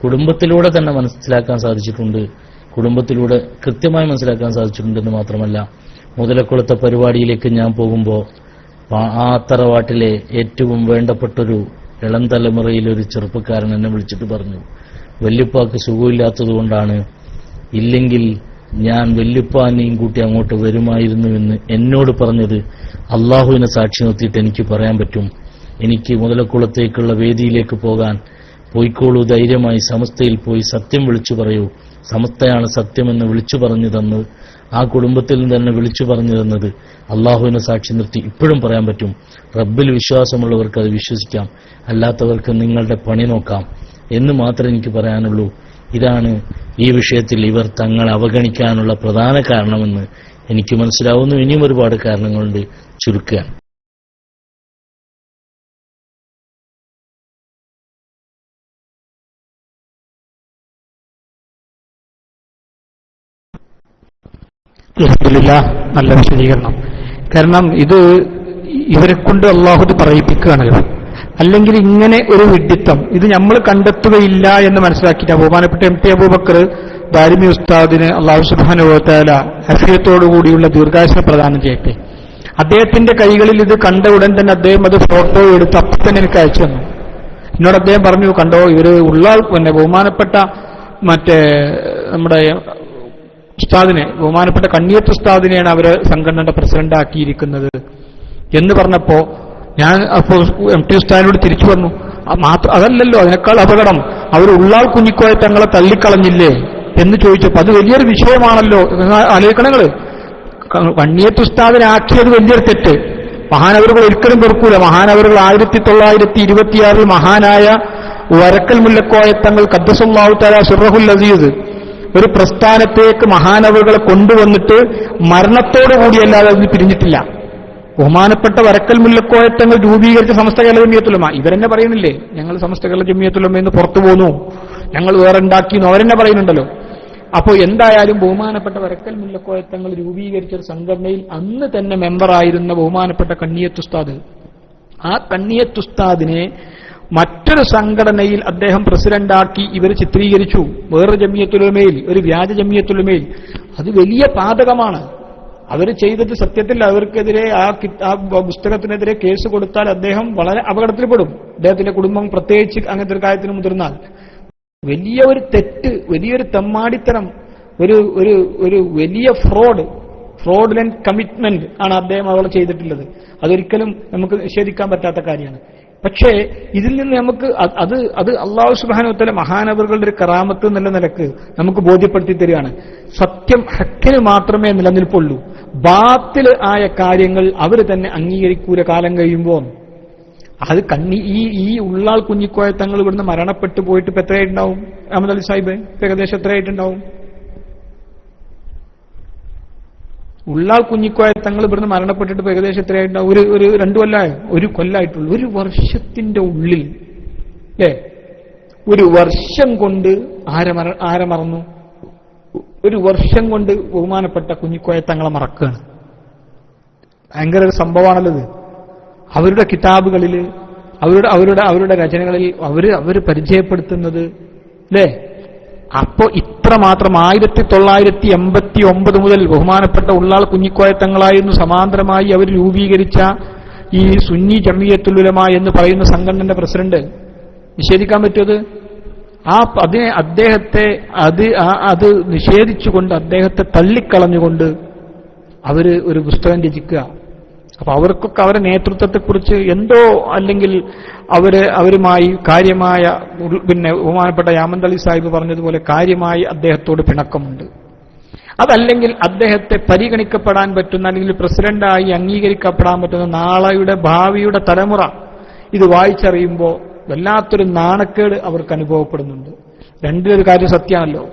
കുടുംബത്തിലൂടെ തന്നെ മനസ്സിലാക്കാൻ സാധിച്ചിട്ടുണ്ട്. കുടുംബത്തിലൂടെ കൃത്യമായി മനസ്സിലാക്കാൻ സാധിച്ചിട്ടുണ്ടെന്ന് മാത്രമല്ല, മുതലക്കുളത്തെ പരിപാടിയിലേക്ക് ഞാൻ പോകുമ്പോൾ ആ തറവാട്ടിലെ ഏറ്റവും വേണ്ടപ്പെട്ടൊരു ഇളം തലമുറയിലൊരു ചെറുപ്പക്കാരൻ എന്നെ വിളിച്ചിട്ട് പറഞ്ഞു, വല്യുപ്പാക്ക് സുഖമില്ലാത്തതുകൊണ്ടാണ്, ഇല്ലെങ്കിൽ ഞാൻ വല്യുപ്പാനെയും കൂട്ടി അങ്ങോട്ട് വരുമായിരുന്നുവെന്ന് എന്നോട് പറഞ്ഞത് അള്ളാഹുവിനെ സാക്ഷി നിർത്തിയിട്ട് എനിക്ക് പറയാൻ പറ്റും. എനിക്ക് മുതലക്കുളത്തേക്കുള്ള വേദിയിലേക്ക് പോകാൻ പോയിക്കോളൂ, ധൈര്യമായി സമസ്തയിൽ പോയി സത്യം വിളിച്ചു പറയൂ, സമസ്തയാണ് സത്യമെന്ന് വിളിച്ചു പറഞ്ഞു തന്നത്, ആ കുടുംബത്തിൽ തന്നെ വിളിച്ചു പറഞ്ഞു തന്നത് അള്ളാഹുവിനെ സാക്ഷി നിർത്തി ഇപ്പോഴും പറയാൻ പറ്റും. റബ്ബിൽ വിശ്വാസമുള്ളവർക്ക് അത് വിശ്വസിക്കാം, അല്ലാത്തവർക്ക് നിങ്ങളുടെ പണി നോക്കാം എന്ന് മാത്രമേ എനിക്ക് പറയാനുള്ളൂ. ഇതാണ് ഈ വിഷയത്തിൽ ഇവർ തങ്ങളെ അവഗണിക്കാനുള്ള പ്രധാന കാരണമെന്ന് എനിക്ക് മനസ്സിലാവുന്നു. ഇനിയും ഒരുപാട് കാരണങ്ങളുണ്ട്, ചുരുക്കുക. അൽഹംദുലില്ലാഹ്, നല്ല വിശദീകരണം. കാരണം ഇത് ഇവരെ കൊണ്ട് അള്ളാഹു പറയിപ്പിക്കുകയാണല്ലോ. അല്ലെങ്കിൽ ഇങ്ങനെ ഒരു വിഡ്ഢിത്തം ഇത് നമ്മൾ കണ്ടെത്തുകയില്ല എന്ന് മനസ്സിലാക്കിയിട്ട് ബഹുമാനപ്പെട്ട എം ടി അബൂബക്കർ ദാരിമി ഉസ്താദിന് അള്ളാഹു സുബ്ഹാനഹു വ തആല ആഫിയത്തോടുകൂടിയുള്ള ദീർഘായുസ്സ് പ്രദാനം ചെയ്യട്ടെ. അദ്ദേഹത്തിന്റെ കൈകളിൽ ഇത് കണ്ട ഉടൻ തന്നെ അദ്ദേഹം അത് ഫോട്ടോ എടുത്ത് അപ്പം തന്നെ എനിക്ക് അയച്ചു തന്നു. എന്നോട് അദ്ദേഹം പറഞ്ഞു, കണ്ടോ ഇവര് പിന്നെ ബഹുമാനപ്പെട്ട നമ്മുടെ ഉസ്താദിനെ, ബഹുമാനപ്പെട്ട കണ്ണിയത്ത് ഉസ്താദിനെയാണ് അവര് സംഘടനയുടെ പ്രസിഡന്റ് ആക്കിയിരിക്കുന്നത് എന്ന് പറഞ്ഞപ്പോ ഞാൻ അപ്പോൾ എം ടി ഉസ്താദിനോട് തിരിച്ചു വന്നു, അതല്ലല്ലോ, അതിനേക്കാൾ അപകടം അവർ ഉള്ളാൾ കുഞ്ഞിക്കോയെ തങ്ങളെ തള്ളിക്കളഞ്ഞില്ലേ എന്ന് ചോദിച്ചപ്പോ അത് വലിയൊരു വിഷയമാണല്ലോ. ആലോചിക്കണങ്ങള്, കണ്ണിയത്ത് ഉസ്താദിനെ ആക്കിയത് വലിയൊരു തെറ്റ്. മഹാനവറുകൾ ഒരിക്കലും വെറുക്കൂല. മഹാനവറുകൾ 1926 മഹാനായ വരക്കൽ മുല്ലക്കോയ തങ്ങൾ ഖദ്ദസല്ലാഹു തആല സിർറഹുൽ അസീസ് ഒരു പ്രസ്ഥാനത്തേക്ക് മഹാനവറുകളെ കൊണ്ടുവന്നിട്ട് മരണത്തോടുകൂടിയല്ലാതെ അതിന് പിരിഞ്ഞിട്ടില്ല. ബഹുമാനപ്പെട്ട വരക്കൽ മുല്ലക്കോയത്തങ്ങൾ രൂപീകരിച്ച സമസ്ത കേരള ജമിയത്തുലമ ഇവരെന്നെ പറയുന്നില്ലേ, ഞങ്ങൾ സമസ്ത കേരള ജമിയത്തുലമ എന്ന് പുറത്തു പോന്നു, ഞങ്ങൾ വേറെ ഉണ്ടാക്കിയെന്ന് അവരെന്നെ പറയുന്നുണ്ടല്ലോ. അപ്പോൾ എന്തായാലും ബഹുമാനപ്പെട്ട വരക്കൽ മുല്ലക്കോയത്തങ്ങൾ രൂപീകരിച്ച ഒരു സംഘടനയിൽ അന്ന് തന്നെ മെമ്പറായിരുന്ന ബഹുമാനപ്പെട്ട കണ്ണിയത്തുസ്താദ്, ആ കണ്ണിയത്തുസ്താദിനെ മറ്റൊരു സംഘടനയിൽ അദ്ദേഹം പ്രസിഡന്റാക്കി ഇവർ ചിത്രീകരിച്ചു. വേറൊരു ജമിയത്തുലമയിൽ, ഒരു വ്യാജ ജമിയത്തുലമയിൽ. അത് വലിയ പാതകമാണ്. അവർ ചെയ്തത് സത്യത്തിൽ അവർക്കെതിരെ ആ പുസ്തകത്തിനെതിരെ കേസ് കൊടുത്താൽ അദ്ദേഹം വളരെ അപകടത്തിൽപ്പെടും. അദ്ദേഹത്തിന്റെ കുടുംബം പ്രത്യേകിച്ച് അങ്ങനത്തെ ഒരു കാര്യത്തിന് മുതിർന്നാൽ വലിയ ഒരു തെറ്റ്, വലിയൊരു തെമ്മാടിത്തരം, ഒരു വലിയ ഫ്രോഡുലന്റ് കമ്മിറ്റ്മെന്റ് ആണ് അദ്ദേഹം അവിടെ ചെയ്തിട്ടുള്ളത്. അതൊരിക്കലും നമുക്ക് നിഷേധിക്കാൻ പറ്റാത്ത കാര്യമാണ്. പക്ഷേ ഇതിൽ നിന്ന് നമുക്ക് അത് അല്ലാഹു സുബ്ഹാനഹു വ തആല മഹാനവറുകളുടെ ഒരു കറാമത്ത് എന്നുള്ള നിലക്ക് നമുക്ക് ബോധ്യപ്പെടുത്തി തരികയാണ്. സത്യം ഹക്കിന് മാത്രമേ നിലനിൽപ്പുള്ളൂ. ബാത്തിൽ ആയ കാര്യങ്ങൾ അവർ തന്നെ അംഗീകരിക്കൂല കാലം കഴിയുമ്പോൾ. അത് ഈ ഉള്ളാൾ കുഞ്ഞിക്കോയ തങ്ങൾ ഇവിടുന്ന് മരണപ്പെട്ടു പോയിട്ട് ഇപ്പൊ എത്രയായിട്ടുണ്ടാവും അഹമ്മദ് അലി സാഹിബ്? ഏകദേശം എത്രയായിട്ടുണ്ടാവും? ഉള്ളാൾ കുഞ്ഞിക്കോയ തങ്ങൾ ഇവിടുന്ന് മരണപ്പെട്ടിട്ട് ഇപ്പൊ ഏകദേശം എത്രയായിട്ടുണ്ടാവും? ഒരു 2 കൊല്ലമായോ? 1 കൊല്ലമായിട്ടുള്ളൂ. 1 വർഷത്തിന്റെ ഉള്ളിൽ അല്ലേ, 1 വർഷം കൊണ്ട് ആരെ മറന്നു? 1 വർഷം കൊണ്ട് ബഹുമാനപ്പെട്ട കുഞ്ഞിക്കോയ തങ്ങളെ മറക്കുകയാണ്. ഭയങ്കര ഒരു സംഭവമാണല്ലോ ഇത്. അവരുടെ കിതാബുകളിൽ, അവരുടെ രചനകളിൽ അവര് പരിചയപ്പെടുത്തുന്നത് അല്ലേ. അപ്പോ ഇത്രമാത്രം 1989 മുതൽ ബഹുമാനപ്പെട്ട ഉള്ളാൾ കുഞ്ഞിക്കോയ തങ്ങളായിരുന്നു സമാന്തരമായി അവർ രൂപീകരിച്ച ഈ സുന്നി ജമിയത്തുൽ ഉലമ എന്ന് പറയുന്ന സംഘടനയുടെ പ്രസിഡന്റ്. നിഷേധിക്കാൻ പറ്റുമത്? അത് നിഷേധിച്ചുകൊണ്ട് അദ്ദേഹത്തെ തള്ളിക്കളഞ്ഞുകൊണ്ട് അവര് ഒരു പുസ്തകം രചിക്കുക. അപ്പൊ അവർക്കൊക്കെ അവരുടെ നേതൃത്വത്തെക്കുറിച്ച് എന്തോ അല്ലെങ്കിൽ അവരുമായി കാര്യമായ പിന്നെ ബഹുമാനപ്പെട്ട യാമന്തളി സാഹിബ് പറഞ്ഞതുപോലെ കാര്യമായി അദ്ദേഹത്തോട് പിണക്കമുണ്ട്. അതല്ലെങ്കിൽ അദ്ദേഹത്തെ പരിഗണിക്കപ്പെടാൻ പറ്റുന്ന അല്ലെങ്കിൽ പ്രസിഡന്റായി അംഗീകരിക്കപ്പെടാൻ പറ്റുന്ന നാളെയുടെ ഭാവിയുടെ തലമുറ ഇത് വായിച്ചറിയുമ്പോൾ വല്ലാത്തൊരു നാണക്കേട് അവർക്ക് അനുഭവപ്പെടുന്നുണ്ട്. രണ്ടിലൊരു കാര്യം സത്യമാണല്ലോ.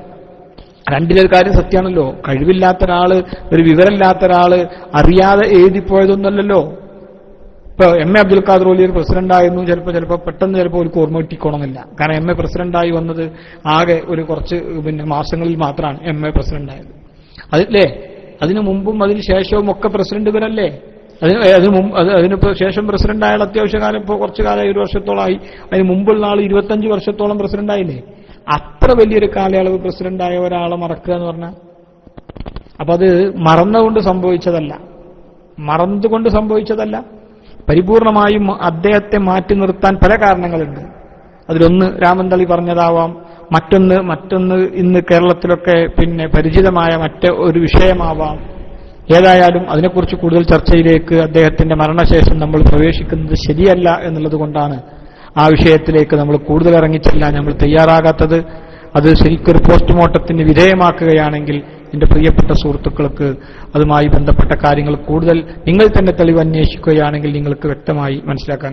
കഴിവില്ലാത്ത ഒരാള്, ഒരു വിവരമില്ലാത്ത ഒരാള് അറിയാതെ എഴുതിപ്പോയതൊന്നല്ലോ. ഇപ്പൊ എം എ അബ്ദുൽ ഖാദർ ഓലി ഒരു പ്രസിഡന്റായിരുന്നു, ചിലപ്പോൾ പെട്ടെന്ന് അവർക്ക് ഓർമ്മ കിട്ടിക്കോണമെന്നില്ല. കാരണം എം എ പ്രസിഡന്റായി വന്നത് ആകെ ഒരു കുറച്ച് മാസങ്ങളിൽ മാത്രമാണ് എം എ പ്രസിഡന്റായത്. അതില്ലേ അതിനു മുമ്പും അതിന് ശേഷവും ഒക്കെ പ്രസിഡന്റ് ഇവരല്ലേ. അതിനിപ്പോ ശേഷം പ്രസിഡന്റ് ആയാൽ അത്യാവശ്യകാലം ഇപ്പോൾ കുറച്ചു കാലം 1 വർഷത്തോളമായി. അതിന് മുമ്പുള്ള ആൾ 25 വർഷത്തോളം പ്രസിഡന്റായില്ലേ. അത്ര വലിയൊരു കാലയളവ് പ്രസിഡന്റായ ഒരാളെ മറക്കുക എന്ന് പറഞ്ഞാൽ അപ്പൊ അത് മറന്നുകൊണ്ട് സംഭവിച്ചതല്ല. പരിപൂർണമായും അദ്ദേഹത്തെ മാറ്റി നിർത്താൻ പല കാരണങ്ങളുണ്ട്. അതിലൊന്ന് രാമന്തളി പറഞ്ഞതാവാം, മറ്റൊന്ന് ഇന്ന് കേരളത്തിലൊക്കെ പിന്നെ പരിചിതമായ ഒരു വിഷയമാവാം. ഏതായാലും അതിനെക്കുറിച്ച് കൂടുതൽ ചർച്ചയിലേക്ക് അദ്ദേഹത്തിന്റെ മരണശേഷം നമ്മൾ പ്രവേശിക്കുന്നത് ശരിയല്ല എന്നുള്ളത് കൊണ്ടാണ് ആ വിഷയത്തിലേക്ക് നമ്മൾ കൂടുതൽ ഇറങ്ങിച്ചെല്ലാൻ നമ്മൾ തയ്യാറാകാത്തത്. അത് ശരിക്കൊരു പോസ്റ്റ്മോർട്ടത്തിന് വിധേയമാക്കുകയാണെങ്കിൽ എന്റെ പ്രിയപ്പെട്ട സുഹൃത്തുക്കൾക്ക് അതുമായി ബന്ധപ്പെട്ട കാര്യങ്ങൾ കൂടുതൽ നിങ്ങൾ തന്നെ തെളിവ് അന്വേഷിക്കുകയാണെങ്കിൽ നിങ്ങൾക്ക് വ്യക്തമായി മനസ്സിലാക്കാൻ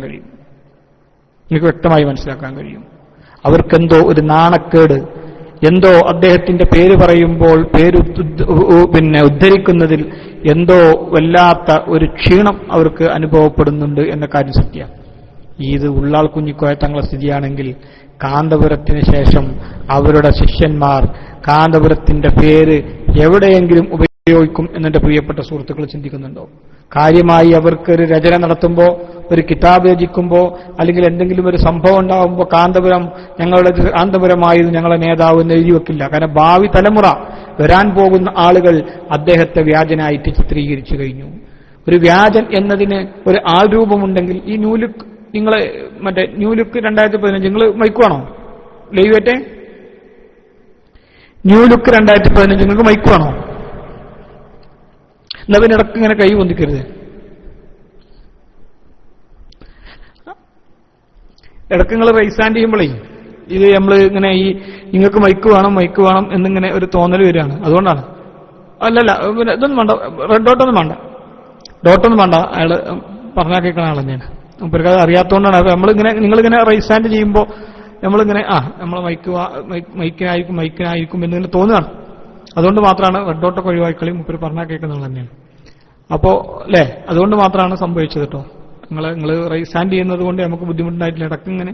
കഴിയും. അവർക്കെന്തോ ഒരു നാണക്കേട്, എന്തോ അദ്ദേഹത്തിന്റെ പേര് പറയുമ്പോൾ ഉദ്ധരിക്കുന്നതിൽ എന്തോ വല്ലാത്ത ഒരു ക്ഷീണം അവർക്ക് അനുഭവപ്പെടുന്നുണ്ട് എന്ന കാര്യം സത്യമാണ്. ഇത് ഉള്ളാൾ കുഞ്ഞിക്കോയ തങ്ങളുടെ സ്ഥിതിയാണെങ്കിൽ കാന്തപുരത്തിന് ശേഷം അവരുടെ ശിഷ്യന്മാർ കാന്തപുരത്തിന്റെ പേര് എവിടെയെങ്കിലും ഉപയോഗിക്കും എന്നെ പ്രിയപ്പെട്ട സുഹൃത്തുക്കൾ ചിന്തിക്കുന്നുണ്ടോ? കാര്യമായി അവർക്കൊരു രചന നടത്തുമ്പോ, ഒരു കിതാബ് രചിക്കുമ്പോ, അല്ലെങ്കിൽ എന്തെങ്കിലും ഒരു സംഭവം ഉണ്ടാകുമ്പോ കാന്തപുരമായിരുന്നു ഞങ്ങളെ നേതാവ് എന്ന് എഴുതി വെക്കില്ല. കാരണം ഭാവി തലമുറ, വരാൻ പോകുന്ന ആളുകൾ അദ്ദേഹത്തെ വ്യാജനായിട്ട് ചിത്രീകരിച്ചു കഴിഞ്ഞു. ഒരു വ്യാജൻ എന്നതിന് ഒരു ആൾ രൂപമുണ്ടെങ്കിൽ ഈ ന്യൂലുക്ക്, നിങ്ങളെ മറ്റേ ന്യൂലുക്ക് 2015 നിങ്ങൾ മൈക്കുവാണോ ലൈവേറ്റെ? ന്യൂലുക്ക് 2015 നിങ്ങൾക്ക് മൈക്കുവാണോ? എന്നാ പിന്നെ ഇടക്ക് ഇങ്ങനെ കൈ പൊന്തിക്കരുത്. ഇടക്ക് നിങ്ങൾ റൈസ് ഹാൻഡ് ചെയ്യുമ്പോഴേ ഇത് നമ്മൾ ഇങ്ങനെ നിങ്ങൾക്ക് മൈക്ക് വേണം എന്നിങ്ങനെ ഒരു തോന്നൽ വരികയാണ്. അതുകൊണ്ടാണ്. അല്ലല്ല, പിന്നെ ഇതൊന്നും വേണ്ട, റെഡ് ഡോട്ടൊന്നും വേണ്ട. അയാള് പറഞ്ഞാൽ കേൾക്കണ ആൾ തന്നെയാണ്. മുപ്പർക്ക് അത് അറിയാത്തതുകൊണ്ടാണ്. അപ്പൊ നിങ്ങളിങ്ങനെ റൈസ് ഹാൻഡ് ചെയ്യുമ്പോൾ നമ്മളിങ്ങനെ നമ്മളെ മൈക്കിനായിരിക്കും എന്നിങ്ങനെ തോന്നുകയാണ്. അതുകൊണ്ട് മാത്രമാണ് റെഡ് ഡോട്ടൊക്കെ ഒഴിവാക്കിക്കളി മുപ്പര് പറഞ്ഞാൽ കേൾക്കുന്നത് തന്നെയാണ്. അപ്പോ അല്ലേ, അതുകൊണ്ട് മാത്രമാണ് സംഭവിച്ചത് കേട്ടോ. നിങ്ങൾ റൈസ് ഹാൻഡ് ചെയ്യുന്നത് കൊണ്ട് നമുക്ക് ബുദ്ധിമുട്ടുണ്ടായിട്ടില്ല. ഇടക്കിങ്ങനെ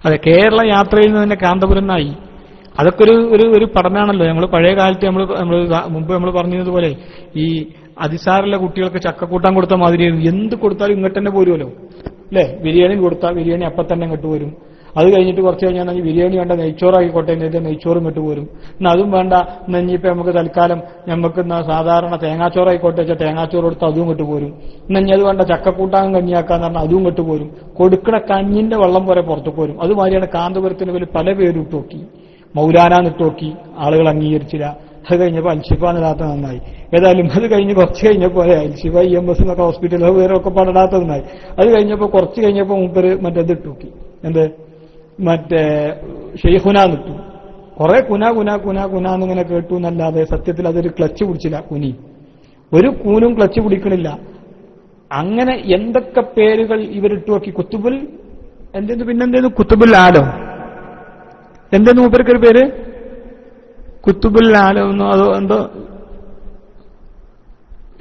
അതെ, കേരള യാത്രയിൽ നിന്ന് തന്നെ കാന്തപുരനായി. അതൊക്കെ ഒരു പഠനമാണല്ലോ. നമ്മൾ പഴയ കാലത്ത് മുമ്പ് നമ്മൾ പറഞ്ഞതുപോലെ ഈ അതിസാറുള്ള കുട്ടികൾക്ക് ചക്കക്കൂട്ടാൻ കൊടുത്ത മാതിരി എന്ത് കൊടുത്താലും ഇങ്ങോട്ട് തന്നെ പോരുമല്ലോ അല്ലേ. ബിരിയാണി കൊടുത്താൽ ബിരിയാണി അപ്പം തന്നെ ഇങ്ങോട്ട് വരും. അത് കഴിഞ്ഞിട്ട് കുറച്ച് കഴിഞ്ഞാൽ ബിരിയാണി വേണ്ട നെയ്ച്ചോറായിക്കോട്ടെ എന്നിട്ട് നെയ്ച്ചോറും ഇങ്ങോട്ട് പോരും. എന്നാൽ അതും വേണ്ട ഇനിയിപ്പോൾ നമുക്ക് തൽക്കാലം നമുക്ക് സാധാരണ തേങ്ങാച്ചോറായിക്കോട്ടെ വെച്ചാൽ തേങ്ങാച്ചോറ് കൊടുത്താൽ അതും ഇങ്ങോട്ട് പോരും. ഇനി അത് വേണ്ട ചക്കക്കൂട്ടാൻ കഞ്ഞിയാക്കാന്ന് പറഞ്ഞാൽ അതും ഇങ്ങോട്ട് പോരും. കൊടുക്കണ കഞ്ഞിന്റെ വെള്ളം പോലെ പുറത്തു പോരും. അതുമാതിരിയാണ് കാന്തപുരത്തിന് പേര് പല പേരും ഇട്ട് നോക്കി. മൗലാന ഇട്ട് നോക്കി, ആളുകൾ അംഗീകരിച്ചില്ല. അത് കഴിഞ്ഞപ്പോൾ അൽഷിഫ എന്നിടാത്ത നന്നായി. ഏതായാലും അത് കഴിഞ്ഞ് കുറച്ച് കഴിഞ്ഞപ്പോൾ അൽഷിഫ EMS എന്നൊക്കെ ഹോസ്പിറ്റലിൽ വേറൊക്കെ പാടിടാത്ത നന്നായി. അത് കഴിഞ്ഞപ്പോൾ കുറച്ച് കഴിഞ്ഞപ്പോൾ മൂപ്പര് മറ്റേത് ഇട്ട് നോക്കി. മറ്റേ ഷെയ്ഖുന നിട്ടു. കുറെ കുനാന്നിങ്ങനെ കേട്ടു എന്നല്ലാതെ സത്യത്തിൽ അതൊരു ക്ലച്ച് പിടിച്ചില്ല. ഒരു കൂനും ക്ലച്ച് പിടിക്കണില്ല. അങ്ങനെ എന്തൊക്കെ പേരുകൾ ഇവരിട്ടു നോക്കി. കുത്തുബുൽ പിന്നെന്തേന്നു, കുത്തുബുൽ ആലം എന്തെന്ന് മൂപ്പർക്കൊരു പേര്, കുത്തുബുൽ ആലം എന്നോ അതോ എന്തോ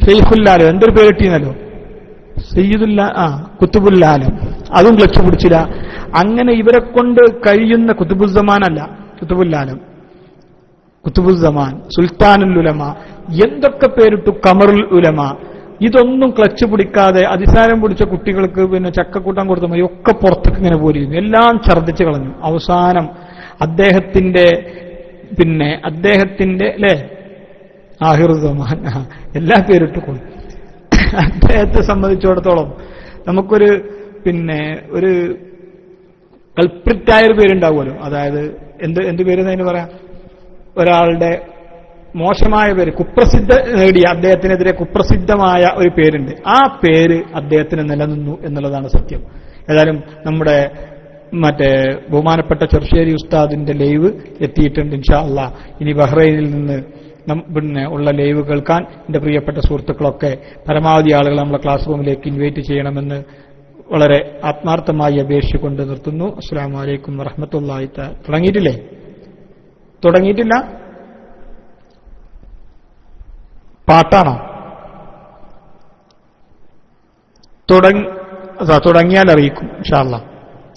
ഷെയ്ഖുല്ലാലോ എന്തൊരു പേരിട്ടീന്നല്ലോ, കുത്തുബുല്ലാലം. അതും ക്ലച്ച് പിടിച്ചില്ല. അങ്ങനെ ഇവരെ കൊണ്ട് കഴിയുന്ന കുത്തുബുസ്സമാനല്ല, കുത്തുബുല്ലാലം, കുത്തുബുസ്സമാൻ, സുൽത്താനുൽ ഉലമ, എന്തൊക്കെ പേരിട്ടു, കമറുൽ ഉലമ. ഇതൊന്നും ക്ലച്ച് പിടിക്കാതെ അതിസാരം പിടിച്ച കുട്ടികൾക്ക് പിന്നെ ചക്കക്കൂട്ടാൻ കൊടുത്ത മതി ഒക്കെ പുറത്തേക്ക് ഇങ്ങനെ പോയിരുന്നു. എല്ലാം ഛർദ്ദിച്ചു കളഞ്ഞു. അവസാനം അദ്ദേഹത്തിന്റെ അല്ലേ ആഹിറുസമാൻ എല്ലാ പേരിട്ടുകൊള്ളു. അദ്ദേഹത്തെ സംബന്ധിച്ചിടത്തോളം നമുക്കൊരു ഒരു കൾപ്രിറ്റായൊരു പേരുണ്ടാവുമല്ലോ. അതായത് എന്ത് പേരെന്ന് അതിന് പറയാം, ഒരാളുടെ മോശമായ പേര്, കുപ്രസിദ്ധ നേടിയ, അദ്ദേഹത്തിനെതിരെ കുപ്രസിദ്ധമായ ഒരു പേരുണ്ട്. ആ പേര് അദ്ദേഹത്തിന് നിലനിന്നു എന്നുള്ളതാണ് സത്യം. ഏതായാലും നമ്മുടെ ബഹുമാനപ്പെട്ട ചെറുശ്ശേരി ഉസ്താദിന്റെ ലൈവ് എത്തിയിട്ടുണ്ട് ഇൻഷാ അല്ലാഹ്. ഇനി ബഹ്റൈനിൽ നിന്ന് ഉള്ള ലൈവ് കേൾക്കാൻ എന്റെ പ്രിയപ്പെട്ട സുഹൃത്തുക്കളൊക്കെ പരമാവധി ആളുകൾ നമ്മളെ ക്ലാസ് റൂമിലേക്ക് ഇൻവൈറ്റ് ചെയ്യണമെന്ന് വളരെ ആത്മാർത്ഥമായി അപേക്ഷിച്ചുകൊണ്ട് നിർത്തുന്നു. അസ്സലാമു അലൈക്കും വറഹ്മത്തുള്ളാഹി തആല. തുടങ്ങിയിട്ടില്ല? പാട്ടാണോ? തുടങ്ങിയാൽ അറിയിക്കും ഇൻഷാ അല്ലാഹ്.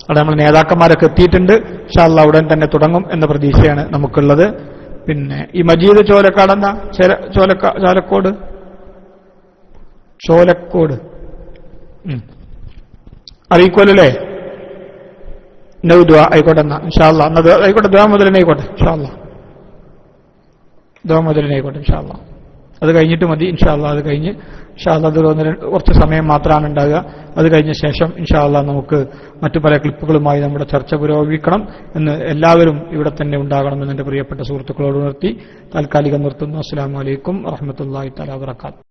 അവിടെ നമ്മൾ നേതാക്കന്മാരൊക്കെ എത്തിയിട്ടുണ്ട്. ഇൻഷാ അല്ലാഹ് ഉടൻ തന്നെ തുടങ്ങും എന്ന പ്രതീക്ഷയാണ് നമുക്കുള്ളത്. പിന്നെ ഈ മജീദ് ചോലക്കാട് എന്താ? ചോലക്കോട് അറിയിക്കുമല്ലേ? ആയിക്കോട്ടെ എന്നാ ഇൻഷാ അല്ലാഹ്. എന്നത് ആയിക്കോട്ടെ, ദുആ മുതലനെ ആയിക്കോട്ടെ ഇൻഷാ അല്ലാഹ്. ദുആ മുതലനെ ആയിക്കോട്ടെ ഇൻഷാ അല്ലാഹ്. അത് കഴിഞ്ഞിട്ട് മതി ഇൻഷാ അല്ലാഹ്. അത് കഴിഞ്ഞ് ഇൻഷാ അല്ലാഹ് അത് കുറച്ച് സമയം മാത്രമാണ് ഉണ്ടാകുക. അത് കഴിഞ്ഞ ശേഷം ഇൻഷാ അല്ലാഹ് നമുക്ക് മറ്റു പല ക്ലിപ്പുകളുമായി നമ്മുടെ ചർച്ച പുരോഗമിക്കണം എന്ന് എല്ലാവരും ഇവിടെ തന്നെ ഉണ്ടാകണമെന്ന് എന്റെ പ്രിയപ്പെട്ട സുഹൃത്തുക്കളോട് നിർത്തി താൽക്കാലികം നിർത്തുന്നു. അസ്സലാമു അലൈക്കും വറഹ്മത്തുള്ളാഹി തആല വബറകാതുഹു.